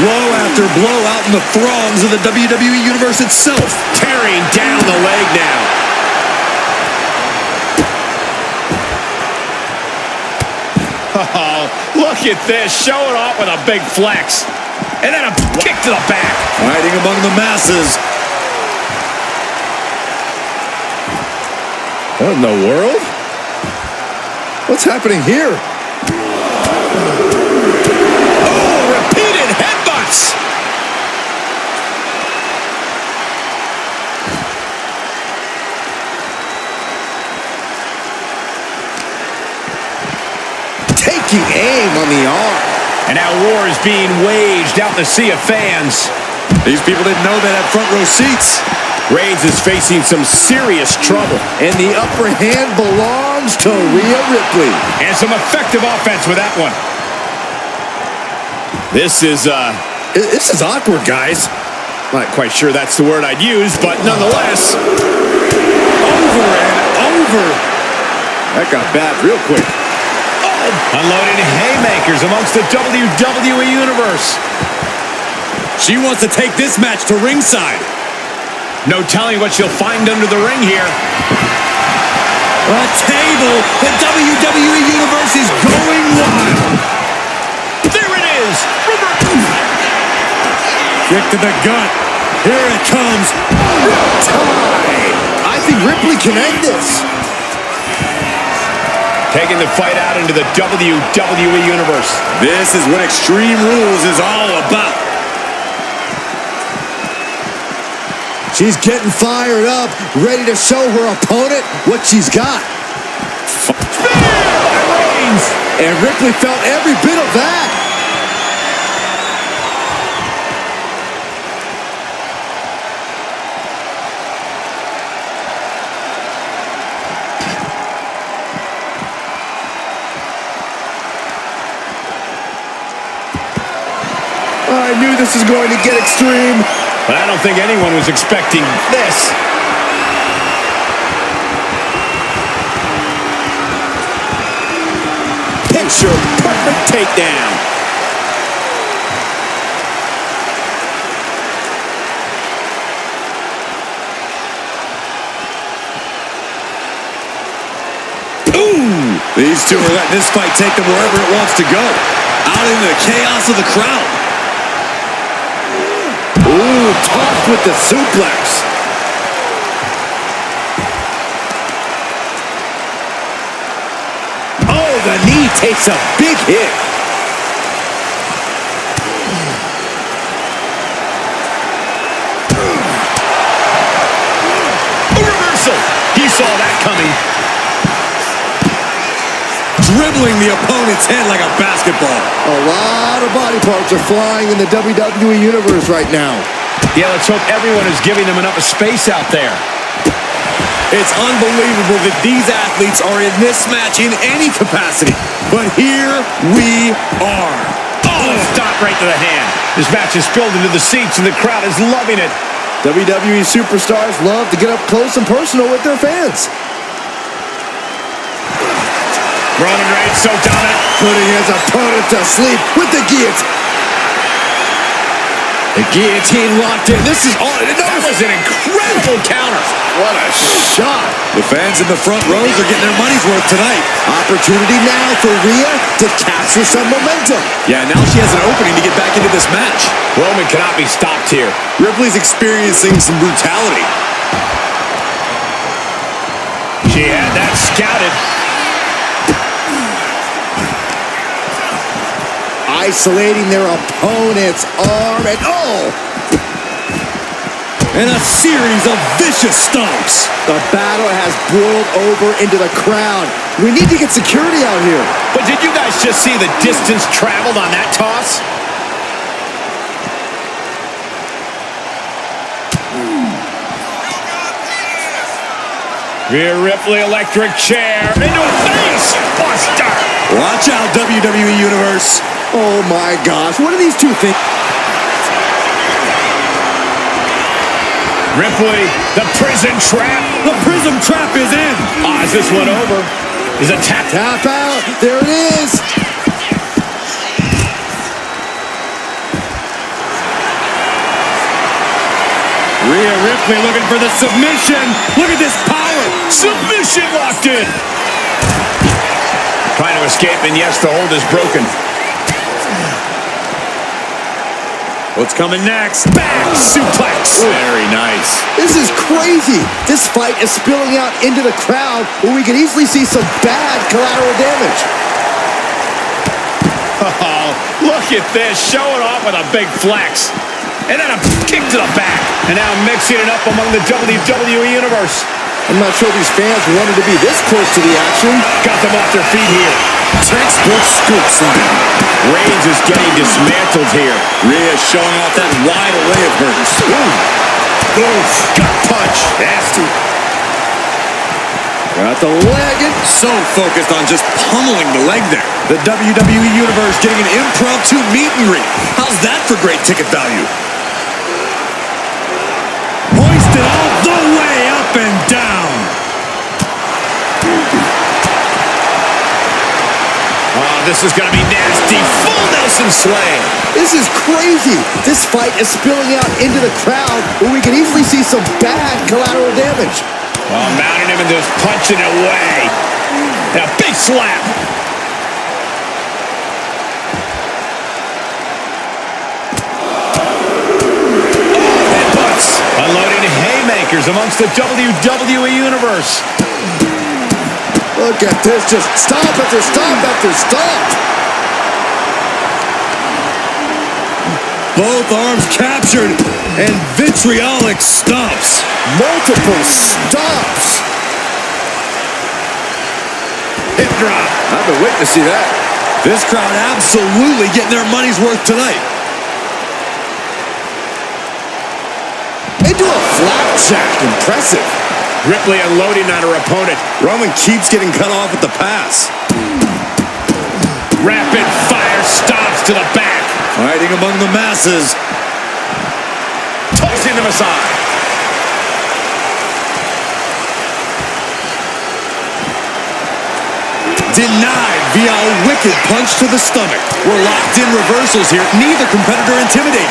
Speaker 5: Blow after blow out in the throngs of the WWE Universe itself.
Speaker 3: Tearing down the leg now. Oh, look at this. Showing off with a big flex. And then a kick to the back.
Speaker 5: Fighting among the masses.
Speaker 1: What in the world? What's happening here?
Speaker 3: Oh, repeated headbutts.
Speaker 1: Taking aim on the arm.
Speaker 3: And now war is being waged out in the sea of fans.
Speaker 5: These people didn't know they had front row seats.
Speaker 3: Reigns is facing some serious trouble.
Speaker 1: And the upper hand belongs to Rhea Ripley.
Speaker 3: And some effective offense with that one. This is
Speaker 1: awkward, guys.
Speaker 3: not quite sure that's the word I'd use, but nonetheless.
Speaker 5: Over and over. That got bad real quick.
Speaker 3: Unloading haymakers amongst the WWE Universe.
Speaker 5: She wants to take this match to ringside.
Speaker 3: No telling what she'll find under the ring here.
Speaker 5: A table. The WWE Universe is going wild.
Speaker 3: There it is.
Speaker 5: Kick to the gut. Here it comes.
Speaker 1: Riptide. I think Ripley can end this.
Speaker 3: Taking the fight out into the WWE Universe.
Speaker 5: This is what Extreme Rules is all about.
Speaker 1: She's getting fired up, ready to show her opponent what she's got.
Speaker 3: Spear by Reigns.
Speaker 1: And Ripley felt every bit of that. I knew this was going to get extreme.
Speaker 3: But I don't think anyone was expecting this. Picture perfect takedown.
Speaker 5: Ooh! These two are letting this fight take them wherever it wants to go. Out into the chaos of the crowd.
Speaker 1: Ooh, tossed with the suplex. Oh, the knee takes a big hit.
Speaker 3: A reversal. He saw that coming.
Speaker 5: Dribbling the opponent's head like a basketball.
Speaker 1: A lot of body parts are flying in the WWE Universe right now.
Speaker 3: Yeah, let's hope everyone is giving them enough space out there.
Speaker 5: It's unbelievable that these athletes are in this match in any capacity. But here we are.
Speaker 3: Oh, stop right to the hand. This match is spilled into the seats and the crowd is loving it.
Speaker 1: WWE superstars love to get up close and personal with their fans.
Speaker 3: Roman Reigns so dominant.
Speaker 1: Putting his opponent to sleep with the guillotine.
Speaker 3: The guillotine locked in. This is all. That was an incredible counter. What a shot.
Speaker 1: The fans in the front rows are getting their money's worth tonight.
Speaker 4: Opportunity now for Rhea to capture some momentum.
Speaker 5: Yeah, now she has an opening to get back into this match.
Speaker 3: Roman cannot be stopped here.
Speaker 1: Ripley's experiencing some brutality.
Speaker 3: She had that scouted.
Speaker 4: Isolating their opponent's arm and
Speaker 1: And a series of vicious stomps.
Speaker 4: the battle has boiled over into the crowd. We need to get security out here.
Speaker 3: But did you guys just see the distance traveled on that toss? Rhea Ripley, electric chair, into a face buster.
Speaker 1: Watch out, WWE Universe.
Speaker 4: Oh my gosh, what do these two think?
Speaker 3: Ripley, the prison trap.
Speaker 1: The Prism Trap is in.
Speaker 3: Is this one over? Is a tap.
Speaker 4: Tap out, there it is.
Speaker 1: Rhea Ripley looking for the submission. Look at this power.
Speaker 3: Submission locked in. Trying to escape, and yes, the hold is broken.
Speaker 1: What's coming next?
Speaker 3: Back suplex. Very nice.
Speaker 4: This is crazy. This fight is spilling out into the crowd where we can easily see some bad collateral damage.
Speaker 3: Oh, look at this. Showing off with a big flex. And then a kick to the back. And now mixing it up among the WWE Universe.
Speaker 4: I'm not sure these fans wanted to be this close to the action.
Speaker 3: Got them off their feet here.
Speaker 1: Textbook scoop slam.
Speaker 3: Reigns is getting dismantled here.
Speaker 1: Rhea showing off that wide array of hers.
Speaker 3: Oof. Gut punch. Nasty.
Speaker 1: Got the leg in. So focused on just pummeling the leg there. The WWE Universe getting an impromptu meet and greet. How's that for great ticket value? Hoisted all the way up and down.
Speaker 3: Oh, this is going to be nasty. Full Nelson slam.
Speaker 4: This is crazy. This fight is spilling out into the crowd where we can easily see some bad collateral damage.
Speaker 3: Oh, mounting him and just punching it away. And a big slap. Headbutts. Unloading haymakers amongst the WWE Universe.
Speaker 4: Look at this, just stop after stop after stop.
Speaker 1: Both arms captured and vitriolic stomps.
Speaker 4: Multiple stops.
Speaker 3: Hip drop.
Speaker 1: I've been waiting to see that. This crowd absolutely getting their money's worth tonight.
Speaker 4: Into a flapjack. Impressive.
Speaker 3: Ripley unloading on her opponent.
Speaker 1: Roman keeps getting cut off with the pass.
Speaker 3: Rapid fire stops to the back.
Speaker 1: Fighting among the masses.
Speaker 3: Tossing them aside.
Speaker 1: Denied via a wicked punch to the stomach. We're locked in reversals here. Neither competitor intimidated.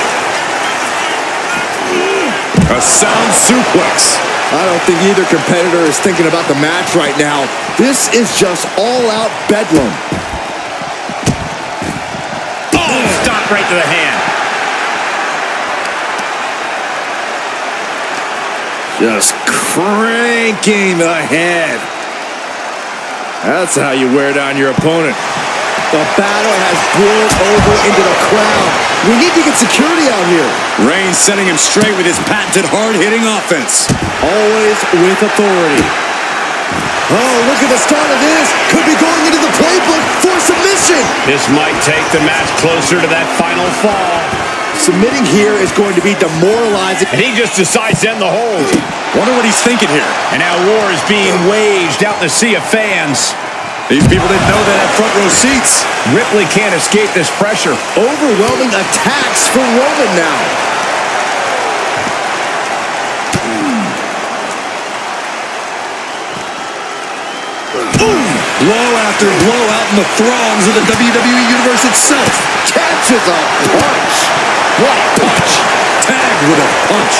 Speaker 1: A sound suplex.
Speaker 4: I don't think either competitor is thinking about the match right now. This is just all-out bedlam.
Speaker 3: Oh, stop right to the hand.
Speaker 1: Just cranking the head. That's how you wear down your opponent.
Speaker 4: The battle has boiled over into the crowd. We need to get security out here.
Speaker 1: Reigns setting him straight with his patented hard-hitting offense.
Speaker 4: Always with authority. Oh, look at the start of this. Could be going into the playbook for submission.
Speaker 3: This might take the match closer to that final fall.
Speaker 4: Submitting here is going to be demoralizing.
Speaker 3: And he just decides to end the hold.
Speaker 1: Wonder what he's thinking here.
Speaker 3: And now war is being waged out in the sea of fans.
Speaker 1: These people didn't know they had front row seats.
Speaker 3: Ripley can't escape this pressure.
Speaker 4: Overwhelming attacks for Roman now.
Speaker 1: Blow after blow out in the throngs of the WWE Universe itself.
Speaker 4: Catches a punch.
Speaker 3: What a punch.
Speaker 1: Tagged with a punch.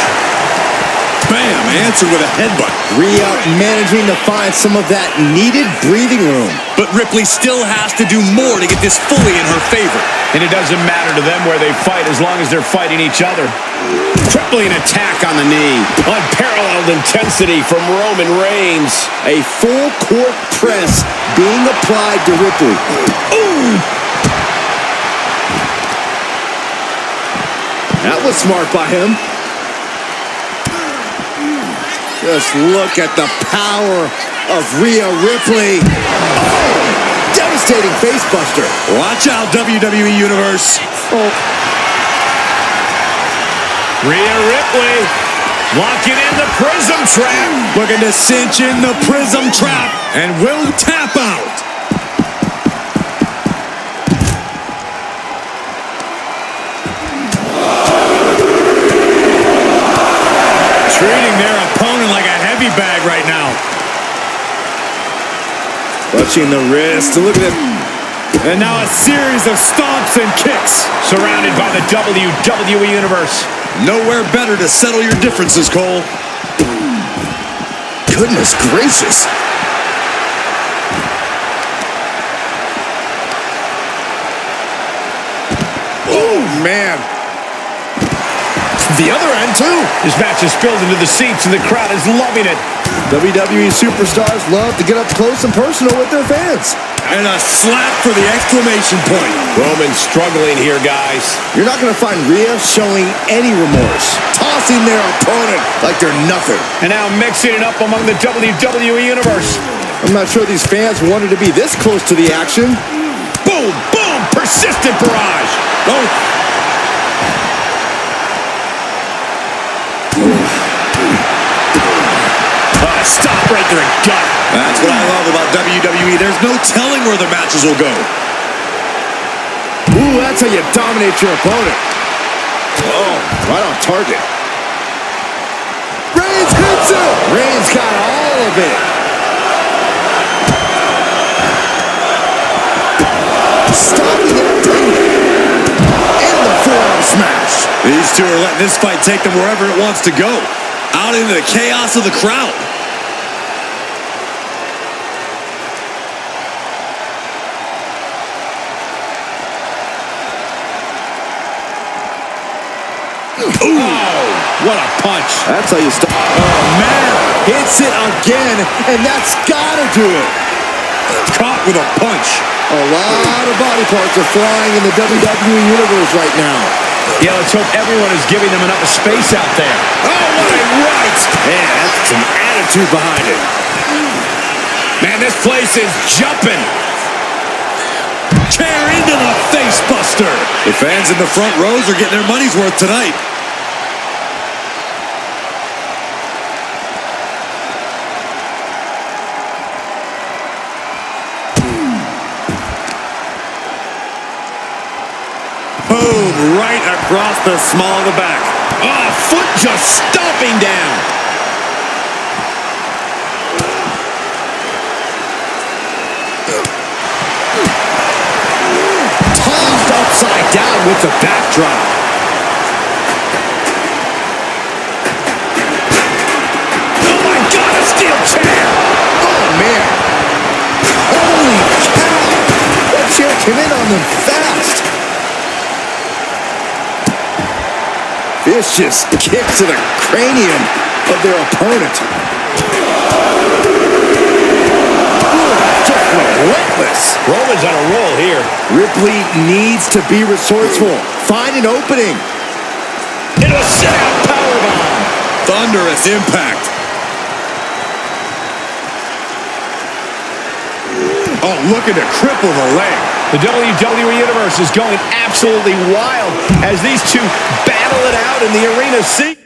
Speaker 1: Bam, answered with a headbutt.
Speaker 4: Rhea managing to find some of that needed breathing room.
Speaker 5: But Ripley still has to do more to get this fully in her favor.
Speaker 3: And it doesn't matter to them where they fight as long as they're fighting each other. Crippling attack on the knee. Unparalleled intensity from Roman Reigns.
Speaker 4: A full court press being applied to Ripley.
Speaker 3: Ooh!
Speaker 4: That was smart by him. Just look at the power of Rhea Ripley. Oh! Devastating facebuster.
Speaker 1: Watch out, WWE Universe.
Speaker 4: Oh.
Speaker 3: Rhea Ripley locking in the prism trap.
Speaker 1: Looking to cinch in the prism trap and will tap out. Treating their opponent like a heavy bag right now.
Speaker 4: Clutching the wrist. Look at it.
Speaker 1: And now a series of stomps and kicks.
Speaker 3: Surrounded by the WWE Universe.
Speaker 1: Nowhere better to settle your differences, Cole.
Speaker 4: Goodness gracious. Oh, man. The other end, too.
Speaker 3: This match is spilled into the seats and the crowd is loving it.
Speaker 4: WWE superstars love to get up close and personal with their fans.
Speaker 1: And a slap for the exclamation point.
Speaker 3: Roman's struggling here, guys.
Speaker 4: You're not going to find Rhea showing any remorse. Tossing their opponent like they're nothing.
Speaker 3: And now mixing it up among the WWE Universe.
Speaker 4: I'm not sure these fans wanted to be this close to the action.
Speaker 3: Boom, boom, persistent barrage.
Speaker 1: Oh.
Speaker 3: Stop right there and gut.
Speaker 1: That's what I love about WWE. There's no telling where the matches will go.
Speaker 4: Ooh, that's how you dominate your opponent. Oh, right on target. Reigns hits it. Reigns got all of it. Stopping it. In the forearm smash.
Speaker 1: These two are letting this fight take them wherever it wants to go. Out into the chaos of the crowd.
Speaker 3: Ooh, what a punch.
Speaker 4: That's how you stop. Oh, man. Hits it again, and that's got to do it.
Speaker 1: Caught with a punch.
Speaker 4: A lot of body parts are flying in the WWE Universe right now.
Speaker 3: Yeah, let's hope everyone is giving them enough space out there.
Speaker 1: Oh, what a right.
Speaker 4: Man, that's some attitude behind it.
Speaker 3: Man, this place is jumping.
Speaker 1: Chair into the face buster. The fans in the front rows are getting their money's worth tonight. Boom, right across the small of the back.
Speaker 3: Oh, foot just stomping down.
Speaker 4: Tossed upside down with the backdrop.
Speaker 3: Oh, my God, a steel chair.
Speaker 4: Oh, man. Holy cow. That chair came in on them fast. Vicious kick to the cranium of their opponent. Ooh, just relentless.
Speaker 3: Roman's on a roll here.
Speaker 4: Ripley needs to be resourceful. Find an opening.
Speaker 3: Into a sit-out powerbomb.
Speaker 1: Thunderous impact. Oh, looking to cripple the leg.
Speaker 3: The WWE Universe is going absolutely wild as these two battle it out in the arena seat.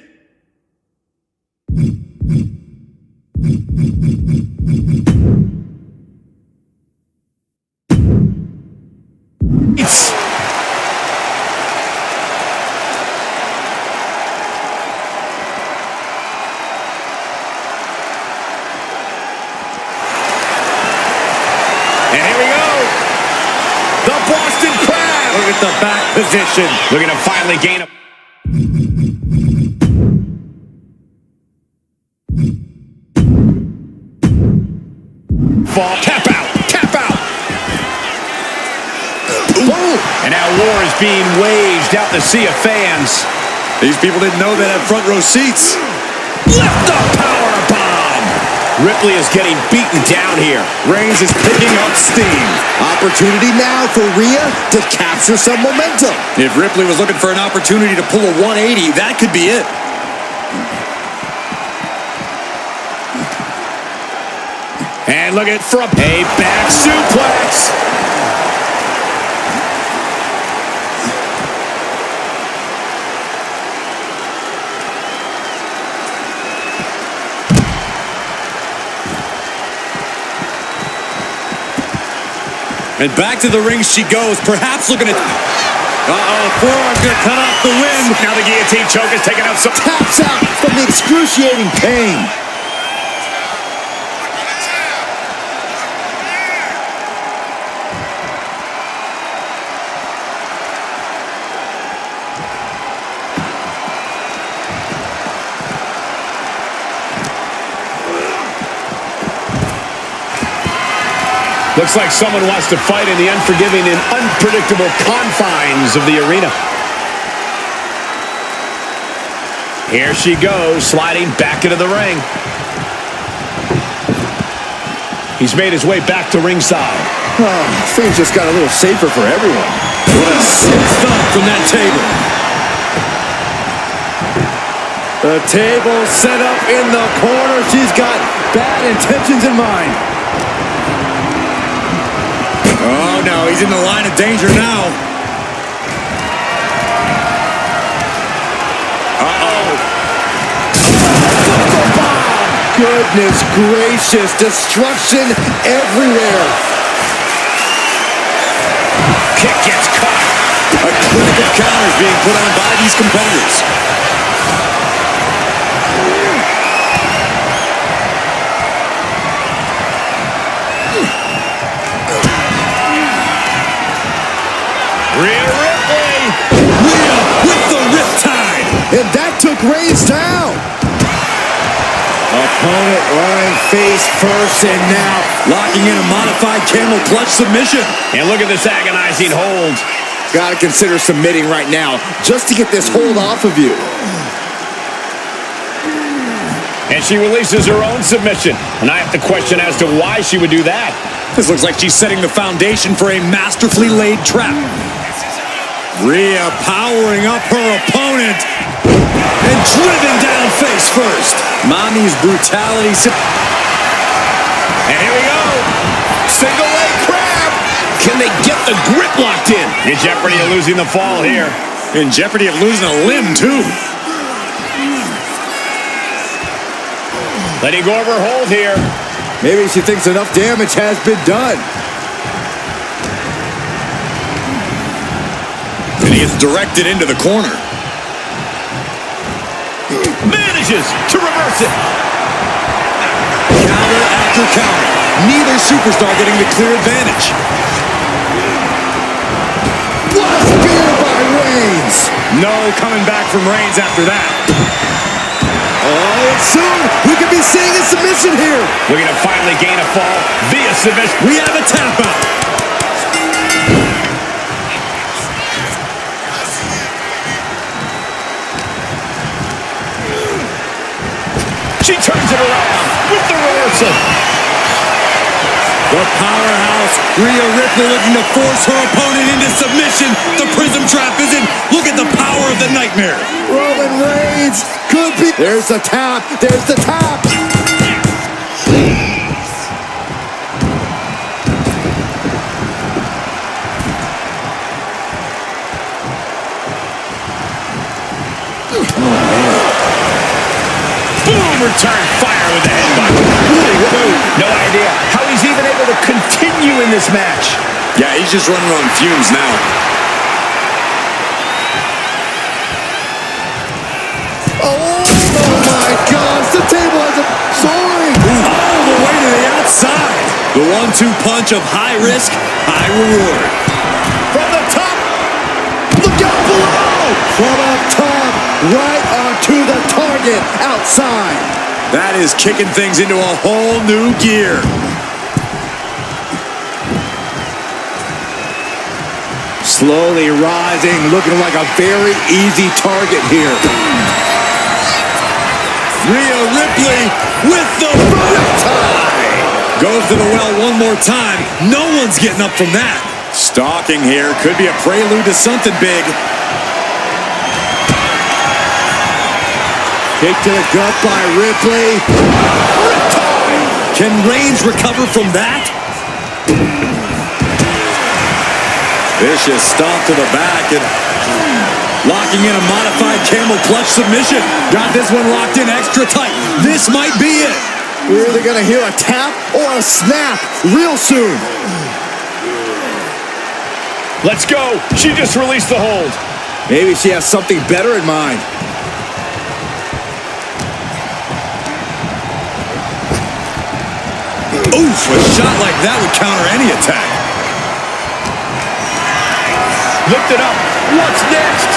Speaker 3: And here we go. The Boston Crab.
Speaker 1: Look at the back position.
Speaker 3: Looking to finally gain a... Fall, tap out, tap out. And now war is being waged out in the sea of fans.
Speaker 1: These people didn't know they had front row seats.
Speaker 3: Lift the power bomb. Ripley is getting beaten down here.
Speaker 1: Reigns is picking up steam.
Speaker 4: Opportunity now for Rhea to capture some momentum.
Speaker 5: If Ripley was looking for an opportunity to pull a 180, that could be it.
Speaker 3: And look at from a back suplex.
Speaker 5: And back to the ring she goes, perhaps looking at... forearm's gonna cut off the wind.
Speaker 3: Now the guillotine choke is taking out some...
Speaker 4: Taps out from the excruciating pain.
Speaker 3: Looks like someone wants to fight in the unforgiving and unpredictable confines of the arena. Here she goes, sliding back into the ring. He's made his way back to ringside.
Speaker 4: Things just got a little safer for everyone.
Speaker 5: What a sick thump from that table.
Speaker 1: The table set up in the corner. She's got bad intentions in mind.
Speaker 5: Oh, no, he's in the line of danger now.
Speaker 4: Goodness gracious, destruction everywhere.
Speaker 3: Kick gets caught.
Speaker 5: A clinic of counters being put on by these competitors.
Speaker 3: Rhea Ripley.
Speaker 5: Rhea with the riptide.
Speaker 4: And that took Reigns down.
Speaker 1: Opponent lying face first, and now
Speaker 5: Locking in a modified camel clutch submission.
Speaker 3: And look at this agonizing hold.
Speaker 4: Gotta consider submitting right now just to get this hold off of you.
Speaker 3: And she releases her own submission. And I have to question as to why she would do that.
Speaker 5: This looks like she's setting the foundation for a masterfully laid trap. Rhea powering up her opponent and driven down face first. Mommy's brutality.
Speaker 3: And here we go. Single leg crab. Can they get the grip locked in? In jeopardy of losing the fall here.
Speaker 5: In jeopardy of losing a limb, too.
Speaker 3: Letting go of her hold here.
Speaker 4: Maybe she thinks enough damage has been done.
Speaker 5: And he is directed into the corner.
Speaker 3: Manages to reverse it.
Speaker 5: Counter after counter. Neither superstar getting the clear advantage.
Speaker 4: What a spear by Reigns!
Speaker 5: No coming back from Reigns after that.
Speaker 4: Oh, and soon we could be seeing a submission here.
Speaker 3: We're going to finally gain a fall via submission.
Speaker 5: We have a tap out.
Speaker 3: She turns it around with the reversal.
Speaker 5: The powerhouse, Rhea Ripley, looking to force her opponent into submission. The prism trap is in. Look at the power of the nightmare.
Speaker 4: Roman Reigns could be. There's the tap. There's the tap.
Speaker 3: Boom, return fire with the headbutt. No idea how he's even able to continue in this match.
Speaker 5: Yeah, he's just running on fumes now.
Speaker 4: Oh my gosh, the table has a soaring.
Speaker 5: All the way to the outside. The 1-2 punch of high risk, high reward.
Speaker 4: From the top. Look out below. From up top.
Speaker 1: onto the target outside.
Speaker 5: That is kicking things into a whole new gear.
Speaker 1: Slowly rising, looking like a very easy target here.
Speaker 5: Rhea Ripley with the riptide. Goes to the well one more time. No one's getting up from that. Stalking here. Could be a prelude to something big.
Speaker 1: Kick to the gut by Ripley.
Speaker 5: Riptide. Can Reigns recover from that? Vicious stomp to the back and locking in a modified camel clutch submission. Got this one locked in extra tight. This might be it.
Speaker 1: We're either going to hear a tap or a snap real soon.
Speaker 3: Let's go. She just released the hold.
Speaker 1: Maybe she has something better in mind.
Speaker 5: Oof, a shot like that would counter any attack.
Speaker 3: Lift it up. What's next?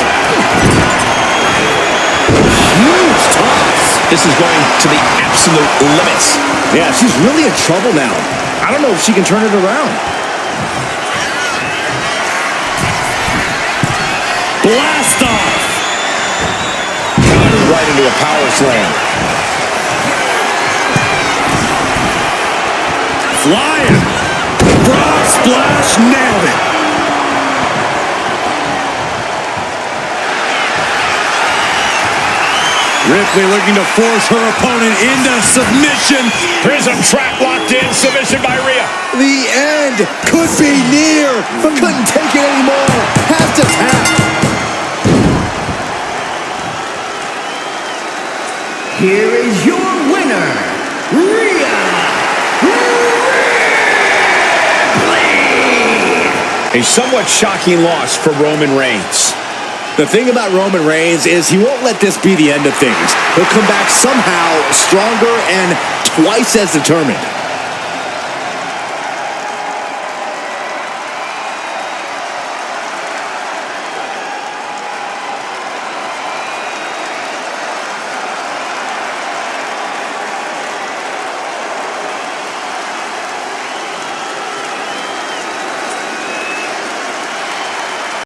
Speaker 1: Huge toss.
Speaker 3: This is going to the absolute limits.
Speaker 1: Yeah, she's really in trouble now. I don't know if she can turn it around.
Speaker 5: Blast off.
Speaker 3: Countered right into a power slam.
Speaker 5: Flying. Frog splash, nailed it. Ripley looking to force her opponent into submission.
Speaker 3: Prism trap locked in. Submission by Rhea.
Speaker 1: The end could be near, but couldn't take it anymore. Has to tap.
Speaker 2: Here is your winner, Rhea Ripley.
Speaker 3: A somewhat shocking loss for Roman Reigns.
Speaker 1: The thing about Roman Reigns is he won't let this be the end of things. He'll come back somehow stronger and twice as determined.